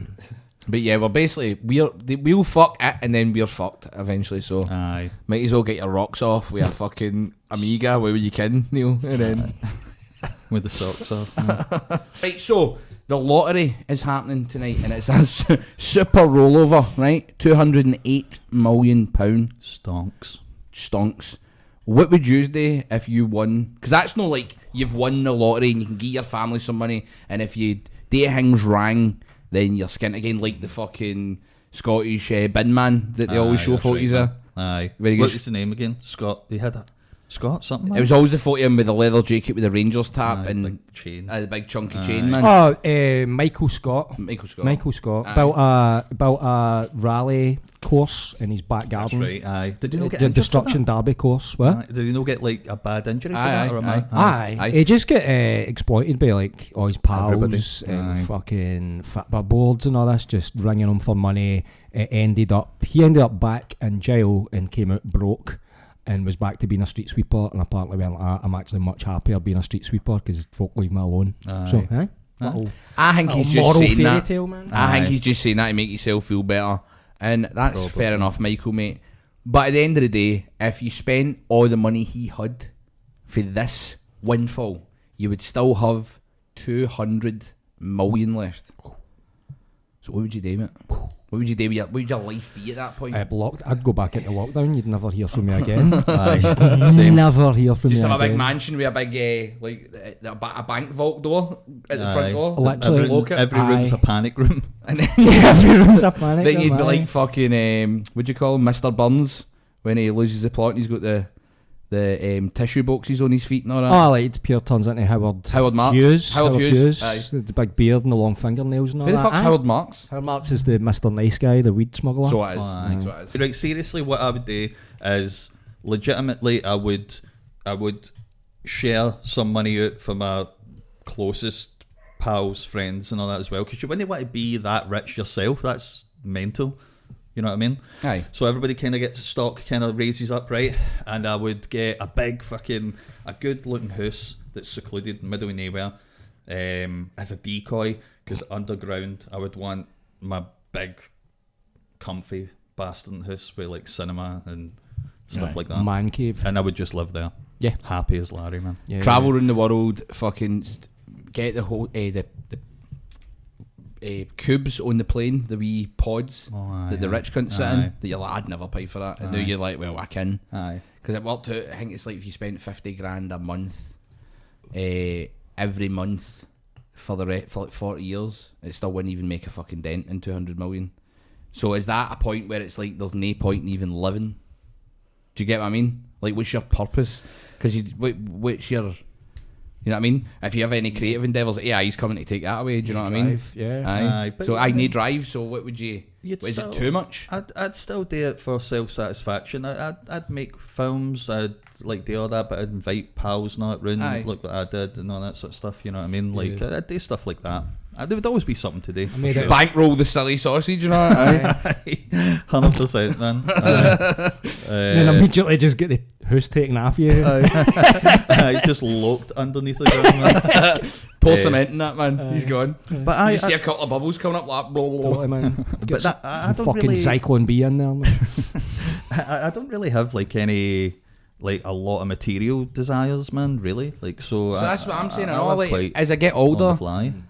But yeah, well, basically, we'll fuck it and then we're fucked eventually. So might as well get your rocks off with a fucking Amiga where you can, Neil, and then with the socks off. Right, so the lottery is happening tonight, and it's a super rollover, right? £208 million. Stonks. What would you do if you won? Because that's not like you've won the lottery and you can give your family some money, and if you do things wrong, then you're skint again, like the fucking Scottish bin man that they always show photos of. Aye. What was the name again? Scott. They had a Scott something. Like? It was always the photo of him with the leather jacket with the Rangers tap and big chain. The big chunky chain, man. Oh, Michael Scott. Aye. Built a rally course in his back garden. That's right. Aye. Did you not get the Destruction Derby course? What? Did you not get like a bad injury for that? Aye. He just get exploited by like all his pals and fucking football boards and all this, just ringing him for money. He ended up back in jail and came out broke. And was back to being a street sweeper, and apparently went like, I'm actually much happier being a street sweeper because folk leave me alone. So, I think he's just saying that. Tale, man. I think he's just saying that to make yourself feel better, and that's fair enough, Michael, mate. But at the end of the day, if you spent all the money he had for this windfall, you would still have 200 million left. So what would you do, mate? What would you do? What would your life be at that point? I'd go back into lockdown. You'd never hear from me again. Same. Never hear from me again. Just have a big mansion with a big a bank vault door at the front door. Literally, every room's a panic room. And then, every room's a panic room. Then you'd be like fucking what'd you call him, Mr. Burns, when he loses the plot and he's got the tissue boxes on his feet and all that. Oh, like it pure turns into Howard Marks. Hughes. Howard Hughes. The big beard and the long fingernails and all Who that. the fuck's Howard Marks? Howard Marks is the Mr. Nice Guy, the weed smuggler. So it is. So it is. Right, seriously, what I would do is legitimately I would share some money out for my closest pals, friends and all that as well, because you wouldn't want to be that rich yourself. That's mental. You know what I mean? Aye. So everybody kind of gets stock, kind of raises up, right? And I would get a big a good looking house that's secluded in the middle of nowhere as a decoy, because underground I would want my big comfy bastard house with like cinema and stuff like that. Man cave. And I would just live there. Yeah. Happy as Larry, man. Yeah, travel around the world, fucking get the whole the cubes on the plane, the wee pods that the rich cunts sit in, that you're like, I'd never pay for that. And now you're like, well, I can. Because it worked out, I think it's like if you spent 50 grand a month, every month for like 40 years, it still wouldn't even make a fucking dent in 200 million. So is that a point where it's like there's no point in even living? Do you get what I mean? Like, what's your purpose? Because what's your... You know what I mean? If you have any creative endeavours, AI's coming to take that away. Do you know what I mean? Yeah. Aye. So I need drive. So what would you? Is it too much? I'd still do it for self-satisfaction. I'd make films. I'd like do all that, but I'd invite pals not round. Look what I did and all that sort of stuff. You know what I mean? Like I'd do stuff like that. There would always be something to do. Sure. Bankroll the silly sausage, you know? 100%, man. Then immediately just get the house taken off you. Just locked underneath the ground, man. Pour cement in that, man. He's gone. But you see a couple of bubbles coming up like blah, blah, blah. Totally, man. But that, I don't fucking really, Zyklon B in there, man. I don't really have like any... like a lot of material desires, man, really. Like so that's what I'm saying. Like, as I get older,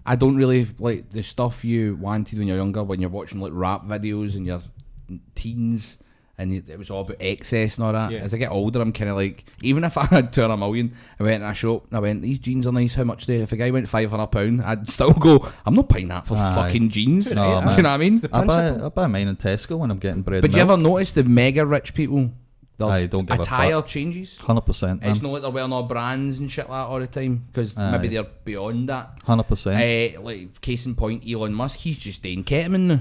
I don't really like the stuff you wanted when you're younger, when you're watching like rap videos and your teens. and it was all about excess and all that. Yeah. As I get older, I'm kind of like, even if I had $200,000, I went in a shop and I went, these jeans are nice, how much do they? If a guy went £500, I'd still go, I'm not paying that for fucking jeans. No, Do you know what I mean? I buy mine in Tesco when I'm getting bread. But and do you milk. ever notice the mega rich people? Their Aye, don't give a attire fuck. changes. 100%. It's not like they're wearing all brands and shit like that all the time, because maybe they're beyond that. 100%. Like, case in point, Elon Musk, he's just doing ketamine now.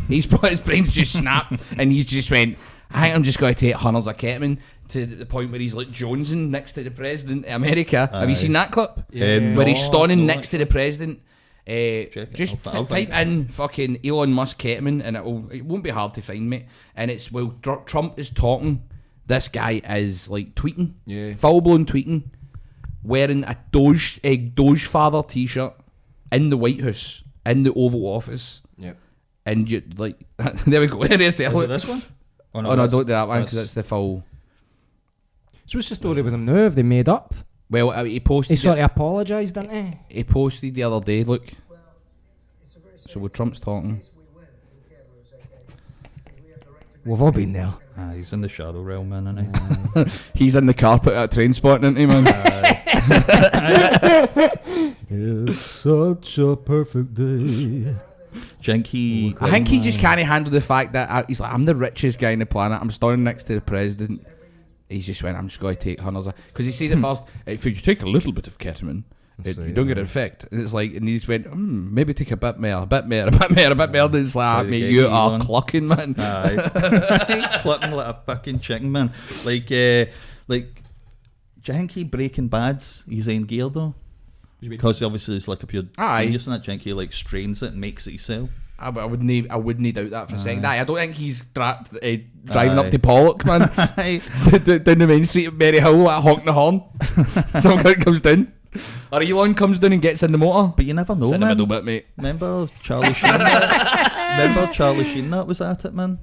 He's brought his brain just snapped, and he's just went, I think I'm just going to take hundreds of ketamine, to the point where he's like jonesing next to the president of America. Have you seen that clip? Yeah. Where he's No, standing no. next to the president. Just I'll type find in fucking Elon Musk ketamine, and it won't be hard to find, mate. And it's Trump is talking. This guy is like tweeting, full blown tweeting, wearing a Doge father t-shirt in the White House, in the Oval Office. Yep. And you like, there we go. There Is it this one? Oh no, don't do that one because it's the full. So what's the story with him now? Have they made up? Well, he posted. He sort of apologised, didn't he? He posted the other day. Look. So with Trump's talking. We've all been there. He's in the shadow realm, man, isn't he? He's in the carpet at train spotting, isn't he, man? It's such a perfect day. Jinky. I think he just can't handle the fact that he's like, I'm the richest guy on the planet. I'm standing next to the president. He's just went, I'm just going to take hundreds of... Because he says at first, if you take a little bit of ketamine, you don't get an effect. And it's like, and he's went, maybe take a bit more. And it's like, Sorry, mate, you are Elon. clucking, man. Clucking like a fucking chicken, man. Like Janky Breaking Bad's, he's in gear though. Because obviously he's like a pure genius in that. Janky like strains it and makes it himself. I wouldn't doubt that for a second. I don't think he's driving up to Pollock, man. Down the main street of Maryhill, like honking the horn. Some guy comes down. Or Elon comes down and gets in the motor. But you never know, Sit in the man. middle bit, mate. Remember Charlie Sheen? Remember Charlie Sheen that was at it, man?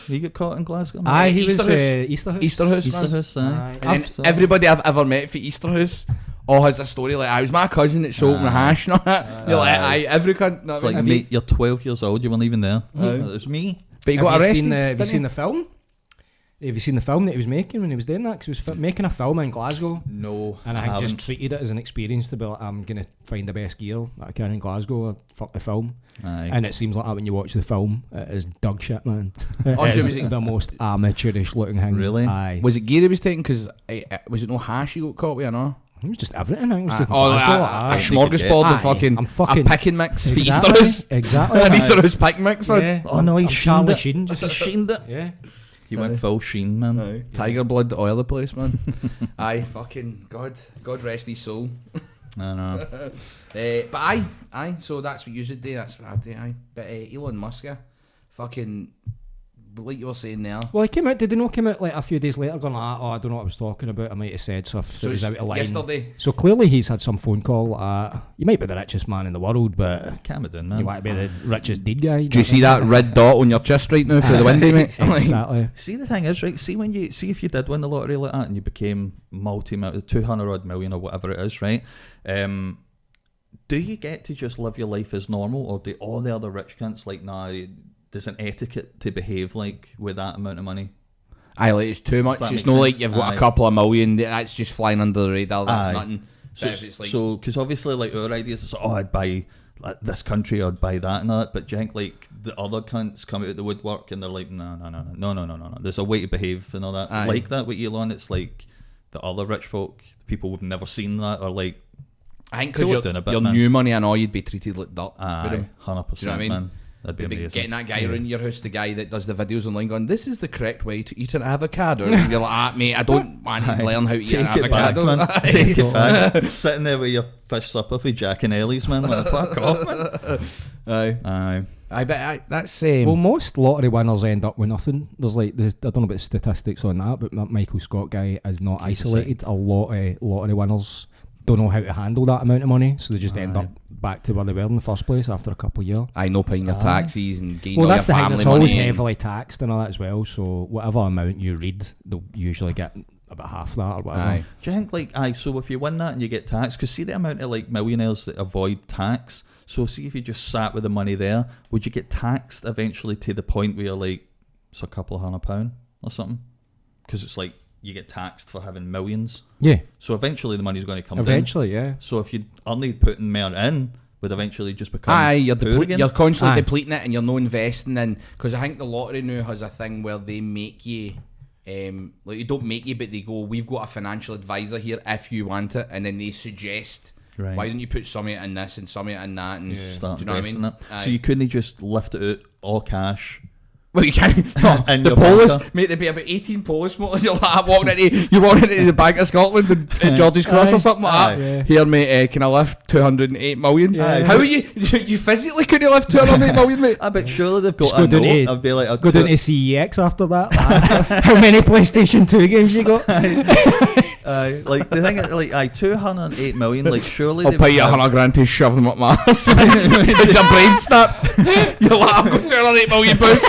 He got caught in Glasgow. Man. Aye, he was Easterhouse. Easterhouse. man. Easterhouse, aye. And then everybody I've ever met for Easterhouse all has a story like, I was my cousin that sold my hash and all that. You're like, aye, every cunt. It's like, mate, you're 12 years old, you weren't even there. It was me. But he got arrested. Have you seen the film? Have you seen the film that he was making when he was doing that? Because he was making a film in Glasgow. No, And I think just treated it as an experience to be like, I'm going to find the best gear that I can in Glasgow or fuck the film. Aye. And it seems like that when you watch the film. It is dog shit, man. Oh, It so is was it- the most amateurish looking thing. Really? Aye. Was it gear he was taking? Because was it no hash he got caught with or no? It was just everything. It was just in Oh, Glasgow. a Aye. smorgasbord Aye. of fucking, I'm fucking- a pick and mix for Exactly. Easterhouse. Exactly. An Aye. Easterhouse pick mix, man. Yeah. Oh no, he I'm sheened Charlie it. Sheen. Just He sheened it. yeah. He went full Sheen, man. Tiger blood all the place, man. Aye, fucking God rest his soul. I know. But aye. So that's what you should do. That's what I'd do. Aye. But Elon Musk, fucking, like you were saying there. Well, he came out. Did he not come out like a few days later, going like, "Oh, I don't know what I was talking about. I might have said stuff that was out of line." Yesterday. So clearly, he's had some phone call. You might be the richest man in the world, but Cameron, you man. might be the richest deed guy. Do you see that red dot on your chest right now through the window, mate? Exactly. See, the thing is, right? See if you did win the lottery like that and you became 200 odd million or whatever it is, right? Do you get to just live your life as normal, or do all the other rich cunts like, nah, there's an etiquette to behave like with that amount of money? Aye, like it's too much. That It's makes not like sense. you've got Aye. a couple of million. That's just flying under the radar. That's Aye. nothing. But if it's like, So, because obviously, like our ideas is, I'd buy like, this country, I'd buy that and that. But do you think like the other cunts come out of the woodwork and they're like, no. There's a way to behave and all that. Aye. Like that with Elon, it's like the other rich folk, people who've never seen that, are like, I think cool because it down a bit, your man. new money and all, you'd be treated like dirt. with aye, him. 100%, Do you know what I mean? man. That'd be You'd be amazing. getting that guy around your house, the guy that does the videos online, going, "This is the correct way to eat an avocado." And you're like, mate, I don't want to learn how to eat an Take it back, avocado. man. Take it back. Sitting there with your fish supper for Jack and Ellie's, man. Like, fuck off, man. Aye. I bet that's Well, most lottery winners end up with nothing. There's like, I don't know about statistics on that, but that Michael Scott guy is not isolated. A lot of lottery winners don't know how to handle that amount of money, so they just end up back to where they were in the first place after a couple of years. I know paying your taxes and getting Well, all that's your the thing. family It's always money. heavily taxed and all that as well. So whatever amount you read, they'll usually get about half that or whatever. Aye. Do you think, like, so if you win that and you get taxed, because see the amount of, like, millionaires that avoid tax, so see if you just sat with the money there, would you get taxed eventually to the point where you're like, it's a couple of £100? or something, because it's like you get taxed for having millions. Yeah. So eventually the money's going to come down. Eventually, yeah. So if you only putting more in, would eventually just become you're poor again. you're constantly Aye. depleting it, and you're no investing in, because I think the lottery now has a thing where they make you like, you don't make you, but they go, we've got a financial advisor here if you want it, and then they suggest, Right. why don't you put some of it in this and some of it in that, and Start do you know what I investing mean? it. Aye. So you couldn't just lift it out all cash. Well, you can't. No, And the your Polish, banker. mate, there'd be about 18 Polish smokers. You're like, you walk into the Bank of Scotland in George's Cross or something like that. Yeah. Here, mate, can I lift 208 million? Yeah. How are you? You physically couldn't lift 208 million, mate? I bet surely they've Just got a go down note. to- I'd be like, Go down to CEX after that. How many PlayStation 2 games you got? like the thing, is, like 208 million. Like surely I'll they pay would you have- 100 grand to shove them up my ass. Because your brain snapped. You're like, I've got 208 million pounds.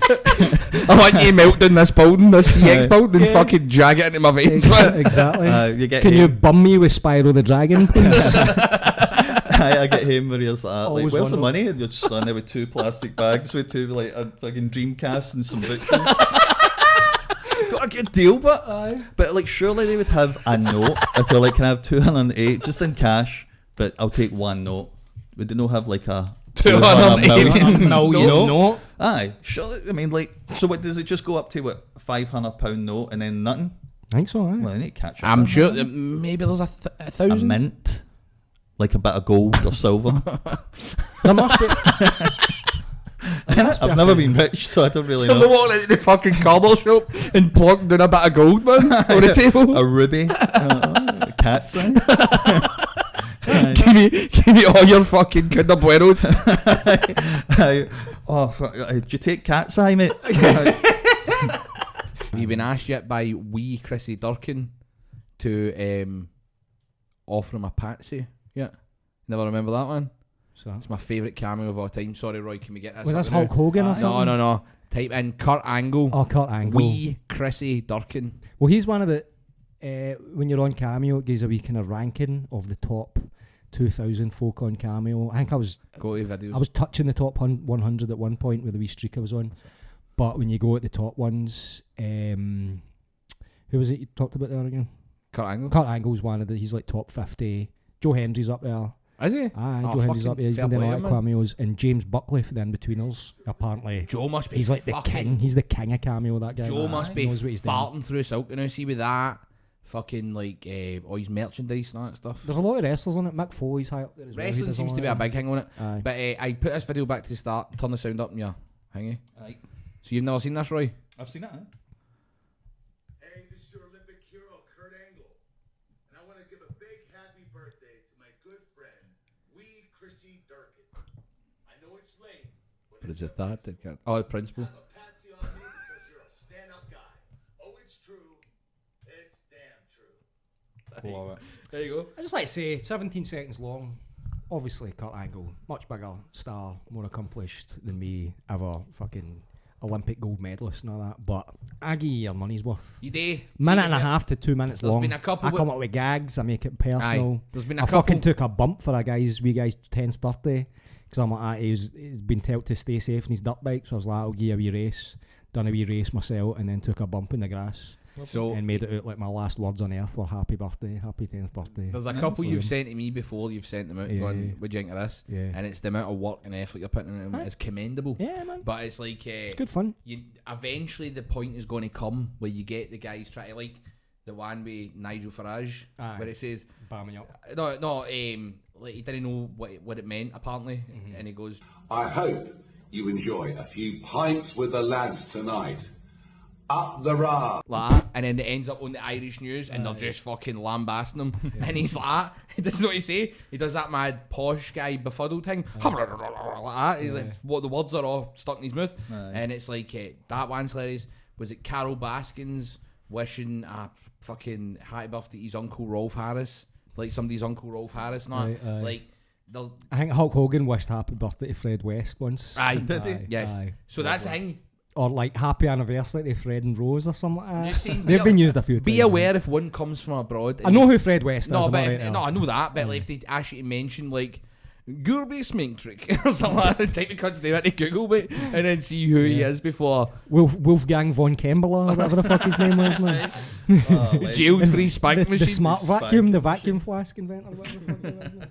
I want you to melt down this building, this CX building, and fucking drag it into my veins. Exactly. You get Can you him, bum me with Spyro the Dragon, please? I get him where he's like, Always where's the wondered. money? And you're just standing there with 2 plastic bags with 2 like a fucking Dreamcast and some butchers. Got a good deal, but like surely they would have a note if you're like, can I have 208 just in cash? But I'll take 1 note. Would they not have like a 208 million? No. Aye, surely. I mean, like, so what does it just go up to what, £500 note and then nothing? I think so, Well, I need to catch up. I'm on sure that. maybe there's a A thousand. mint, like a bit of gold or silver. There must be. I've never been rich, so I don't really They're know. walking into the fucking cardboard shop and plonking down a bit of gold, man, on the table. A ruby, a cat's eye. Give me all your fucking Kinder Buenos. Did you take cat's eye, mate? Have you been asked yet by wee Chrissy Durkin to offer him a patsy? Yeah. Never remember that one? So, It's my favourite cameo of all time. Sorry, Roy, can we get this? was up this now? Hulk Hogan or something? No. Type in Kurt Angle. Oh, Kurt Angle. Wee Chrissy Durkin. Well, he's one of the. When you're on Cameo, it gives a wee kind of ranking of the top 2,000 folk on Cameo. I think I was Go to videos. I was touching the top 100 at one point with the wee streak I was on. But when you go at the top ones, who was it you talked about there again? Kurt Angle. Kurt Angle's one of the. He's like top 50. Joe Hendry's up there. Is he? Aye, Oh, Joe Hendry's fucking up there. He's fair been doing a play lot to of him, cameos. And James Buckley for the In-Betweeners, apparently. Joe must be He's like the fucking king. He's the king of cameo, that guy. Joe must He be knows what he's doing. farting through silk now. See with that fucking like all his merchandise and that stuff. There's a lot of wrestlers on it. Mick Foley's high up there as well. He Wrestling does seems lot to be of a it. big thing on it. Aye. But I put this video back to the start. Turn the sound up and yeah, hingy. Aye. So you've never seen this, Roy? I've seen it. Hey, this is your Olympic hero, Kurt Angle. And I want to give a big happy birthday to my good friend, wee Chrissy Durkin. I know it's late, but What is it that? It can't. Oh, the principal. have a patsy on me because you're a stand-up guy. Oh, it's true. It's damn true. Love it. There you go. I just like to say, 17 seconds long. Obviously, Kurt Angle, much bigger star, more accomplished than me, ever fucking Olympic gold medalist and all that. But I give you your money's worth. You do. Minute and a half to 2 minutes There's long. been a couple I wi- come up with gags. I make it personal. Aye. There's been a I couple. fucking took a bump for wee guy's 10th birthday because I'm like, he's been told to stay safe in his dirt bike. So I was like, I'll give you a wee race. Done a wee race myself and then took a bump in the grass So and made it out like my last words on earth were happy birthday, happy 10th birthday. there's a couple So you've then- sent to me before. You've sent them out. Yeah, Going, yeah. would you think of this? Yeah. And it's the amount of work and effort you're putting in it. It's commendable. Yeah, man. But it's like Good fun. you eventually the point is going to come where you get the guys trying to like the one with Nigel Farage Aye. where it says Bar me up. no like he didn't know what it meant apparently and he goes I hope you enjoy a few pints with the lads tonight. Up the rah. like that, and then it ends up on the Irish news and they're just fucking lambasting him and he's like that. He doesn't know what to say. He does that mad posh guy befuddled thing like that. He's like, what the words are all stuck in his mouth and it's like that one's hilarious. Was it Carol Baskins wishing a fucking happy birthday to his uncle Rolf Harris, like somebody's uncle Rolf Harris and all that? Aye. Like there's I think Hulk Hogan wished happy birthday to Fred West once. aye, Did he? yes. Aye. So that's the thing. Or like happy anniversary to Fred and Rose or something like Just that. saying, They've been used a few times. Be aware if one comes from abroad. I know who Fred West is. No, am but I if, right no, there? I know that. But like, if they actually mention like Gurby Smink Trick or something like that. Type of cunt's name into Google, mate, and then see who he is before. Wolfgang von Kembler, or whatever the fuck his name was, man. Jailed for his spank machine. The smart vacuum, the vacuum flask inventor, whatever the fuck it was.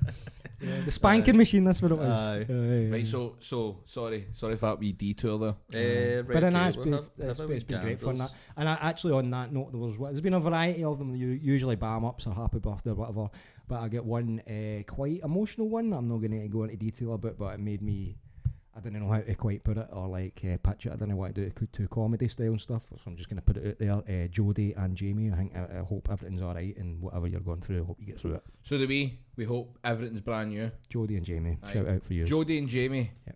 Yeah, the spanking machine, that's what it was. Right, so sorry for that wee detour there. But then it's been great fun. That. And actually, on that note, there's been a variety of them. Usually bam ups or happy birthday or whatever. But I get one quite emotional one that I'm not going to go into detail about, but it made me, I didn't know how to quite put it or like pitch it. I didn't know what to do it to comedy style and stuff, so I'm just going to put it out there. Jodie and Jamie, I hope everything's alright and whatever you're going through, I hope you get through it. So do we hope everything's brand new. Jodie and Jamie, shout out for you. Jodie and Jamie, yep.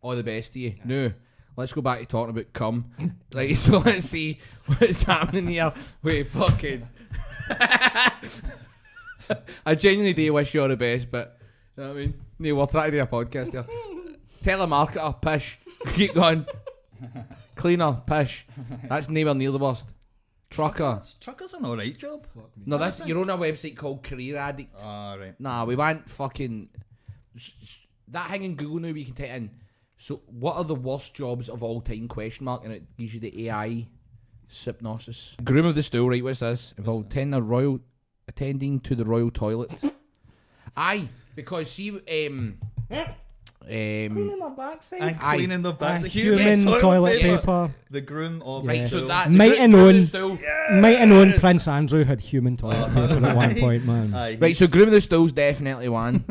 All the best to you. Yeah. No, let's go back to talking about cum. Like, so let's see what's happening here. Wait, fucking... I genuinely do wish you all the best, but you know what I mean? No, we're trying to do a podcast here. Telemarketer, pish. Keep going. Cleaner, pish. That's nowhere near the worst. Trucker. Trucker's an alright job. No, you're on a website called Career Addict. Right. Nah, we want fucking... That thing in Google now, we can type in, so what are the worst jobs of all time, ? And it gives you the AI synopsis. Groom of the stool, right, what's this? Involved attending to the royal toilet. Aye, because see, cleaning the backside. And cleaning the backside. Human toilet paper. The groom of right, so that might have known Prince Andrew had human toilet paper at one point, man. Right, so groom of the stool's definitely one.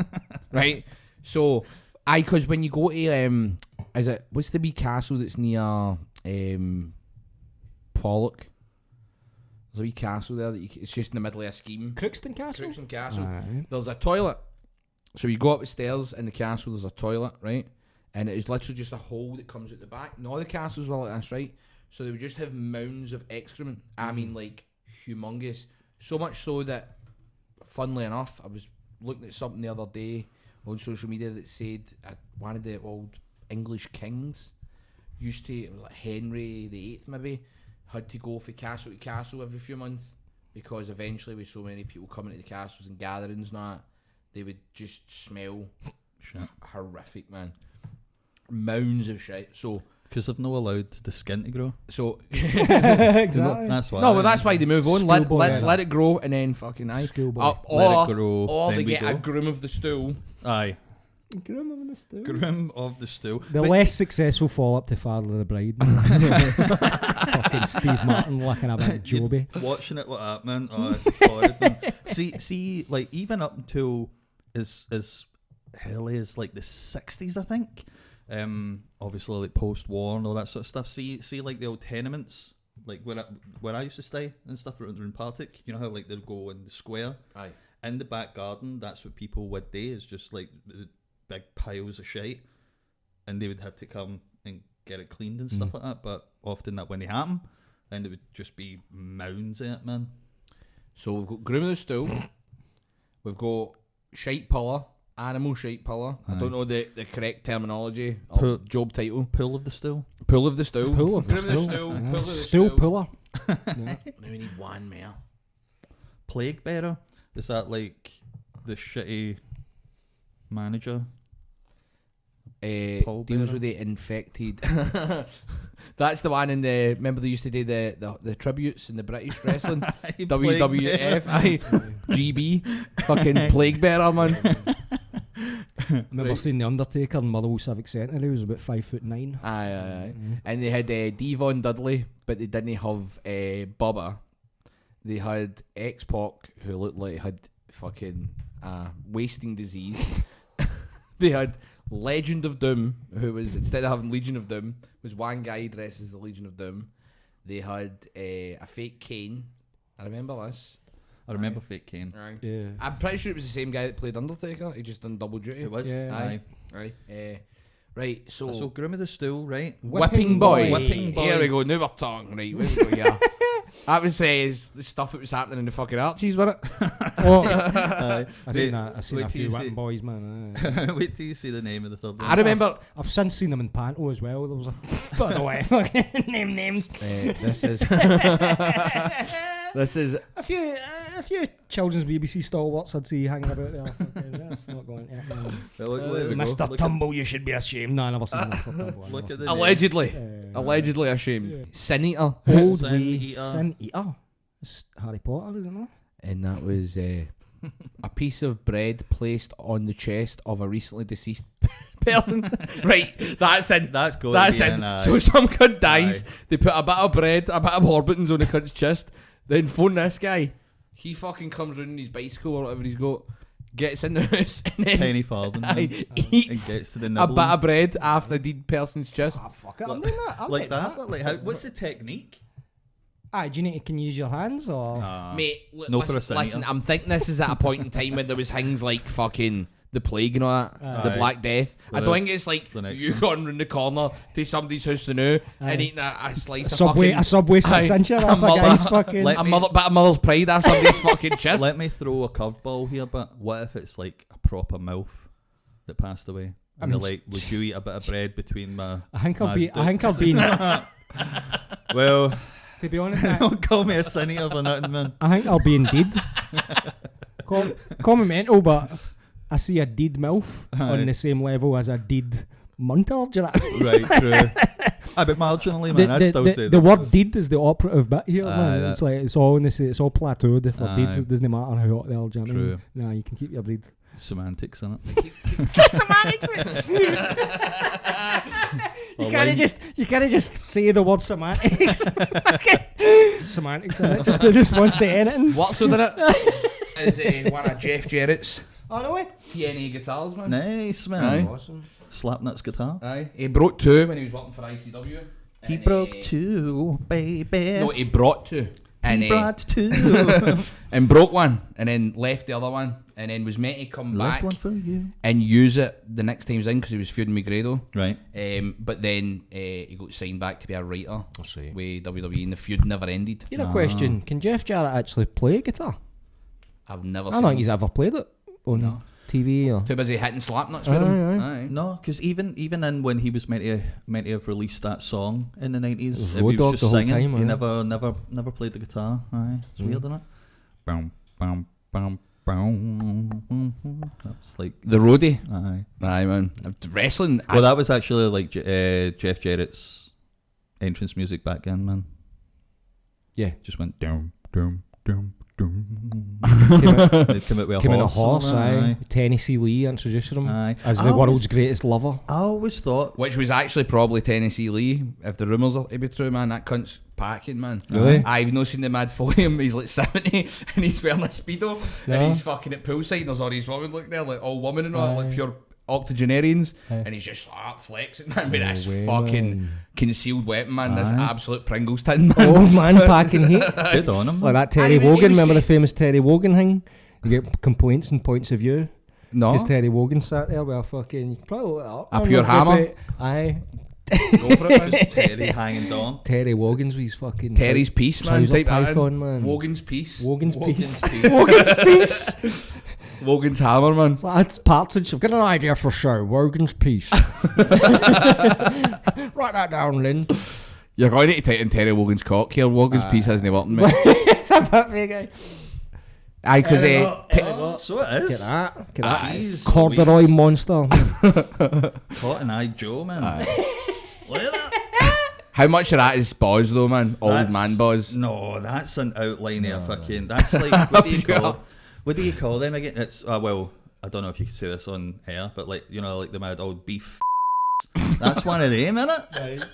Right, so because when you go to what's the wee castle that's near Pollock? There's a wee castle there it's just in the middle of a scheme. Crookston Castle? Crookston Castle. Aye. There's a toilet. So you go up the stairs in the castle, there's a toilet, right? And it is literally just a hole that comes out the back. And all the castles were like this, right? So they would just have mounds of excrement. I mean, like, humongous. So much so that, funnily enough, I was looking at something the other day on social media that said one of the old English kings used to, it was like Henry VIII maybe, had to go from castle to castle every few months because eventually with so many people coming to the castles and gatherings and that, they would just smell horrific, man. Mounds of shit. So because they've not allowed the skin to grow. So exactly. That's why. No, well that's why they move on. Let it grow and then fucking let it grow. Or then they we get go. a groom of the stool. Aye. Groom of the stool. Groom of the stool. The less successful follow up to Father of the Bride. Fucking Steve Martin looking a bit of Joby. Watching it like that, man. Oh, this is horrid, man. See, like even up until as early as like the 60s, I think. Obviously like post-war and all that sort of stuff. See like the old tenements, like where I used to stay and stuff around in Partick. You know how like they'd go in the square. Aye. In the back garden, that's what people would do, is just like the big piles of shite, and they would have to come and get it cleaned and stuff like that. But often that wouldn't happen, and it would just be mounds of it, man. So we've got groom of the stool, we've got shite puller, animal shite puller. I don't know the correct terminology or job title. Pull of the stool. Pull of the stool. Pull of the groom stool. Of the stool. Pull of the Stool stool. puller. Now we need one more. Plague bearer. Is that like the shitty manager? Deals with the infected. That's the one in the. Remember they used to do the tributes in the British wrestling. WWF. GB. Fucking plague bearer, man. Remember seeing the Undertaker in Motherwell Civic Centre? He was about 5'9". Aye. And they had Devon Dudley, but they didn't have Bubba. They had X-Pac, who looked like he had fucking wasting disease. They had Legend of Doom, who was, instead of having Legion of Doom, was one guy dressed as the Legion of Doom. They had a fake Kane. I remember this. I remember fake Kane. Aye. Yeah. I'm pretty sure it was the same guy that played Undertaker. He just done double duty. It was. Yeah. Aye. Right, So groom of the stool, right? Whipping boy. Whipping boy. Here we go. Now we're talking. Right, where we go here. That was the stuff that was happening in the fucking Archies, wasn't it? I seen a few whipping boys, man. Wait till you see the name of the third one. I remember. I've since seen them in Panto as well. There was a don't know why fucking names. This is. This is. A few A few children's BBC stalwarts I'd see hanging about there. Fucking, that's not going to happen. Mr. Tumble, you should be ashamed. No, I never seen Mr. Tumble. Look at the Allegedly ashamed. Sin Eater. Old Sin Way Eater. Sin Eater. It's Harry Potter, isn't it? And that was a piece of bread placed on the chest of a recently deceased person. Right, that's in. That's going That's to be in. in. So some cunt dies, they put a bit of bread, a bit of Orbitons on the cunt's chest, then phone this guy. He fucking comes round in his bicycle or whatever he's got, gets in the house, and then Penny farthing. eats And gets to the a nibbling. bit of bread after the dead person's chest. Ah, fuck it, I'm doing that. I'm Like that? But like, how, what's the technique? Aye, do you need to can use your hands or? Mate, no for a listen, sin eater. I'm thinking this is at a point in time when there was things like fucking the plague and all that, the Aye. Black Death. Well, I don't think it's like the next you one. going round the corner to somebody's house now and eating a slice Subway, of a Subway 6-incher off a guy's fucking. Let a me- bit of mother's pride off somebody's fucking chest. Let me throw a curveball here, but what if it's like a proper MILF that passed away? And they're like, would you eat a bit of bread between my... I think I'll be. Mazda? I think I'll be. Well, To be honest, don't call me a sin eater for nothing, man. I think I'll be indeed. Call me mental, but I see a deed MILF on the same level as a deed munter. Do you know what I mean? Right, true. But marginally, man, I'd still say the that. word deed is the operative bit here, Aye, man. that- It's like it's all in this. It's all plateaued. If Aye. deed, it doesn't matter how hot they are. Do you know what I mean? True. Nah, you can keep your breed. Semantics, innit? You can't just say the word semantics. Semantics, innit? Just wants to anything. What's with it? Is one of Jeff Jarrett's Oh no way. TNA guitars, man. Nice, man. Aye. Awesome. Slapnuts guitar. Aye. He broke two when he was working for ICW. He and, broke two, baby. No, he brought two. And, He brought two. and broke one, and then left the other one, and then was meant to come Left back one for you. and use it the next time he's in because he was feuding with Grado. Right. But then he got signed back to be a writer see. with WWE, and the feud never ended. Here a question: can Jeff Jarrett actually play guitar? I've never I seen don't think him. he's ever played it on TV or. Too busy hitting slapnuts with him. Aye. No, because even in when he was meant to have released that song in the 90s, was he Road was Dogg just the whole singing. time, He aye. never played the guitar. Aye, it's weird, isn't it? Boom, boom, boom, boom. That's like The roadie. aye. Aye, man. Wrestling. Well, that was actually like Jeff Jarrett's entrance music back then, man. Yeah. Just went doom, doom, doom, doom. Came out, They'd come out with came in a a horse, aye. Tennessee Lee introduced him Aye. as I the always- world's greatest lover. I always thought Which was actually probably Tennessee Lee, if the rumours are to be true, man. That cunt's packing, man. Really? I've not seen the mad for him. He's like 70 and he's wearing a Speedo Yeah. and he's fucking at poolside and there's all these women like there, like all women and all, Aye. like pure octogenarians. Aye. And he's just flexing, man, with No this way, fucking man. concealed weapon, man. This Aye. absolute Pringles tin, man. Old man packing heat. good on him. Like man. that Terry Aye, he Wogan, was remember the great. famous Terry Wogan thing? You get complaints and points of view. No. Because Terry Wogan sat there with a fucking. You can probably look it up. A man, pure look hammer? up it. Aye. Go for it, man. Just Terry hanging down. Terry Wogan's with his fucking. Terry's piece, man. trouser Type that in. python, man. Wogan's piece. Wogan's piece. Wogan's Wogan's piece. Wogan's hammer, man. That's Partridge. I've got an idea for a show. Wogan's piece. Write that down, Lynn. You're going to type in Terry Wogan's cock here. Wogan's piece hasn't working, mate. It's a bit big, eh? Aye, because Oh, so it Get is. that. Get that. Jeez Corduroy Louise. monster. Cotton-eyed Joe, man. Look at that. how much of that is Boz though, man? Old That's- man Boz. No, that's an outline of fucking. That's like what do you call? What do you call them again? It's well, I don't know if you can say this on air, but like you know, like the mad old beef. That's one of them, innit?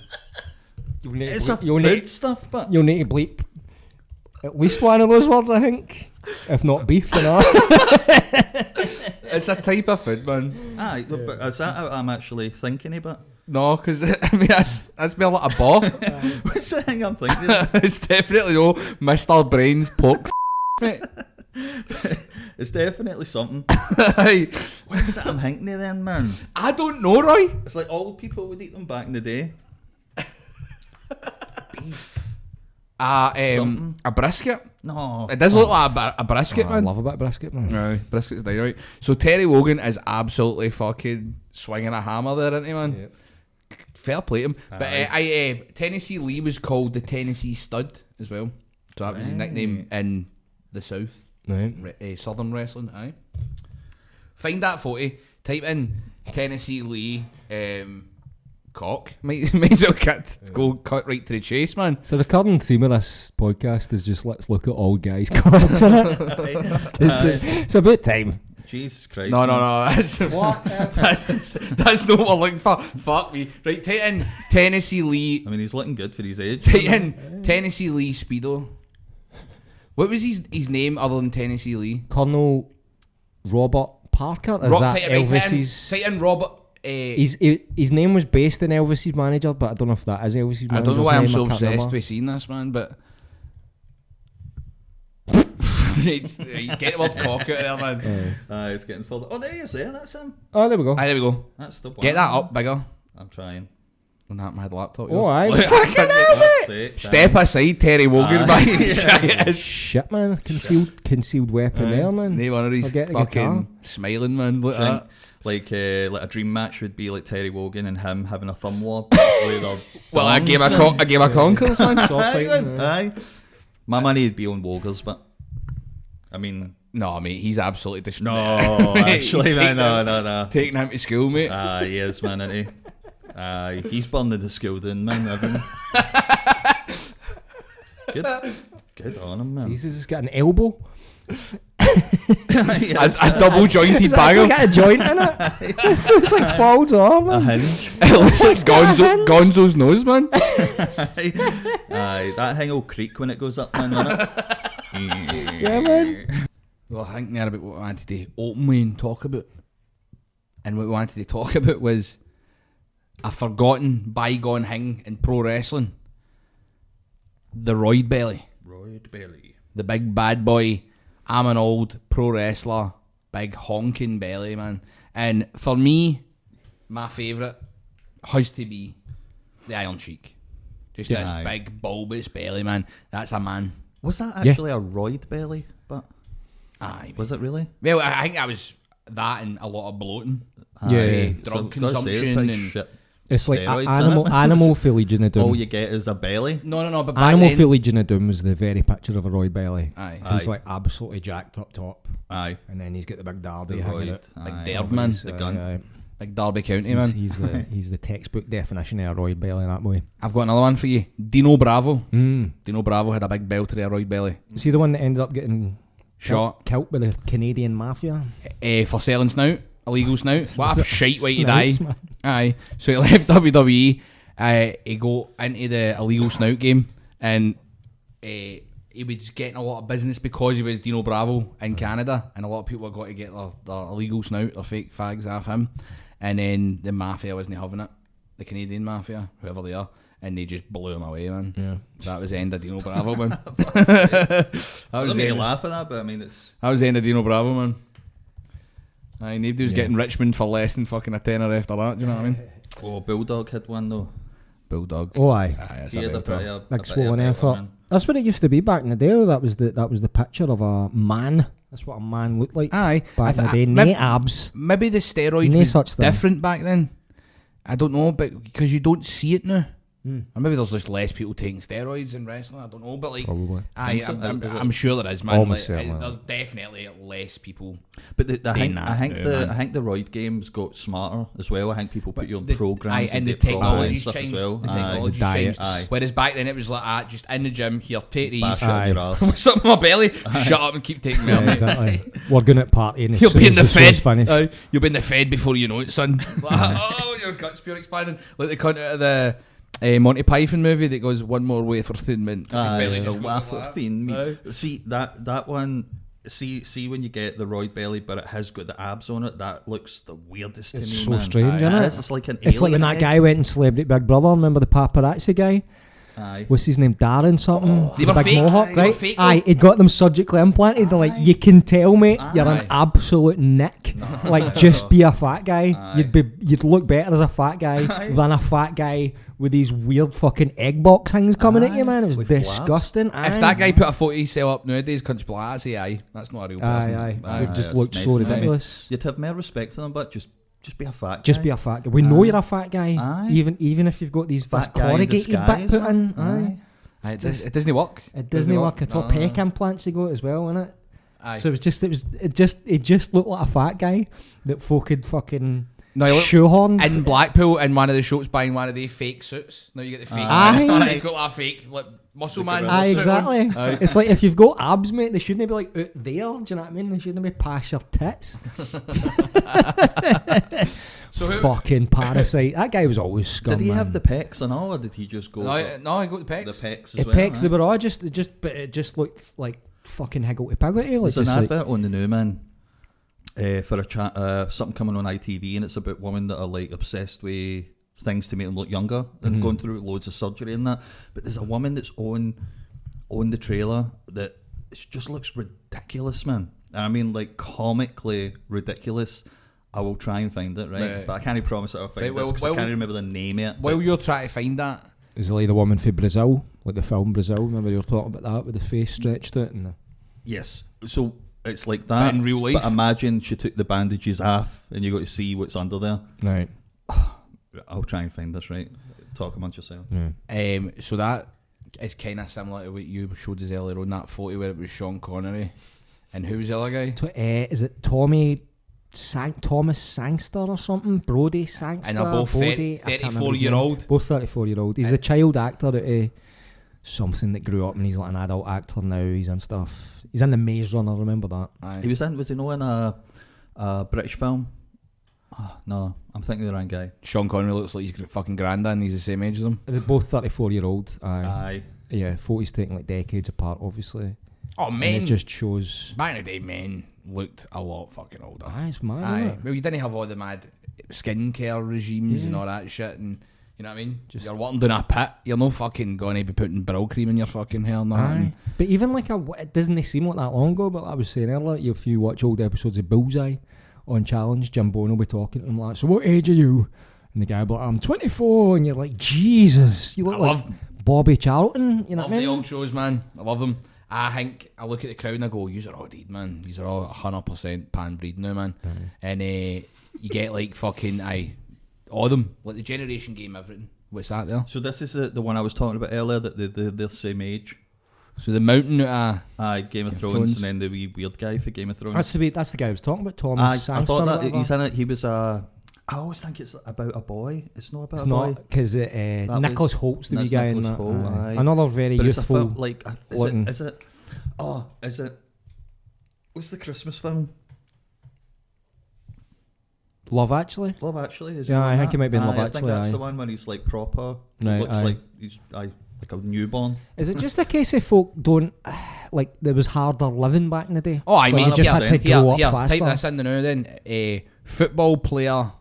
You'll need, It's to a bleep, you'll, food need, stuff, but you'll need to bleep at least one of those words, I think. If not beef, you know. It's a type of food, man. aye, but is that what I'm actually thinking about? No, because I mean that's more like a ball. What's the thing I'm thinking? It's definitely no Mr. Brain's pork. Mate. It's definitely something. Aye. What's that I'm thinking of then, man? I don't know, Roy. It's like old people would eat them back in the day. Something. A brisket. No. It does look like a brisket, I man. love a bit of brisket, man. Aye, brisket's dynamite. So Terry Wogan is absolutely fucking swinging a hammer there, isn't he, man? Yep. Fair play to him. But Tennessee Lee was called the Tennessee Stud as well. So that was his nickname in the South. Right. Southern wrestling. Aye. Find that photo. Type in Tennessee Lee cock. Might as well cut right to the chase, man. So the current theme of this podcast is just let's look at all guys' cocks in it. It's about time. Jesus Christ. No. That's that's not what we're looking for. Fuck me. Right, type in Tennessee Lee. I mean, he's looking good for his age. Type in Tennessee Lee Speedo. What was his name other than Tennessee Lee? Colonel Robert Parker. Is that Elvis's? Type in Robert. His name was based in Elvis's manager, but I don't know if that is Elvis's manager. I don't know why I'm so obsessed with seeing this, man, but. Get the word cock out there, man. It's getting further. Oh, there he is there. That's him. Oh, there we go. Aye, there we go. That's the one. Get that up bigger. I'm trying. On that mad laptop. Oh, aye. Step aside, Terry Wogan, man. Shit, man. Concealed weapon there, man. No one of these fucking smiling, man. Look at that. Like a dream match would be like Terry Wogan and him having a thumb war. Well, I gave a conkers, man. Aye. My money would be on Wogers, but I mean, no, mate, he's absolutely destroyed. No, actually, man, no. Taking him to school, mate. He is, man, isn't he? He's burning the school down, man. Good on him, man. Jesus has got an elbow. A double jointed bagel. It's got a joint in it. It's like folds on, man. A hinge. It looks like Gonzo's nose, man. That thing will creak when it goes up, man, won't it? Yeah, man. Well, I think now about what we wanted to openly and talk about. And what we wanted to talk about was a forgotten bygone thing in pro wrestling. The Roid Belly. The big bad boy. I'm an old pro wrestler. Big honking belly, man. And for me, my favourite has to be the Iron Sheik. Just this big bulbous belly, man. That's a man. Was that actually a roid belly? But aye, was it really? Well, I think that was that and a lot of bloating. Drug consumption and shit. It's like animal for Legion of Doom. All you get is a belly. No, but Animal for Legion of Doom is the very picture of a roid belly. Aye. He's like absolutely jacked up top. Aye. And then he's got the big derby The hanging roid. out. Big Aye. derb, man. The gun. Big Derby County, man. He's the textbook definition of a roid belly, that boy. I've got another one for you. Dino Bravo. Dino Bravo had a big belt to a roid belly. Is he the one that ended up getting shot? Killed by the Canadian mafia? For selling snout. Illegal snout. What a shite way to die. Man. Aye. So he left WWE. He got into the illegal snout game. And he was getting a lot of business because he was Dino Bravo in Canada. And a lot of people got to get their illegal snout, their fake fags off him. And then the mafia wasn't having it. The Canadian mafia, whoever they are. And they just blew him away, man. Yeah. That was the end of Dino Bravo, man. That was the end. Laugh at that, but I mean, it's... That was the end of Dino Bravo, man. Aye, nobody was getting Richmond for less than fucking a tenner after that, do you know what I mean? Oh, Bulldog had one, though. Bulldog. Oh, aye. That's he had a big swollen effort. That's what it used to be back in the day, though. That was the picture of a man. That's what a man looked like. Aye. Back in the day. No abs. Maybe the steroids was different back then. I don't know, but because you don't see it now. Or maybe there's just less people taking steroids in wrestling. I don't know, but like, probably. I'm sure there is, man. Almost like, certainly. There's definitely less people. But I think man. the roid games got smarter as well. I think people put you on programs and the get properly and technology's stuff changed. as well. The technology's changed. Aye. Whereas back then it was like, just in the gym, here, take these. Bash it on your arse. What's up with my belly? Shut up and keep taking me on. Exactly. We're going to party as You'll soon be as in the show's Fed. finished. You'll be in the Fed before you know it, son. Oh, your gut's pure expanding. Like the cunt out of the Monty Python movie that goes one more way for thin mint. See that one. See when you get the roid belly, but it has got the abs on it. That looks the weirdest to me. It's so man. strange, isn't it? It's like an. It's like when that guy went and Celebrity Big Brother. Remember the paparazzi guy? Aye. What's his name? Darren something. They the were big fake. mohawk, They were right? fake, Aye, he got them surgically implanted. They're like, you can tell, mate, you're an absolute nick. Like, just be a fat guy. You'd look better as a fat guy than a fat guy with these weird fucking egg box things coming at you, man. It was disgusting. If that guy put a photo of himself up nowadays, couldn't be like, that's not a real person. Aye. It just looks so ridiculous. You'd have more respect for them, but just be a fat guy. Just be a fat guy. We know you're a fat guy. Aye. Even if you've got this corrugated bit put in. Aye. It doesn't work. It doesn't work at all. Pec implants you got as well, innit? Aye. So it just looked like a fat guy that folk had fucking No, he looked shoehorned. in Blackpool in one of the shows buying one of the fake suits. Now you get the fake. Aye. He's got like a fake like muscle man. Aye, suit on. exactly. It's like if you've got abs, mate, they shouldn't be like out there. Do you know what I mean? They shouldn't be past your tits. So who? Fucking parasite. That guy was always scum. Did he man. have the pecs and all, or did he just go? No, I got the pecs. The pecs The as well. pecs? They were all but it just looked like fucking higgledy piggledy. Like There's an just like- advert on the new man for a chat, something coming on ITV, and it's about women that are like obsessed with things to make them look younger and going through loads of surgery and that. But there's a woman that's on the trailer that it just looks ridiculous, man. And I mean, like comically ridiculous. I will try and find it, right? But I can't promise that I'll find it because I can't remember the name yet. While you're trying to find that, Is it like the woman from Brazil, like the film Brazil? Remember you were talking about that with the face stretched out and the... Yes, so it's like that But in real life? But imagine she took the bandages off, and you got to see what's under there. Right. I'll try and find this. Right, talk amongst yourself. Yeah. so that is kind of similar to what you showed us earlier on that photo where it was Sean Connery, and who was the other guy? Is it Thomas Sangster or something? Brody Sangster? And they're both Bodie? I can't remember his name. 34-year-old. Both 34-year-old. He's the child actor out of something that grew up and he's like an adult actor now. He's in stuff. He's in the Maze Runner, remember that? Aye. Was he not in a British film? Oh, no, I'm thinking of the wrong guy. Sean Connery looks like he's fucking grandad and he's the same age as him. They're both 34-year-old. Aye. Yeah, photos taken like decades apart, obviously. Oh, And men. it just shows... Back in the day, men looked a lot fucking older. Aye, it's mad, Aye. isn't it? Well, you didn't have all the mad skincare regimes and all that shit, and you know what I mean? You're working down a pit, you're no fucking going to be putting brow cream in your fucking hair and that. Aye. But even like it doesn't seem like that long ago, but like I was saying earlier, if you watch old episodes of Bullseye on Challenge, Jim Bono will be talking to him like, so what age are you? And the guy will be like, I'm 24, and you're like, Jesus, you look like Bobby Charlton, you know Love what I the mean? old shows, man. I love them. I think I look at the crowd and I go, "Yous are all dead, man. Yous are all 100% pan breed now, man." And you get like fucking all of them, like the generation game, everything. What's that there? So this is the one I was talking about earlier, that they're the same age. So the mountain Game of Thrones, and then the wee weird guy for Game of Thrones. That's the guy I was talking about, Thomas Sangster. I thought or that whatever. he's in it. He was I always think it's about a boy. It's not about It's a boy. not, because Nicholas Holt's the wee guy in that. Holt, aye. Another very But youthful. is it? What's the Christmas film? Love Actually? Love Actually. Is Yeah, he I in think that? he might be in Love I think Actually, that's aye. the one where he's like proper. Right, looks aye. like he's like a newborn. Is it just a case of folk don't like there was harder living back in the day? Oh, I Like, mean, you just had to grow up faster. type this in the now then. Football players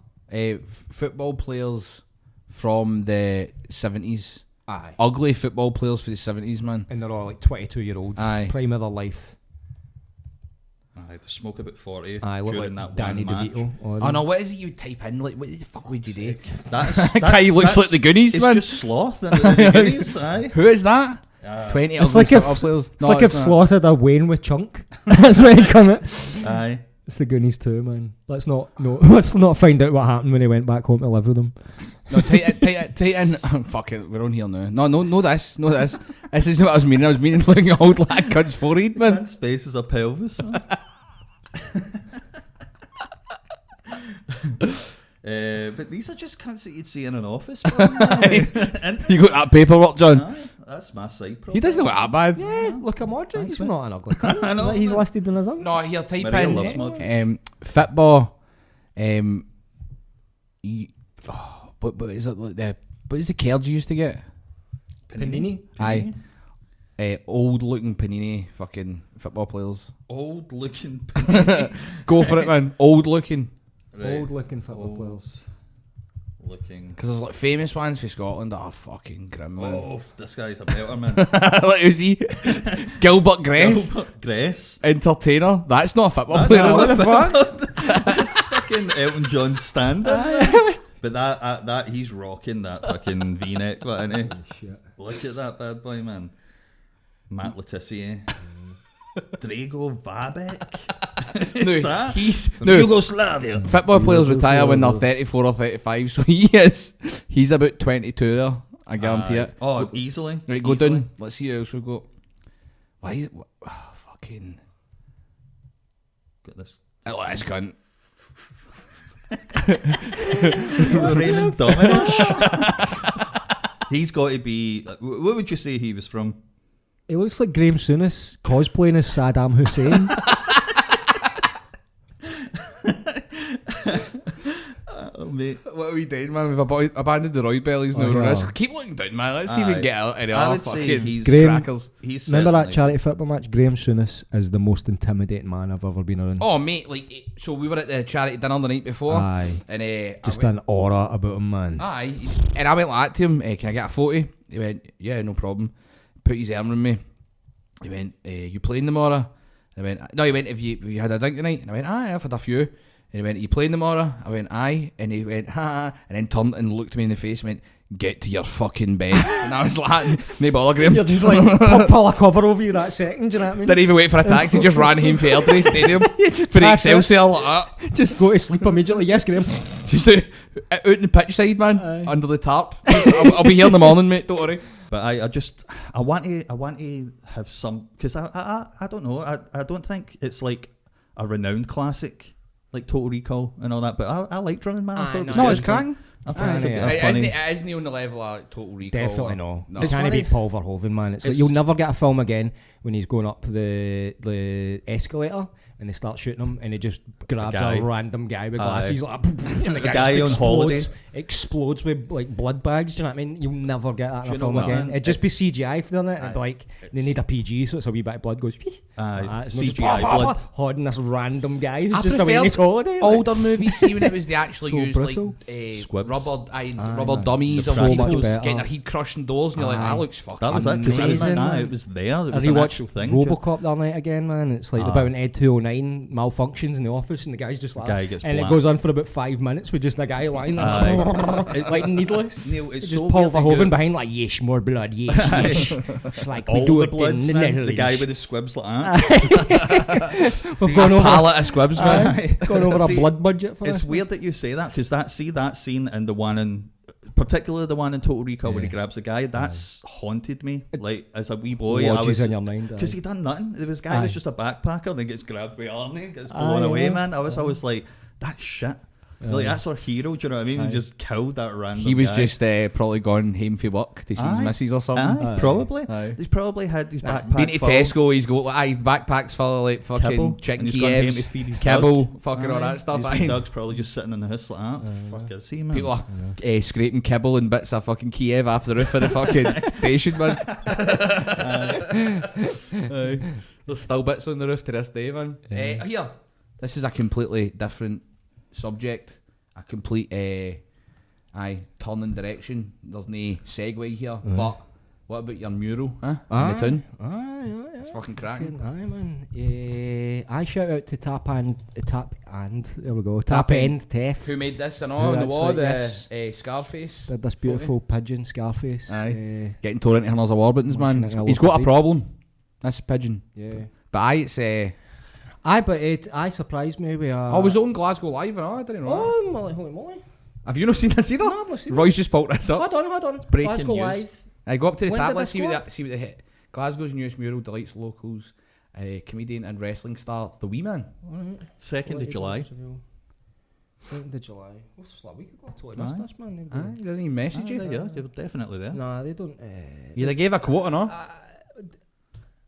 from the 70s. Aye. Ugly football players for the 70s, man. And they're all like 22-year-olds. Aye. Prime of their life. Aye, they smoke about 40 Aye, look during like that Danny one match. DeVito. Oh no, what is it you type in? Like, what the fuck would you do? That's, Guy looks like the Goonies, it's man. just sloth. And the Goonies, aye. Who is that? 20 It's ugly like if football players. it's like if not. slaughtered a Wayne with Chunk. That's where he come it. Aye. It's the Goonies too, man. Let's not find out what happened when he went back home to live with them. No, tight in. Fuck it, we're on here now. No, this. This isn't what I was meaning. I was meaning looking at old lad cunt's forehead, man. Man's face is a pelvis. Man. But these are just cunts that you'd see in an office. You got that paperwork, John? Aye, that's my side. He doesn't look that bad. Yeah, look at Modric. He's man. not an ugly cunt. I know, He's man. listed in his own. No, here type Maria loves Modric. football. But is it like what is the cards you used to get? Panini. Aye. Old looking Panini fucking football players. Old looking. Go for it, man. Old looking. Right. Old looking football Old players. Looking. Because there's like famous ones for Scotland that are fucking grim, man. Oh, this guy's a belter, man. Like who's he? Gilbert Grace. Grace. Entertainer. That's not a football That's player. not is a it? That's fucking Elton John standard. But that he's rocking that fucking V-neck, isn't he? Shit. Look at that bad boy, man. Matt Letizia. Drago Vabek. No, he's From no. Yugoslavia. Football players retire when they're 34 or 35, so he's about 22 there. I guarantee it. Oh, easily. Right, go Easily. down. Let's see who else we got. Why is it? Fucking. Got this. Oh, this cunt. Raymond Domenech. He's got to be. What would you say he was from? He looks like Graham Souness cosplaying as Saddam Hussein. Oh, mate. What are we doing, man? We've abandoned the Roy Bellies now. yeah. Keep looking down, man. Let's see if we can get out any I other would say fucking he's Graham- crackers. He's Remember that certainly- charity football match? Graham Souness is the most intimidating man I've ever been around. Oh, mate, like, so we were at the charity dinner the night before. Aye. And Just an aura about him, man. Aye. And I went like that to him, can I get a photo? He went, yeah, no problem. Put his arm around me. He went, you playing tomorrow? I went, no, he went, have you had a drink tonight? And I went, aye, I've had a few. And he went, are you playing tomorrow? I went, aye. And he went, ha. And then turned and looked me in the face and went, get to your fucking bed. And I was like, no bother, Graham. You're just like, pull a cover over you that second, do you know what I mean? Didn't even wait for a taxi, just ran home for Airdrie Stadium. just For the pass it. Excelsior like that. Just go to sleep immediately. Yes, Graham. Just out in the pitch side, man, under the tarp. I'll be here in the morning, mate, don't worry. But I want to have some, because I don't know, I don't think it's like a renowned classic like Total Recall and all that, but I liked Running Man. I thought it was No, good. it's cracking. I thought it was a It funny. isn't on the level of Total Recall. Definitely no. No. You It's can't funny. beat Paul Verhoeven, man. It's like you'll never get a film again when he's going up the escalator and they start shooting him and he just grabs guy. a random guy with glasses like, and the guy just on explodes with like blood bags. Do you know what I mean? You'll never get that in Do a you know film what, again. man? It'd just be CGI for doing it. It'd be like they need a PG, so it's a wee bit of blood goes. It's not just CGI blood. holding this random guy who's I just away on his preferred holiday. older movies, see when it was they actually So used brutal. like Squibs. rubber dummies The of so much people better. getting their head crushed in doors, and you're like, Aye. that looks fucking That was it, because Amazing, it was there. It I was an rewatched actual thing. RoboCop the other night again, man. It's like about an Ed 209 malfunctions in the office, and the guy's just like, guy gets and it black. goes on for about 5 minutes with just a guy lying there, Aye. like needless. Neil, it's Just so Paul weird they Verhoeven do- behind, like, yes, more blood, yes, yes. It's like we all do the it bloods, in the man. The guy Netherlands. with the squibs like that. We've gone a over, pallet of squibs, man. gone over See, a blood budget for It's us. weird that you say that, because that scene and the one in, particularly the one in Total Recall where he grabs the guy, that's haunted me. Like as a wee boy, I Lodges was, in your mind. because he done nothing. This guy was Aye. just a backpacker, and then gets grabbed by Arnie, and gets blown Aye, away. yeah. Man, I was always like, that's shit. Like that's our hero. Do you know what I mean? He just killed that random. He was guy. just probably gone home for work to see his Aye. missus or something. Aye, probably. Aye. He's probably had his backpack. Been to full. Tesco, he's got like backpacks full of like fucking Kibble, chicken and he's gone home to Kievs, feed his kibble, dog. fucking all Aye. that stuff. His Aye. wee dog's probably just sitting in the house like that. Fuck is he, man? People are scraping kibble and bits of fucking Kiev off the roof of the fucking station, man. Aye. There's still bits on the roof to this day, man. Here, this is a completely different subject. A complete, turn in direction. There's no segue here. But what about your mural, huh? In the town? Aye, It's fucking cracking. Aye, man. I shout out to Tap End. There we go. Tap Tap End. End Tef. Who made this and Who all on the wall? actually- The yes. Scarface. Did this beautiful pigeon Scarface. Aye. Getting torn into Hunters of Warburtons, man. Watching it in a He's local got a feed. problem. This pigeon. Yeah. But it's But I surprised me with. I was on Glasgow Live and all. I didn't know. Oh, holy moly. Have you not seen this either? No, I've not seen Roy's just pulled this up. Hold on. Breaking Glasgow news. Live. I go up to the When tab. did Let's this see what they hit. Glasgow's newest mural delights locals. Comedian and wrestling star The Wee Man. 2nd of July. 2nd of July. What's this, like a week ago? I totally missed this, man. Aye, didn't even message There you. you go. They were definitely there. Nah, they don't. They gave a quote or no?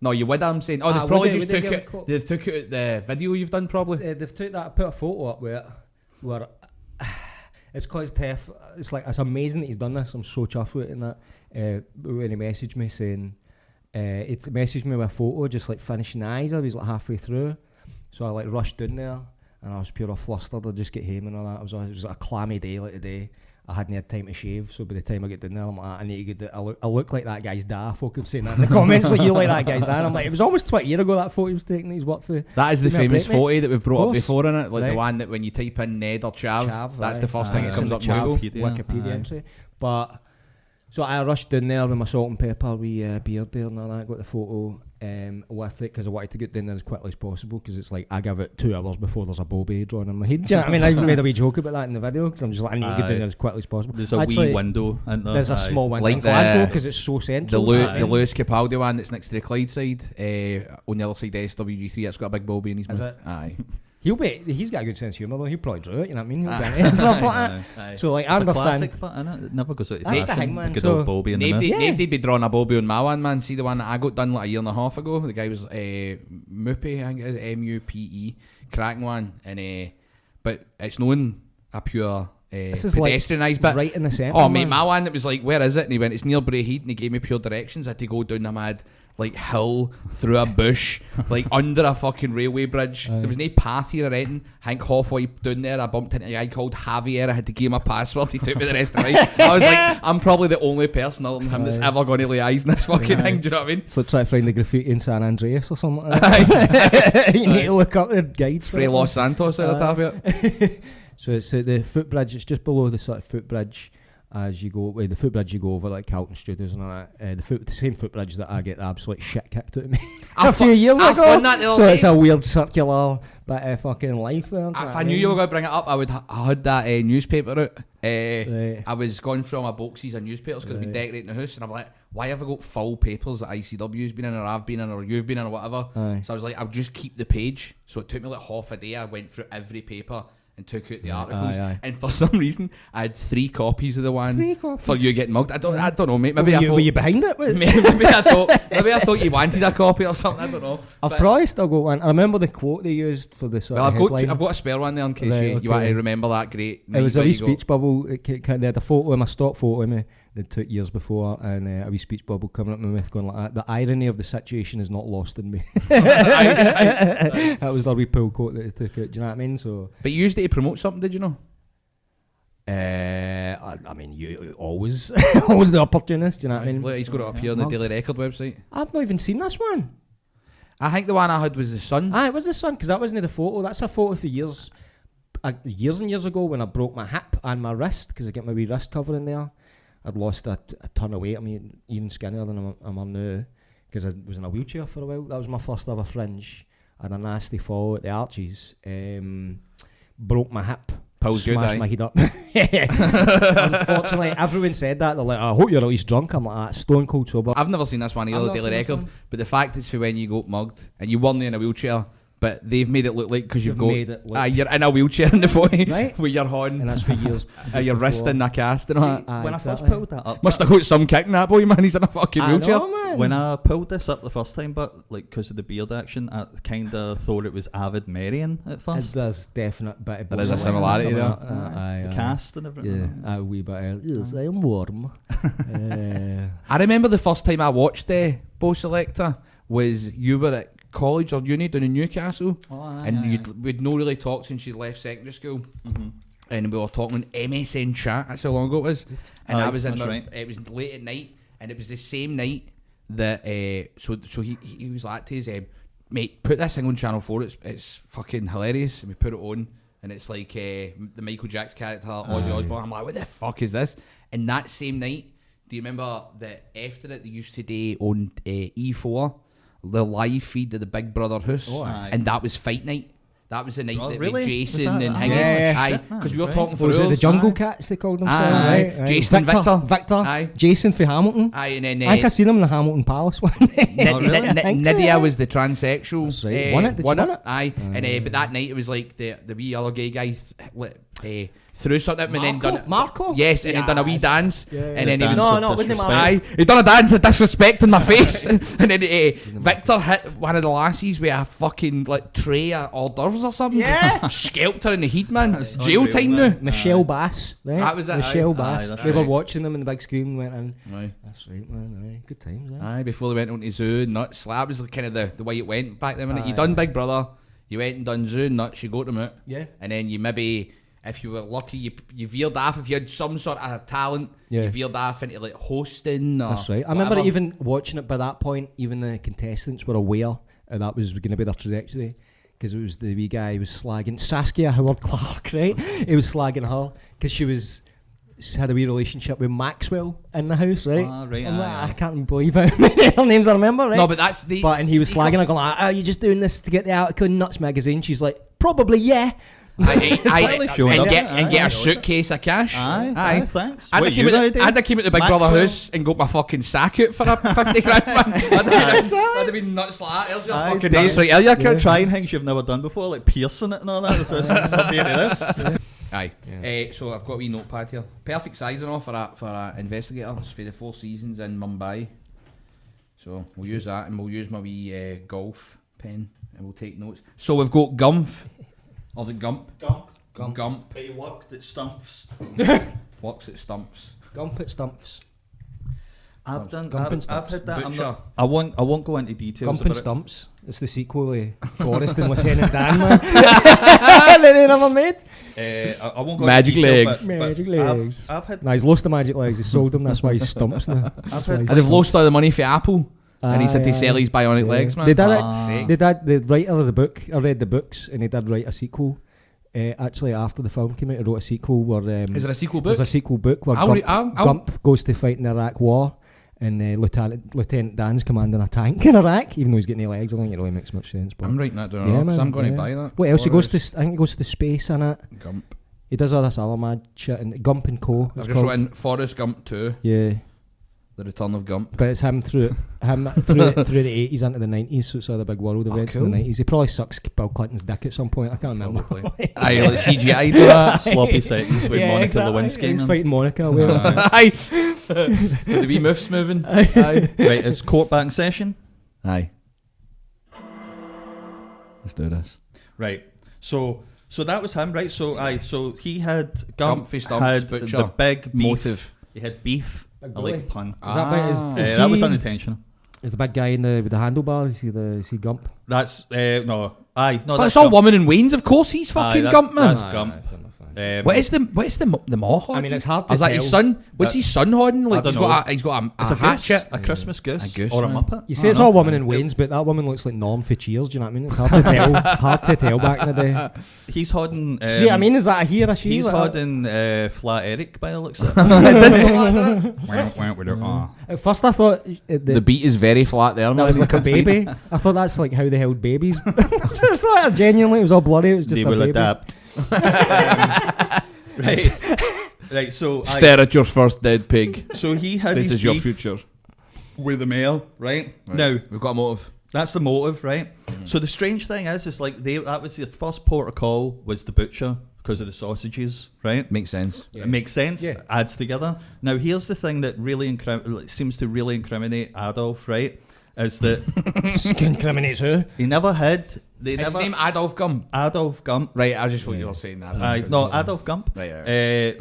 No, you would. I'm saying. Oh, they probably would just they took give a it. quote? They've took it. The video you've done probably. They've took that, put a photo up where it's cause Tef. It's like it's amazing that he's done this. I'm so chuffed with it and that. When he messaged me saying, it messaged me with a photo just like finishing the eyes. I was like halfway through, so I like rushed in there and I was pure flustered. I just get home and all that. It was like a clammy day like today. I hadn't had time to shave, so by the time I get down there, I'm like, I need to get. I look like that guy's dad. Fucking saying that in the comments, like you like that guy's dad. I'm like, it was almost 20 years ago that photo he was taking. He's worked for. That is the Give me a famous break, mate. photo that we've brought up Course. before in it, like the Right. one that when you type in Ned or Chav, Chav, that's aye. the first thing that It's comes in up the on Google. Chav. Wikipedia Aye. actually. But So I rushed in there with my salt and pepper, beard there and all that, got the photo with it because I wanted to get down there as quickly as possible because it's like I give it 2 hours before there's a Bobby drawn in my head. Do you know what I mean? I even made a wee joke about that in the video because I'm just like, I need to get down there as quickly as possible. There's a wee window. There's a small window Like in Glasgow because it's so central. The Lewis Capaldi one that's next to the Clyde side, on the other side of SWG3, it's got a big Bobby in his mouth. Aye. He's got a good sense of humour though. He'll probably draw it, you know what I mean? He'll get it and stuff like that. So like, I understand. It's a classic, innit? It never goes out of That's the fashion. thing, man. Good So old Bobby in the mouth. They'd be drawing a Bobby on my one, man. See the one that I got done like a year and a half ago? The guy was Mupe, I think it is, M-U-P-E, cracking one. And but it's known a pure pedestrianised bit. Right in the centre. Oh, mate, my one, it was like, where is it? And he went, it's near Braehead, and he gave me pure directions. I had to go down a mad like hill through a bush, like under a fucking railway bridge. There was no path here or anything. I think halfway down there I bumped into a guy called Javier. I had to give him a password. He took me the rest of the way. I was like, I'm probably the only person other than him that's ever going to lay eyes in this fucking thing. Do you know what I mean? So try to find the graffiti in San Andreas or something like that. You need to look up the guides for Free it. Los Santos at the top of it. So it's the footbridge. It's just below the sort of footbridge as you go. The footbridge you go over like Carlton Studios and all that. The same footbridge that I get the absolute shit kicked out of me a few years ago. So it's a weird circular bit of fucking life there. If I knew you were going to bring it up, I had that newspaper out. I was going through all my boxes of newspapers because I've been decorating the house, and I'm like, why have I got full papers that ICW's been in, or I've been in, or you've been in, or whatever? So I was like, I'll just keep the page. So it took me like half a day. I went through every paper and took out the articles, and for some reason I had 3 copies of the one for you getting mugged. I don't know, mate. Maybe were you behind it? maybe I thought you wanted a copy or something. I don't know. I've probably still got one. I remember the quote they used for the sort of headline. I've got a spare one there in case you want to remember that. Great. It was a wee speech bubble. They had a photo of my stock photo of me they took years before, and a wee speech bubble coming up my mouth going like that. The irony of the situation is not lost in me. That was the wee pull quote that they took out. Do you know what I mean? So, but you used it to promote something, did you know? I mean, you always the opportunist. Do you know what I mean? Look, he's got it up here on the Daily Record website. I've not even seen this one. I think the one I had was the Sun. It was the Sun because that wasn't the photo. That's a photo for years and years ago when I broke my hip and my wrist because I get my wee wrist cover in there. I'd lost a ton of weight. I mean, even skinnier than I'm now because I was in a wheelchair for a while. That was my first ever fringe. I had a nasty fall at the Arches. Broke my hip. Smashed my head up. Unfortunately, everyone said that. They're like, I hope you're at least drunk. I'm like, stone cold sober. I've never seen this one either, the Daily Record. But the fact it's for when you got mugged and you weren't in a wheelchair. But they've made it look like because you've got you're in a wheelchair in the photo, right? With your horn and that's for years. Your wrist in a cast and all that. When I first pulled that up, must have got some kicking that boy, man. He's in a fucking wheelchair. Know, when I pulled this up the first time, but like because of the beard action, I kind of thought it was Avid Marion at first. There's definite bit of there is a similarity there. The cast and everything. Yeah, a wee bit of, yes, I am warm. I remember the first time I watched Bo Selector was you were at college or uni down in Newcastle, we'd not really talked since you left secondary school, and we were talking on MSN chat. That's how long ago it was, and I was in there. Right. It was late at night, and it was the same night that so he was like to his mate, put this thing on Channel 4. It's fucking hilarious, and we put it on, and it's like the Michael Jackson character Ozzy Osbourne. I'm like, what the fuck is this? And that same night, do you remember that after it they used to do on E4 the live feed of the Big Brother house, and that was fight night. That was the night that with Jason and hanging. Because we were talking for was hours. it the Jungle Cats they called themselves? Right? Jason Victor. Jason for Hamilton. And then I think I seen him in the Hamilton Palace one day. Nydia was the transsexual. That's right. Won it? Aye. And but that night it was like the wee other gay guy threw something and then done Marco? Yes, and then done a wee dance. And then he was wasn't Marco. Aye, he done a dance of disrespect in my face. And then Victor hit one of the lassies with a fucking like tray of hors d'oeuvres or something. Yeah. Scalped her in the heat, man. Jail time now. Michelle Bass. Right? That was it. Michelle Bass. Aye, we were watching them in the big screen and went in. Aye. That's right, man. Aye. Good times. Aye, before they went on to Zoo and Nuts. That was kind of the way it went back then. You done Big Brother, you went and done Zoo and Nuts, you got them out. Yeah. And then you maybe, if you were lucky, you veered off. If you had some sort of talent, you veered off into like hosting or that's right. I remember even watching it by that point, even the contestants were aware that was going to be their trajectory. Because it was the wee guy who was slagging Saskia Howard Clark, right? He was slagging her because she was had a wee relationship with Maxwell in the house, right? Ah, right, I'm like, aye. I can't believe how many other names I remember, right? No, but that's the. But and he was slagging her, going like, "Are you just doing this to get the Article Nuts magazine?" She's like, "Probably, yeah." And get a suitcase of cash. Aye, thanks. I'd What, have came out the Big Brother Maxwell? house and got my fucking sack out for a 50 grand. I'd have been nuts like that. There's your Aye, fucking Dave, nuts right here, you You're cunt. trying things you've never done before, like piercing it and all that. So something into this. Aye. So I've got a wee notepad here. Perfect sizing off for a investigator. It's for the 4 seasons in Mumbai. So we'll use that, and we'll use my wee golf pen, and we'll take notes. So we've got Gumph. Or the Gump. Gump. He worked at Stumps. Works at Stumps. Gump at Stumps. I've done. Gump and I've had that. Butcher. I won't go into details. Gump about and it. Stumps. It's the sequel of Forrest and Lieutenant Dan, man. That they never made. I won't go Magic into detail, legs. but Magic legs. I've had. Nah, he's lost the magic legs. He sold them. That's why he's Stumps now. That's why he's They've lost all the money for Apple. And he said to Aye, sell his bionic legs, man. They did Fuck's sake. They did. The writer of the book. I read the books, and he did write a sequel. Actually, after the film came out, he wrote a sequel where. Is there a sequel book? There's a sequel book where Gump goes to fight in the Iraq War, and Lieutenant Dan's commanding a tank in Iraq, even though he's getting no legs. I don't think it really makes much sense. But I'm writing that down. Yeah, Yeah, man, I'm going to yeah. buy that. What else? He goes to. I think he goes to space in it. Gump. He does all this other mad shit, and Gump and Co. I've it's just called. written Forrest Gump 2, Yeah, The Return of Gump. but it's him through through the 80s into the 90s, so it's all the big world events in the 90s. He probably sucks Bill Clinton's dick at some point. I can't remember. Aye, like CGI do that. Sloppy seconds with Monica exactly. Lewinsky. He's man. fighting Monica away. Aye. The wee moofs moving. Aye. Right, it's court back in session. Aye. Let's do this. Right, so that was him, right? So he had Gumpy Stumps, had Butcher, the big beef. Motive. He had beef. I like a pun. Is that bit, is that was he- unintentional. Is the big guy in the with the handlebar? Is he Gump? That's no. Aye, no. But That's it's all Gump. woman and Wayne's, of course he's fucking Gump, man. That's Gump. What is the Mohawk? I mean, it's hard to Is that tell. his son? What's his son holding? Like don't he's got It's a a goose, hatchet. a Christmas goose, A goose, or a man. muppet. You say it's all woman in Wayne's, but that woman looks like Norm for Cheers. Do you know what I mean? It's hard to tell. Hard to tell back in the day. He's holding. See what I mean? Is that a he or a she? He's like that? holding Flat Eric by the looks of it. It does look like that. At first, I thought The beat is very flat there, man. that was like a baby. I thought that's like how they held babies. I thought genuinely it was all bloody. It was just They a will baby. adapt. Right. So Stare at your first dead pig. So he had This his is your beef future. with the male, right? Now We've got a motive. that's the motive, right? So the strange thing is like that was the first port of call was the butcher because of the sausages, right? Makes sense. It makes sense. Yeah. Adds together. Now here's the thing that really seems to really incriminate Adolf, right? Is that Incriminates who? he never had. They Is never. his name Adolf Gump? Adolf Gump. Right, I just thought you were saying that. No, Adolf Gump. Right.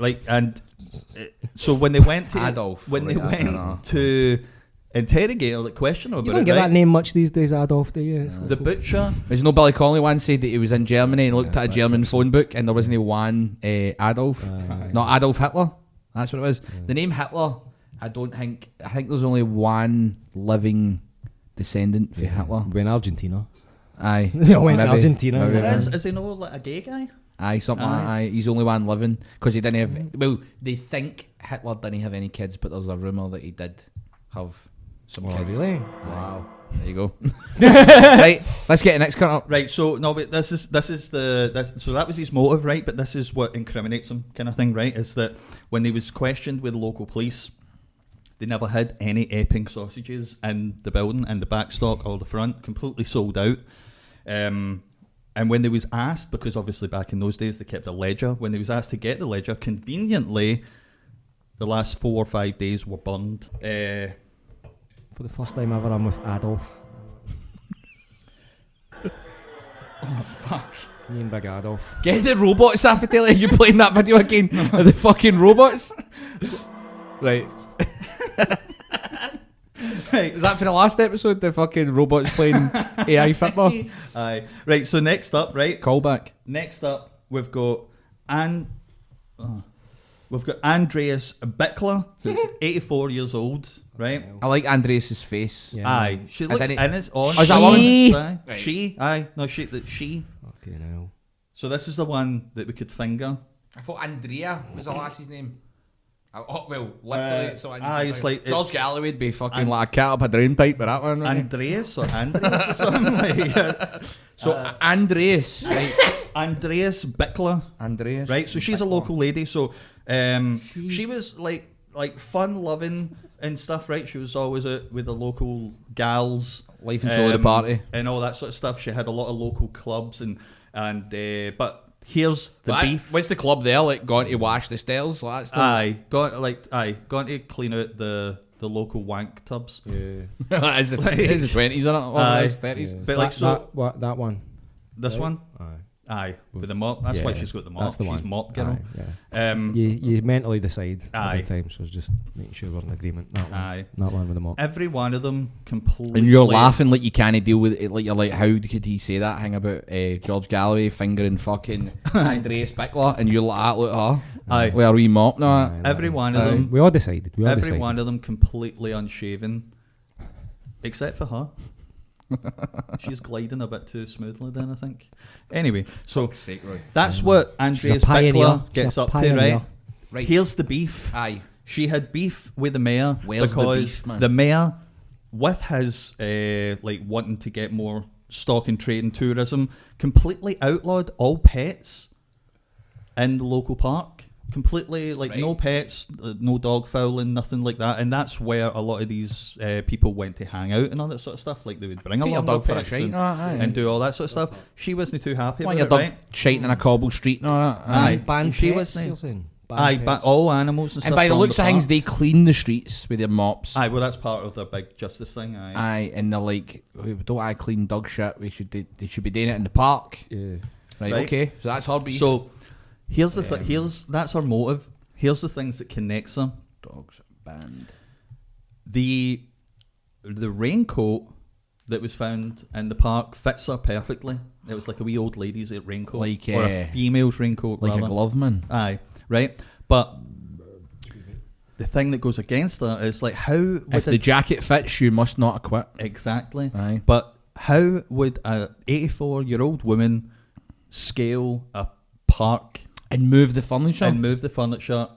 So when they went to Adolf, when they right, I don't know. went to interrogate or like question her You about don't it, get right? that name much these days, Adolf, do you? The butcher. There's no Billy Connolly once said that he was in Germany and looked at a German phone book and there wasn't one Adolf. Not Adolf Hitler. That's what it was. The name Hitler, I think there's only one living descendant for Hitler. When Argentina. Aye. When Maybe. Argentina. Maybe. Is he no like a gay guy? Aye, something like that. Aye. He's the only one living because he didn't have. Well, they think Hitler didn't have any kids, but there's a rumor that he did have some kids. Really? Wow. There you go. Right, let's get the next cut up. Right. So no, but this is so that was his motive, right? But this is what incriminates him, kind of thing, right? Is that when he was questioned with the local police, they never had any Epping sausages in the building, and the back stock or the front completely sold out. And when they was asked, because obviously back in those days they kept a ledger, when they was asked to get the ledger, conveniently, the last 4 or 5 days were burned. For the first time ever, I'm with Adolf. Oh fuck! Me and Big Adolf. Get the robots off it. Are you playing that video again? Are the fucking robots? Right. Right. Is that for the last episode? The fucking robots playing AI football? Aye. Right. So next up, right. Callback. Next up, we've got Andreas Bickler, who's 84 years old, right? I like Andreas's face. Yeah. Aye, she looks didn't- in his on. Oh, is that a woman? Aye. Right. She, aye, no, she. Okay, now. So this is the one that we could finger. I thought Andrea was the lass's name. Oh, well, literally. So it's like George Galloway would be fucking like a cat up a drain pipe with that one. Right? Andreas or something. Like, so Andreas, right? Andreas Bickler. Andreas, right? So she's a local lady. So she was like fun loving and stuff, right? She was always out with the local gals, life and soul of the party, and all that sort of stuff. She had a lot of local clubs and but here's the beef. What's the club there? Like going to wash the stairs? Like Going to clean out the local wank tubs. Yeah, is the 20s, isn't it? Or 30s. But like that one. This one. Aye, with the mop. That's why she's got the mop. That's the she's one. mop girl. You mentally decide every Aye. time, so it's just making sure we're in agreement. That one, Aye. that one with the mop. Every one of them completely. And you're laughing like you can't deal with it. Like you're like, how could he say that thing about George Galloway fingering fucking Andreas Bickler? And you're like, look at her. Aye. With a wee mop now. Every one of them. We all decided. Every one of them completely unshaven, except for her. She's gliding a bit too smoothly then, I think. Anyway, so that's what Andreas Bickler gets up to, right? Here's the beef. Aye. She had beef with the mayor Where's because the beef, man? the mayor, with his like wanting to get more stock and trade and tourism, completely outlawed all pets in the local park. Completely, like, no pets, no dog fouling, nothing like that. And that's where a lot of these people went to hang out and all that sort of stuff. Like, they would bring along dog their for a pets shite, and do all that sort of stuff. She wasn't too happy Why about your it, dog right? shiting in a cobble street and all that? Aye. Ban She pets, wasn't. you're saying? All animals and stuff. And by the from looks of things, park. they clean the streets with their mops. Aye, well, that's part of their big justice thing. Aye, and they're like, don't I clean dog shit? They should be doing it in the park. Yeah. Right. Okay. So that's her beef. So here's the that's her motive. Here's the things that connects her. Dogs banned. The raincoat that was found in the park fits her perfectly. It was like a wee old lady's raincoat, Like, or a female's raincoat, like rather. a glove man. Aye, right. But the thing that goes against her is like how If the jacket fits, you must not acquit. exactly. Aye. But how would a 84-year-old woman scale a park And move the furniture.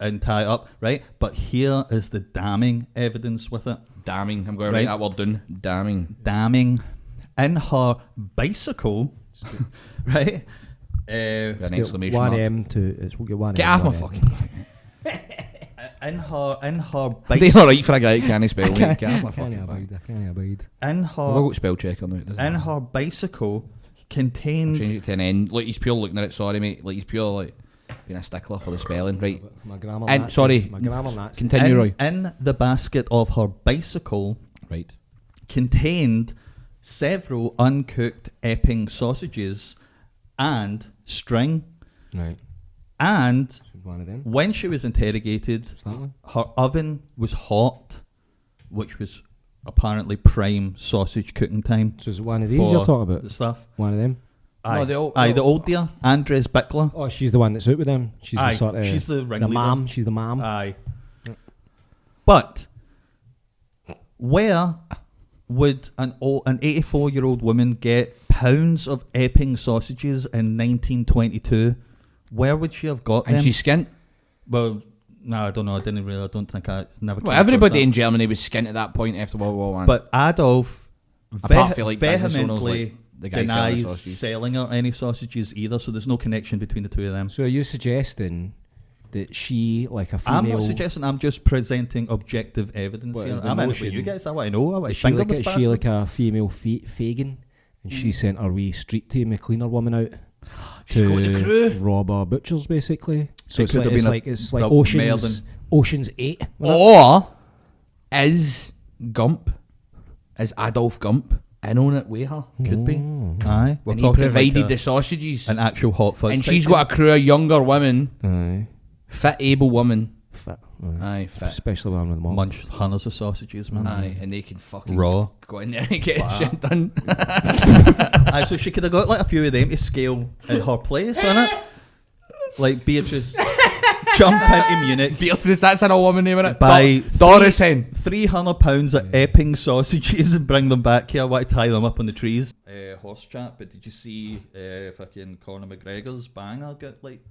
and tie it up, right? But here is the damning evidence with it. Damning. I'm going to Right. write that word down. Damning. Damning. In her bicycle, right? An exclamation One mark. M to it's we'll get one. Get M, off my one M. fucking. In her They're bicycle. alright for a guy who can't spell. Get off my I fucking. can't abide. I can't abide. In I've her got spell checker now. It doesn't in matter. her bicycle contained. Change it to an N. Like he's pure looking at it. Sorry, mate. Like he's pure like being a stickler for the spelling, right? My grammar. And Nazi. sorry, My grammar. Nazi. continue, Roy. In the basket of her bicycle Right. contained several uncooked Epping sausages and string. Right. And One of them. when she was interrogated, That one. her oven was hot, which was apparently prime sausage cooking time. So is it one of these for you're talking the about? stuff. One of them. Aye, the old- the old dear, Andres Bickler. Oh, she's the one that's out with them. She's Aye, the sort of. she's the ringleader. mom. She's the mom. Aye. But where would an 84-year-old woman get pounds of Epping sausages in 1922? Where would she have got And them? she's skint. Well, no, I don't know. I don't think I never. Well, came everybody across in Germany was skint at that point after World War One. that. But Adolf Apart from, like, business owners, vehemently like the guy selling the denies sausages. selling her any sausages either. So there's no connection between the two of them. So are you suggesting that she, like a female, I'm not suggesting. I'm just presenting objective evidence What here. is the I'm in it with motion? you guys. I want to know. I want is to she finger like, this is she bastard. like a female Fagin, and she sent her wee street team, a cleaner woman out to rob our butchers, basically. So It it's could like, have it's been like it's the like Ocean's 8. Or is Gump, is Adolf Gump in on it with her? Could be. Aye. We're And he talking provided like the sausages. an actual hot fuzz. And type she's thing. got a crew of younger women, Aye. fit, able women. Fit. Aye, fit. Especially one with them all. munched hundreds of sausages, man. Aye, and they can fucking Raw. go in there and get shit done. Aye, so she could have got like a few of them to scale at her place, innit? Like Beatrice jump into Munich, Beatrice, that's an old woman name, innit? Buy Doris Hen. £300 of Epping sausages and bring them back here. I want to tie them up on the trees. Horse chat, but did you see fucking Conor McGregor's banger get like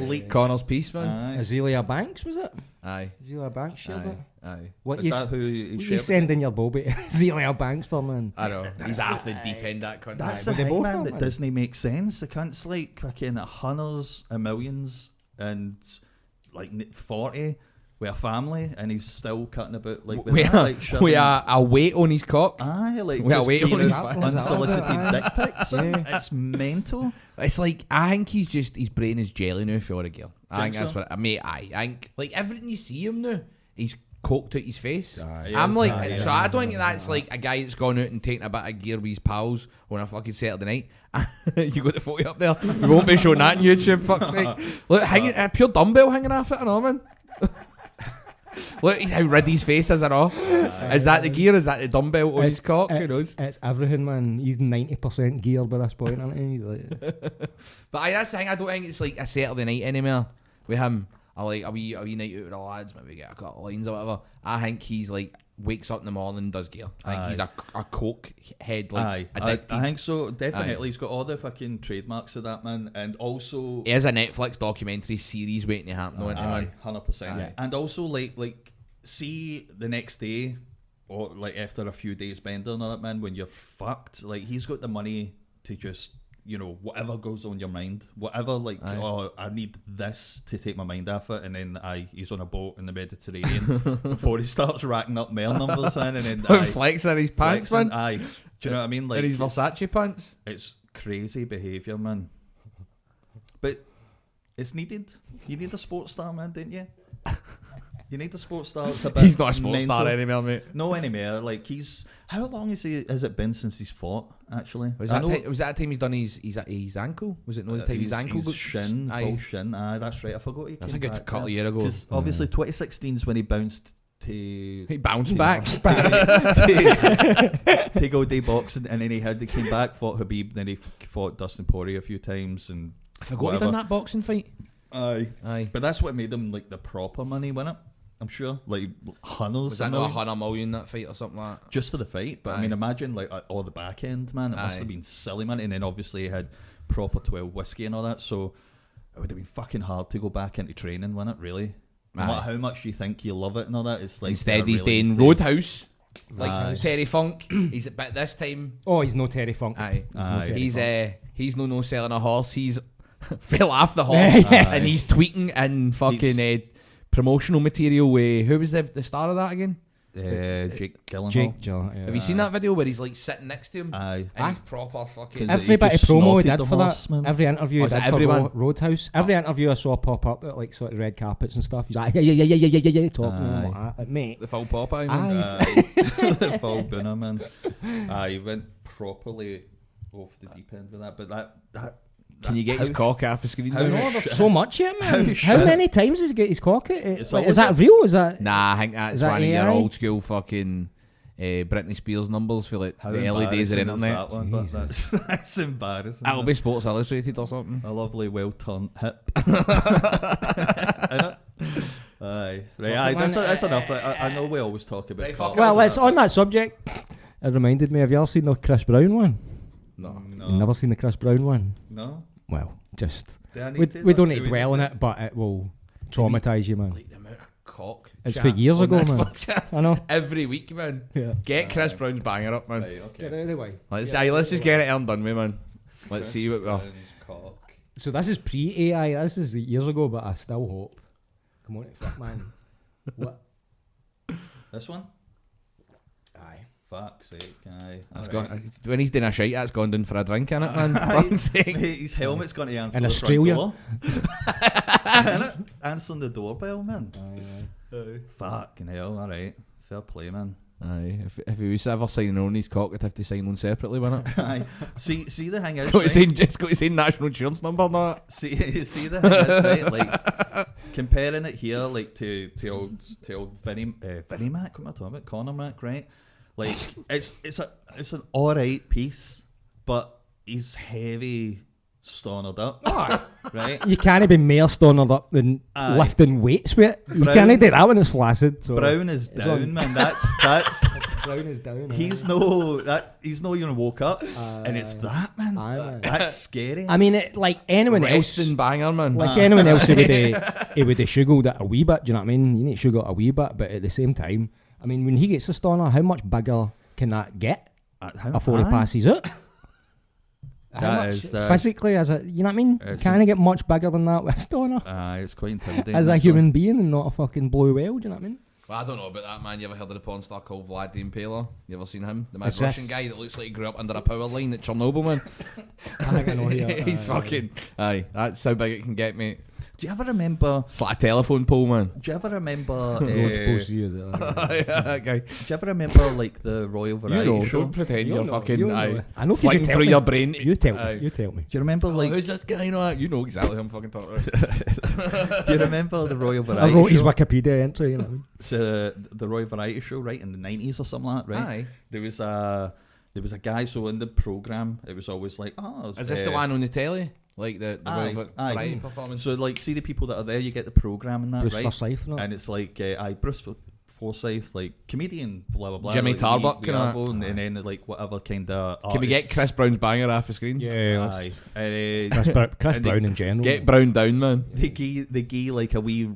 leaked. Connor's piece, man. Aye. Azealia Banks, was it? Aye. Azealia Banks shared it. Aye. What Is you, that who he what you shared it? sending your Bobby to Azealia Banks for, man? I know. He's off the deep end, that cunt. That's Aye. the they thing, both man, are, that man. doesn't make sense. The cunt's like fucking hundreds of millions and like 40 with a family, and he's still cutting about like We are a weight on his cock. Aye, like we are just waiting on his giving back. unsolicited dick pics. Yeah. It's mental. It's like, I think his brain is jelly now for a girl. I think Think that's so? what, mate, I think, like, everything you see him now, he's coked out his face. He I'm is, like, aye, so aye. I don't think that's like a guy that's gone out and taken a bit of gear with his pals on a fucking Saturday night. You got the photo up there. We won't be showing that on YouTube, fuck's sake. Look, hanging, a pure dumbbell hanging off it, I know, man. Look how rid his face is, I know. Is that the gear? Is that the dumbbell on his cock? Who knows? It's everything, man. He's 90% gear by this point, isn't he? He's like, But that's the thing, I don't think it's like a Saturday night anymore with him. I like a wee night out with the lads, maybe get a couple of lines or whatever. I think he's like wakes up in the morning and does gear. I think he's a coke head, like Aye, addicted. I think so. Definitely, he's got all the fucking trademarks of that, man, and also He has a Netflix documentary series waiting to happen, don't he, man? 100%. And also, like, see the next day, or like after a few days bending on it, man, when you're fucked, like he's got the money to just, you know, whatever goes on your mind, whatever, like, oh, I need this to take my mind off it, and then he's on a boat in the Mediterranean before he starts racking up mail numbers, and then Flexing in his pants, flexing, man. do you know what I mean? Like In his Versace pants. it's crazy behaviour, man. But it's needed. You need a sports star, man, didn't you? You need a sports star. It's a bit He's not a sports star mental. anymore, mate. No anymore. Like he's. How long has it been since he's fought? Actually, Was I that, know- was that the time he's done his ankle? Was it not the time his ankle got shin, Aye. full shin. Aye, that's right. I forgot he I came think it's a back couple of there. years ago. 'Cause obviously 2016 is when he bounced to He bounced back. to go day boxing, and then he came back, fought Habib, then he fought Dustin Poirier a few times, and I forgot he done that boxing fight. Aye. But that's what made him like the proper money, wasn't it? I'm sure, like hundreds. Was that not $100 million that fight or something like that? just for the fight? But I mean, imagine like all the back end, man. It must Aye. have been silly, man. And then obviously he had proper 12 whiskey and all that, so it would have been fucking hard to go back into training, wouldn't it? Really, no Aye. matter how much you think you love it and all that, it's like Instead, he's really doing Roadhouse, like Aye. Terry Funk. He's but this time, oh, he's no Terry Funk. aye, Aye. he's no selling a horse. He's fell off the horse and he's tweeting and fucking promotional material. Who was the star of that again? Jake Gyllenhaal. Jake Gyllenhaal. Yeah. Have you seen that video where he's like sitting next to him Aye. and he's proper fucking? 'Cause Every he bit of just promo he snorted did the for horse, that, man. every interview he Was it did for everyone? Roadhouse, every interview I saw pop up at like sort of red carpets and stuff, he's like, yeah, talking Aye. like that. Like, mate, The full Popeye, man. aye. Full Booner, man. He went properly off the deep end with that, but that Can you get his cock off the screen? how- now? Oh, there's so much here, man. How shit. many times does he get his cock at? It's Like, always is that real? Is that Nah, I think that's Is that one of your AI? old school fucking Britney Spears numbers for like how the early days of the embarrassing is internet. that one? But that's embarrassing. That'll man. be Sports Illustrated or something. A lovely, well-turned hip. Aye. Right, aye, man, that's enough. I know we always talk about Right, cock. fuck well, us. let's on that subject. It reminded me. Have you ever seen the Chris Brown one? No. No. You've never seen the Chris Brown one? No? Well, just Do I need we, to? we don't Do need to we dwell on need it, but it will traumatise you, man. Like the amount of cock. It's chat for years on ago, this man. podcast. I know. Every week, man. Yeah. Get Chris Brown's banger up, man. Right, okay. Get out of the way. Let's just get it and done with, man. Let's see what. Brown's cock. So this is pre-AI. This is years ago, but I still hope. Come on, fuck, man. What? This one? Aye. Fuck's sake, aye. It's Alright. gone, when he's doing a shite, that's gone down for a drink, innit, man? Fuck's sake. Mate, his helmet's going to answer In the Australia. front door. Answering the doorbell, man. Fucking hell, alright. Fair play, man. Aye, if he was ever signing on his cock, I'd have to sign one separately, wouldn't it? Aye. See the thing is, It's got to right? say, it's got to say national insurance number, not. See the thing is, right? Like comparing it here, like to old Vinnie Mac. What am I talking about? Conor Mac, right? Like it's an alright piece, but he's heavy, stonered up, right? You can't be more stoned up than Aye. lifting weights with it. You Brown- can't do that when it's flaccid. So. Brown is down, man. That's frown is down. He's no even woke up, and it's that, man. That's scary. I mean, like anyone else, Resting banger, man. like anyone else, he would have sugarred it a wee bit. Do you know what I mean? You need to sugar it a wee bit, but at the same time, I mean, when he gets a stoner, how much bigger can that get before he passes out? How much physically, as a, you know what I mean? Can I get much bigger than that with a stoner? It's quite intimidating. As a human being and not a fucking blue whale, do you know what I mean? Well, I don't know about that, man. You ever heard of the porn star called Vlad the Impaler? You ever seen him? The mad Russian guy that looks like he grew up under a power line at Chernobyl, man. I think I know here. He's fucking... Aye, that's how big it can get, mate. Do you ever remember... It's like a telephone pole, man. Do you ever remember... Okay. Do you ever remember, like, the Royal Variety Show? Don't pretend you're fucking... I know flying through your brain. You tell me. You tell me. Do you remember, like... who's this guy? You know exactly who I'm fucking talking about. Do you remember the Royal Variety I Show? wrote his Wikipedia entry, you know. So, the Royal Variety Show, right, in the 90s or something like that, right? Aye. There was a guy, so in the programme, it was always like, Is this the one on the telly? Like the Royal aye. Variety performance? So, like, see the people that are there, you get the programme and that, Bruce right? Forsyth, no? And it's like, Bruce Forsyth, like, comedian, blah, blah, blah. Jimmy like, Tarbuck the and Arvo, and then, like, whatever kind of Can we get Chris Brown's banger off the screen? Yeah. Aye. Chris Brown in general. Get Brown down, man. They gave like a wee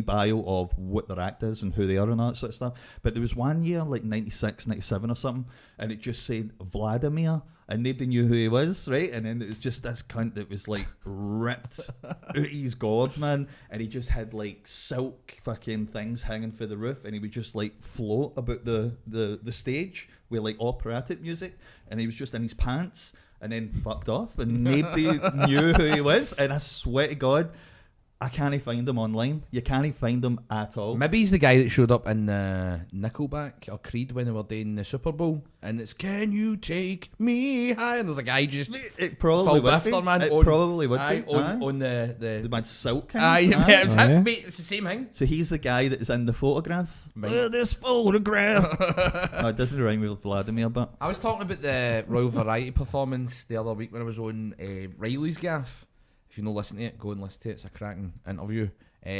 bio of what their act is and who they are and all that sort of stuff. But there was one year, like 96, 97 or something, and it just said Vladimir, and nobody knew who he was, right? And then it was just this cunt that was like ripped out of his gourd, man, and he just had like silk fucking things hanging for the roof, and he would just like float about the stage with like operatic music, and he was just in his pants, and then fucked off, and nobody knew who he was. And I swear to God, I can't find him online. You can't find him at all. Maybe he's the guy that showed up in Nickelback or Creed when they were doing the Super Bowl, and it's "Can you take me high?" and there's a guy just It probably would be. man. It on, probably would aye, be. on the mad silk things. Aye, Aye. mate, it's the same thing. So he's the guy that is in the photograph. Right. Look at this photograph. No, it doesn't rhyme with Vladimir, but I was talking about the Royal Variety performance the other week when I was on Riley's Gaff. If you don't listen to it, go and listen to it. It's a cracking interview. We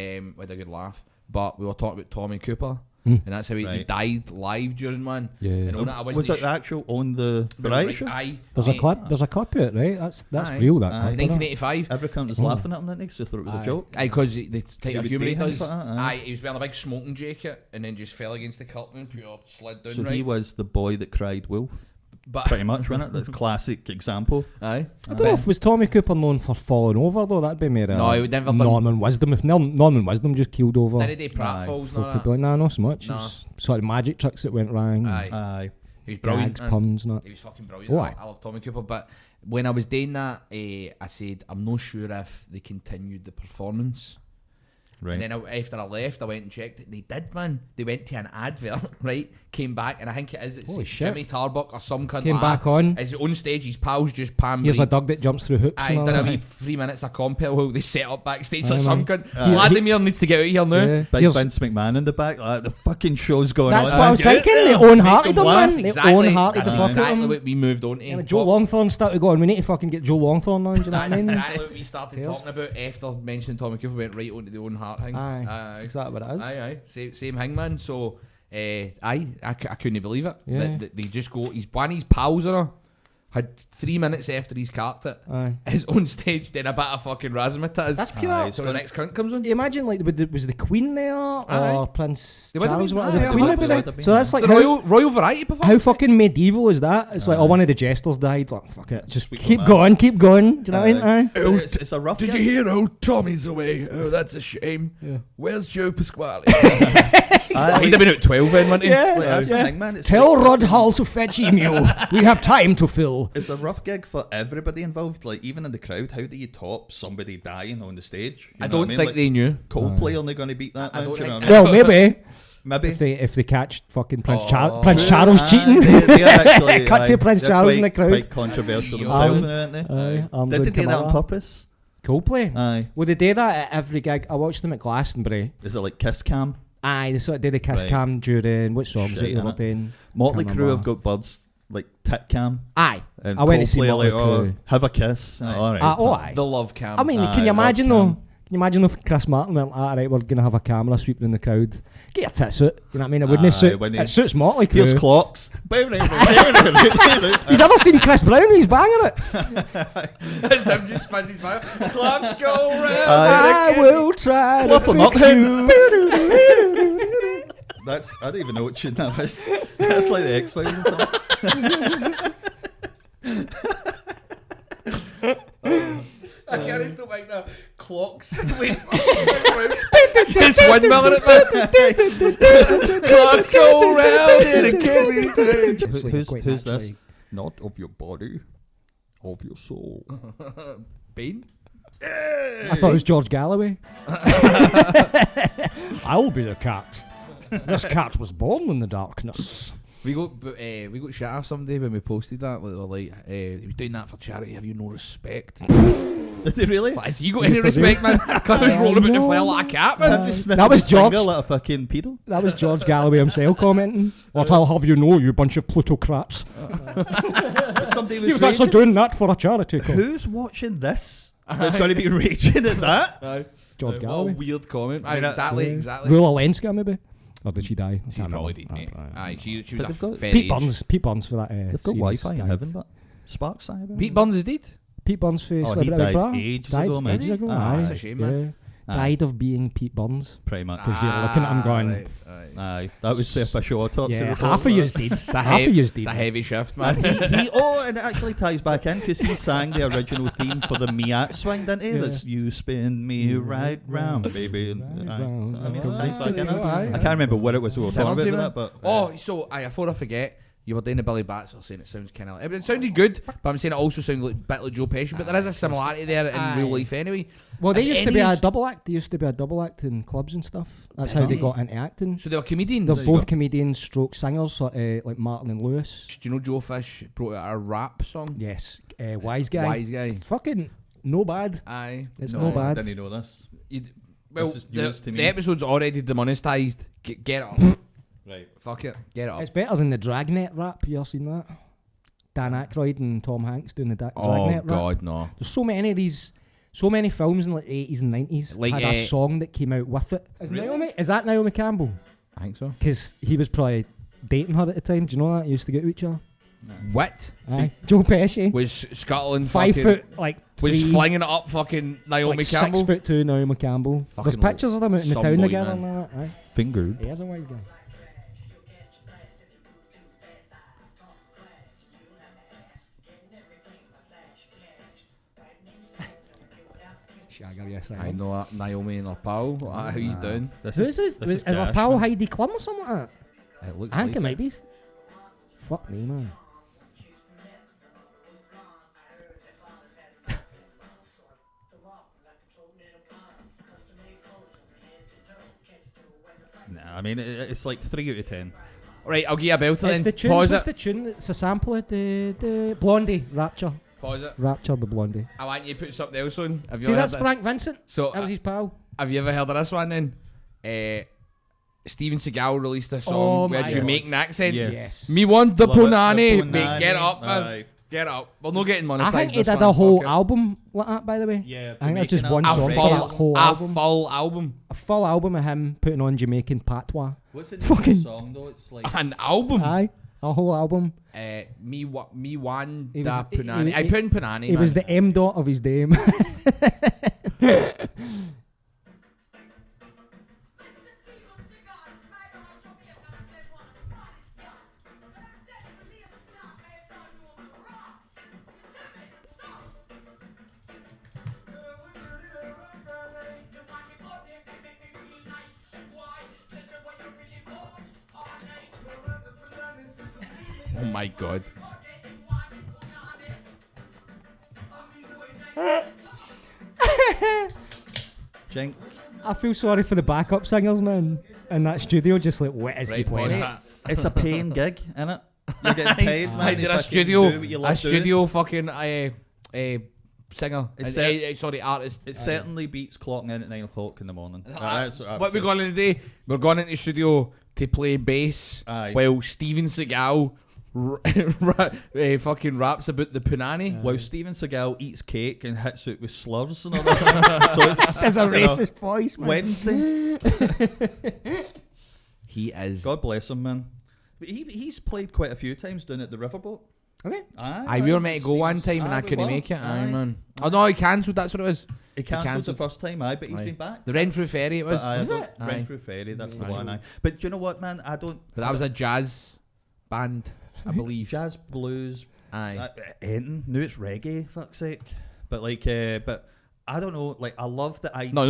had a good laugh. But we were talking about Tommy Cooper. And that's how he died live during one. Yeah. And on it, I was it the actual on the Variety Show? Aye. There's a clip of it, right? That's Aye. real, that Aye. clip. 1985. Everyone was laughing at him, didn't they? Because they thought it was a joke. Aye, because the type of would humour he do things does. like that, Aye, he was wearing a big smoking jacket and then just fell against the curtain and pure slid down. So right. he was the boy that cried wolf. But Pretty much, wasn't it? That's a classic example. aye. I don't know if was Tommy Cooper known for falling over though. That'd be more No, he would never done- Norman Wisdom. If Norman Wisdom just keeled over, Did he do pratfalls and all folk could that? be like, nah, not so much. Nah. It was sort of magic tricks that went wrong. Aye. Aye. He was brilliant. Gags, man. puns, and that. He was fucking brilliant. Oh, I aye. love Tommy Cooper. But when I was doing that, I said, I'm not sure if they continued the performance. Right. And then after I left, I went and checked it. They did, man. They went to an advert, right? Came back, and I think it's Holy shit. Jimmy Tarbuck or some cunt Came like back that. on. Is on stage, his pals just pam. Here's a dog that jumps through hoops. I and all did a that. wee 3 minutes of compel while they set up backstage Aye, or some man. cunt. Vladimir needs to get out of here now. Yeah. Big Here's- Vince McMahon in the back. Like, the fucking show's going That's on. what I was Get thinking. there, They make own-hearted them them, laugh. man. They Exactly. own-hearted the That's fuck out of exactly them. what we moved on to. Yeah, Joe Longthorne started going, we need to fucking get Joe Longthorne on, do you know what I That's mean? exactly what we started Cares. talking about after mentioning Tommy Cooper. Went right onto the own heart thing. Aye. Is that what it is? Aye. Same thing, man. So, I couldn't believe it. Yeah. They just go. One of his pals on her had 3 minutes after he's capped it. Aye. Is on stage doing a bit of fucking razzmatazz. That's pure. Aye, So the next cunt comes on. You imagine, like, was the Queen there or Aye. Prince They would have Charles? been, What, aye, the yeah, Queen they would be would there. have been. So that's like The how, Royal Variety performance. how fucking medieval is that? It's like, oh, one of the jesters died. Like, fuck it, just Sweep keep them going, keep going. Do you know what I mean? Aye. It's a rough Did gig. you hear old Tommy's away? Oh, that's a shame. Yeah. Where's Joe Pasquale? Aye. He'd have been at 12 then, wouldn't he? Yeah. Like, that's the thing, man. It's Tell like- Rod Hall to fetch email. We have time to fill. It's a rough gig for everybody involved. Like, even in the crowd, how do you top somebody dying on the stage? You I know what don't mean? think like, they knew. Coldplay only going to beat that. I man, don't do you know think- what I mean? Well, maybe Maybe. if they catch fucking Prince Oh. Prince True, Charles aye, cheating. they are actually, Cut to aye, Prince they're Charles in the quite- crowd. Quite controversial Aye. themselves, aren't they? Aye, arms Did out they do that on Camilla. purpose? Coldplay. Aye. Well, they do that at every gig. I watched them at Glastonbury. Is it like Kiss Cam? Aye, they sort of did the kiss Right. cam during what songs Shite, that they were innit? doing. Motley Can't Crue have remember. got birds like tit cam. Aye, And I went to see Coldplay are Motley like, oh, Crue. have a kiss. Aye. All right. Oh, aye. The love cam. I mean, Aye, can you love imagine cam. though? you imagine if Chris Martin went, alright, we're going to have a camera sweeping in the crowd. Get your tits out. You know what I mean? It wouldn't suit. It suits Motley Crue. Here's clocks. He's ever seen Chris Brown? He's banging it. That's him just spinning his back. Clocks go round. I will try Fluff to him up, fix you. That's, I don't even know what tune that is. That's like the X-Files or something. I can't still make the clocks. Wait, just windmilling it, man. Clocks go round in a carry. Who's this? Not of your body, of your soul. Bean? I thought it was George Galloway. I will be the cat. This cat was born in the darkness. We got shit off someday when we posted that. They were like, "He was doing that for charity. Have you no respect?" Did they really? Has he got any respect, man? Cause he's rolling about the fire like a cat, man. That was George. Like a fucking pedo. That was George Galloway himself commenting. What I'll have you know, you bunch of plutocrats. Somebody He was actually doing that for a charity cause. Who's watching this? That's going to be raging at that. George What a Galloway. weird comment. I mean, Exactly. Rula Lenska, maybe. Or did she die? She's probably dead, mate. Aye, she was But a they've got fair Pete age. Burns. Pete Burns for that. They've got series Wi-Fi in died. heaven, but Sparks died. Pete Burns is dead. Pete Burns for he Celebrity died Bra. ages ago, man. Ages ago. Aye. Aye. That's a shame, man. Aye. Died of being Pete Burns. Pretty much. Because you're looking at him going, Right. Aye, that was the official autopsy yeah, report. half of you's dead. Half of you's It's a dead. heavy shift, man. And and it actually ties back in because he sang the original theme for the Miat swing, didn't he? Yeah. That's you spin me right round, baby. Right Aye. round. I mean, it Aye. ties back in. Aye. I can't remember what it was we were talking Synergy, about man. with that, but So before I forget, you were doing the Billy Batts. I was saying it sounds kind of like it sounded good, but I'm saying it also sounded like a bit like Joe Pesci. But there is a similarity there in real life, anyway. Well, they Have used to be any a of- double act. They used to be a double act in clubs and stuff. That's how they got into acting. So they were comedians. They're both comedians, stroke singers, sort of like Martin and Lewis. Do you know Joe Fish brought out a rap song? Yes, Wise Guy. Wise Guy. It's fucking no bad. Aye. It's no, no I bad. didn't know this. Well, This is news to me. the episode's already demonetised. Get it up. Right. Fuck it. Get it up. It's better than the Dragnet rap. You ever seen that? Dan Aykroyd and Tom Hanks doing the Dragnet Oh rap. God, no. There's so many of these. So many films in like the 80s and 90s Like, had a song that came out with it. Is that Naomi Campbell? I think so. Because he was probably dating her at the time. Do you know that? He used to get with each other. What? Aye. Joe Pesci. Was Scotland 5 fucking, foot, like, was three, flinging it up fucking Naomi like Campbell? 6'2" Naomi Campbell. There's Fucking pictures of them out in the some town boy, together man. and all that. Aye. Fingered. He is a wise guy. Shagger, yes, I know that Naomi and her pal. How he's doing? This Who's this? this Is our Gash, pal man. Heidi Klum or something like that? It looks I think like it might be. Fuck me, man. Nah, I mean, it's like 3 out of 10. Right, I'll give you a belter It's then. the tune. Pause What's it. the tune? It's a sample of the Blondie Rapture. Pause it. Rapture the Blondie. I want you to put something else on. Have you See, ever that's heard that? Frank Vincent. So That was his pal. have you ever heard of this one then? Steven Seagal released a Oh song with my a Jamaican accent. Yes. Me want the Love it, the punani. punani. Mate, get up, man. Aye. Get up. We're not getting monetized. I think he this did one, a whole fuck it. album like that, by the way. Yeah, I think that's just Jamaican one album. song A for that full, whole a album. full album. A full album of him putting on Jamaican patois. What's the name Fucking- of the song though? It's like An album. Aye, a whole album. Me want He da was- he- punani. he- I put in punani. He was man. the M dot of his dame. Oh my god. Jink. I feel sorry for the backup singers, man. In that studio, just like, what is he Right, playing? pause Mate, that. It's a paying gig, innit? You're getting paid, man. I You did a fucking studio, do what you love doing. fucking singer. It's Sorry, artist. It certainly beats clocking in at 9 o'clock in the morning. That's what I What would we say. going in today? We're going into the studio to play bass Aye. while Steven Seagal fucking raps about the punani. While Steven Seagal eats cake and hits it with slurs and all that. So it's, There's a you know, racist voice, man. Wednesday. He is. God bless him, man. But he's played quite a few times down at the Riverboat. Okay. We were meant to go one time and I couldn't make it. Aye, man. Oh no, he cancelled. That's what it was. He cancelled the first time, but he's been back. The Renfrew Ferry, it was. Was it? Renfrew Ferry, that's the one. But do you know what, man? But that was a jazz band, I believe. Jazz, blues. Aye. Anything. Now it's reggae, fuck's sake. But like, but I don't know. Like, I love the idea. No.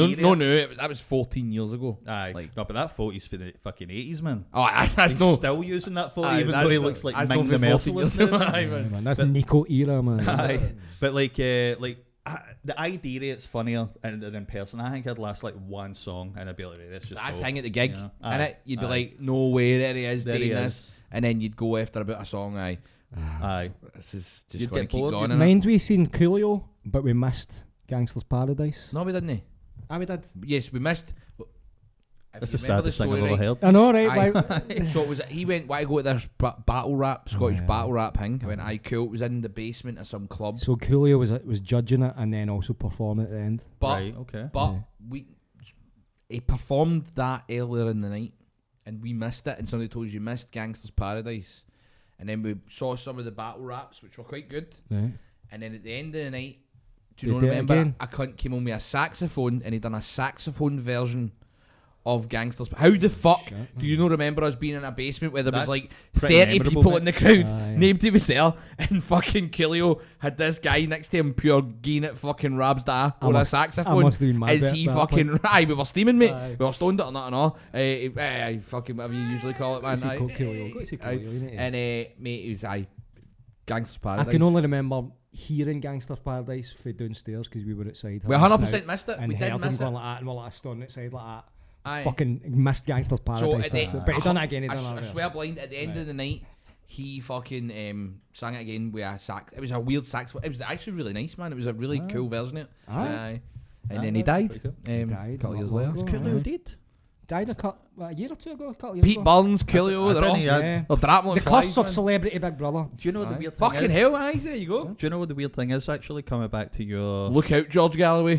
That was 14 years ago. Aye. Like, no, but that photo's for the fucking 80s, man. Oh, that's He's no. still using that photo, Aye, even though he looks like Ming the Merciless. Aye, man. That's the Nico era, man. Aye. But like, the idea it's funnier and in person. I think I'd last like one song and I'd be like, let's just That's go. hang at the gig, You know? and you'd be like, no way, there he is There he doing is. this, and then you'd go after about a song. Aye. This is just You'd going to get keep bored, going. you'd innit? Mind we seen Coolio, but we missed Gangster's Paradise. No, we didn't. We did. Yes, we missed. That's the saddest thing I've ever heard. I know, right? So it was. He went. Why go to this battle rap, Scottish battle rap thing? I went. Aye, cool. It was in the basement of some club. So Coolio was judging it and then also performing at the end. But Right, okay. But he performed that earlier in the night, and we missed it. And somebody told us you missed Gangster's Paradise, and then we saw some of the battle raps, which were quite good. Right. And then at the end of the night, do They you did it remember? again? A cunt came on with a saxophone, and he done a saxophone version of Gangsters. How the fuck do you not remember us being in a basement where there was That's like pretty 30 memorable, people mate. in the crowd? Aye. Nobody was there, and fucking Killio had this guy next to him, pure geeing it fucking Rabs da on a I saxophone. must have been mad Is at he that fucking aye? We were steaming, mate. Aye. We were stoned it or not and all. Fucking whatever you usually call it, man. Go Aye. see Coolio. Go see Aye. Coolio, you need to- And mate, it was Gangster's I Paradise. can only remember hearing Gangster's Paradise from downstairs because we were outside. We having a 100% snout missed it. And We did heard miss him going it. like that, and we're like stood outside like that. Aye. Fucking missed Gangster's Paradise. at the- That's it. But he done it again. He done I it again. swear blind, at the end of the night, he fucking sang it again with a sax. It was a weird sax. It was actually really nice, man. It was a really cool version of it. Aye. And then he died. Died A couple not years long later. ago. Coolio Aye. did. Died a year or two ago. A couple years Pete ago. Burns, Coolio, they're all. Yeah. They're draping on The flies, curse of man. celebrity Big Brother. Do you know the weird thing Fucking is? hell, aye, there you go. Do you know what the weird thing is actually coming back to your Look out, George Galloway.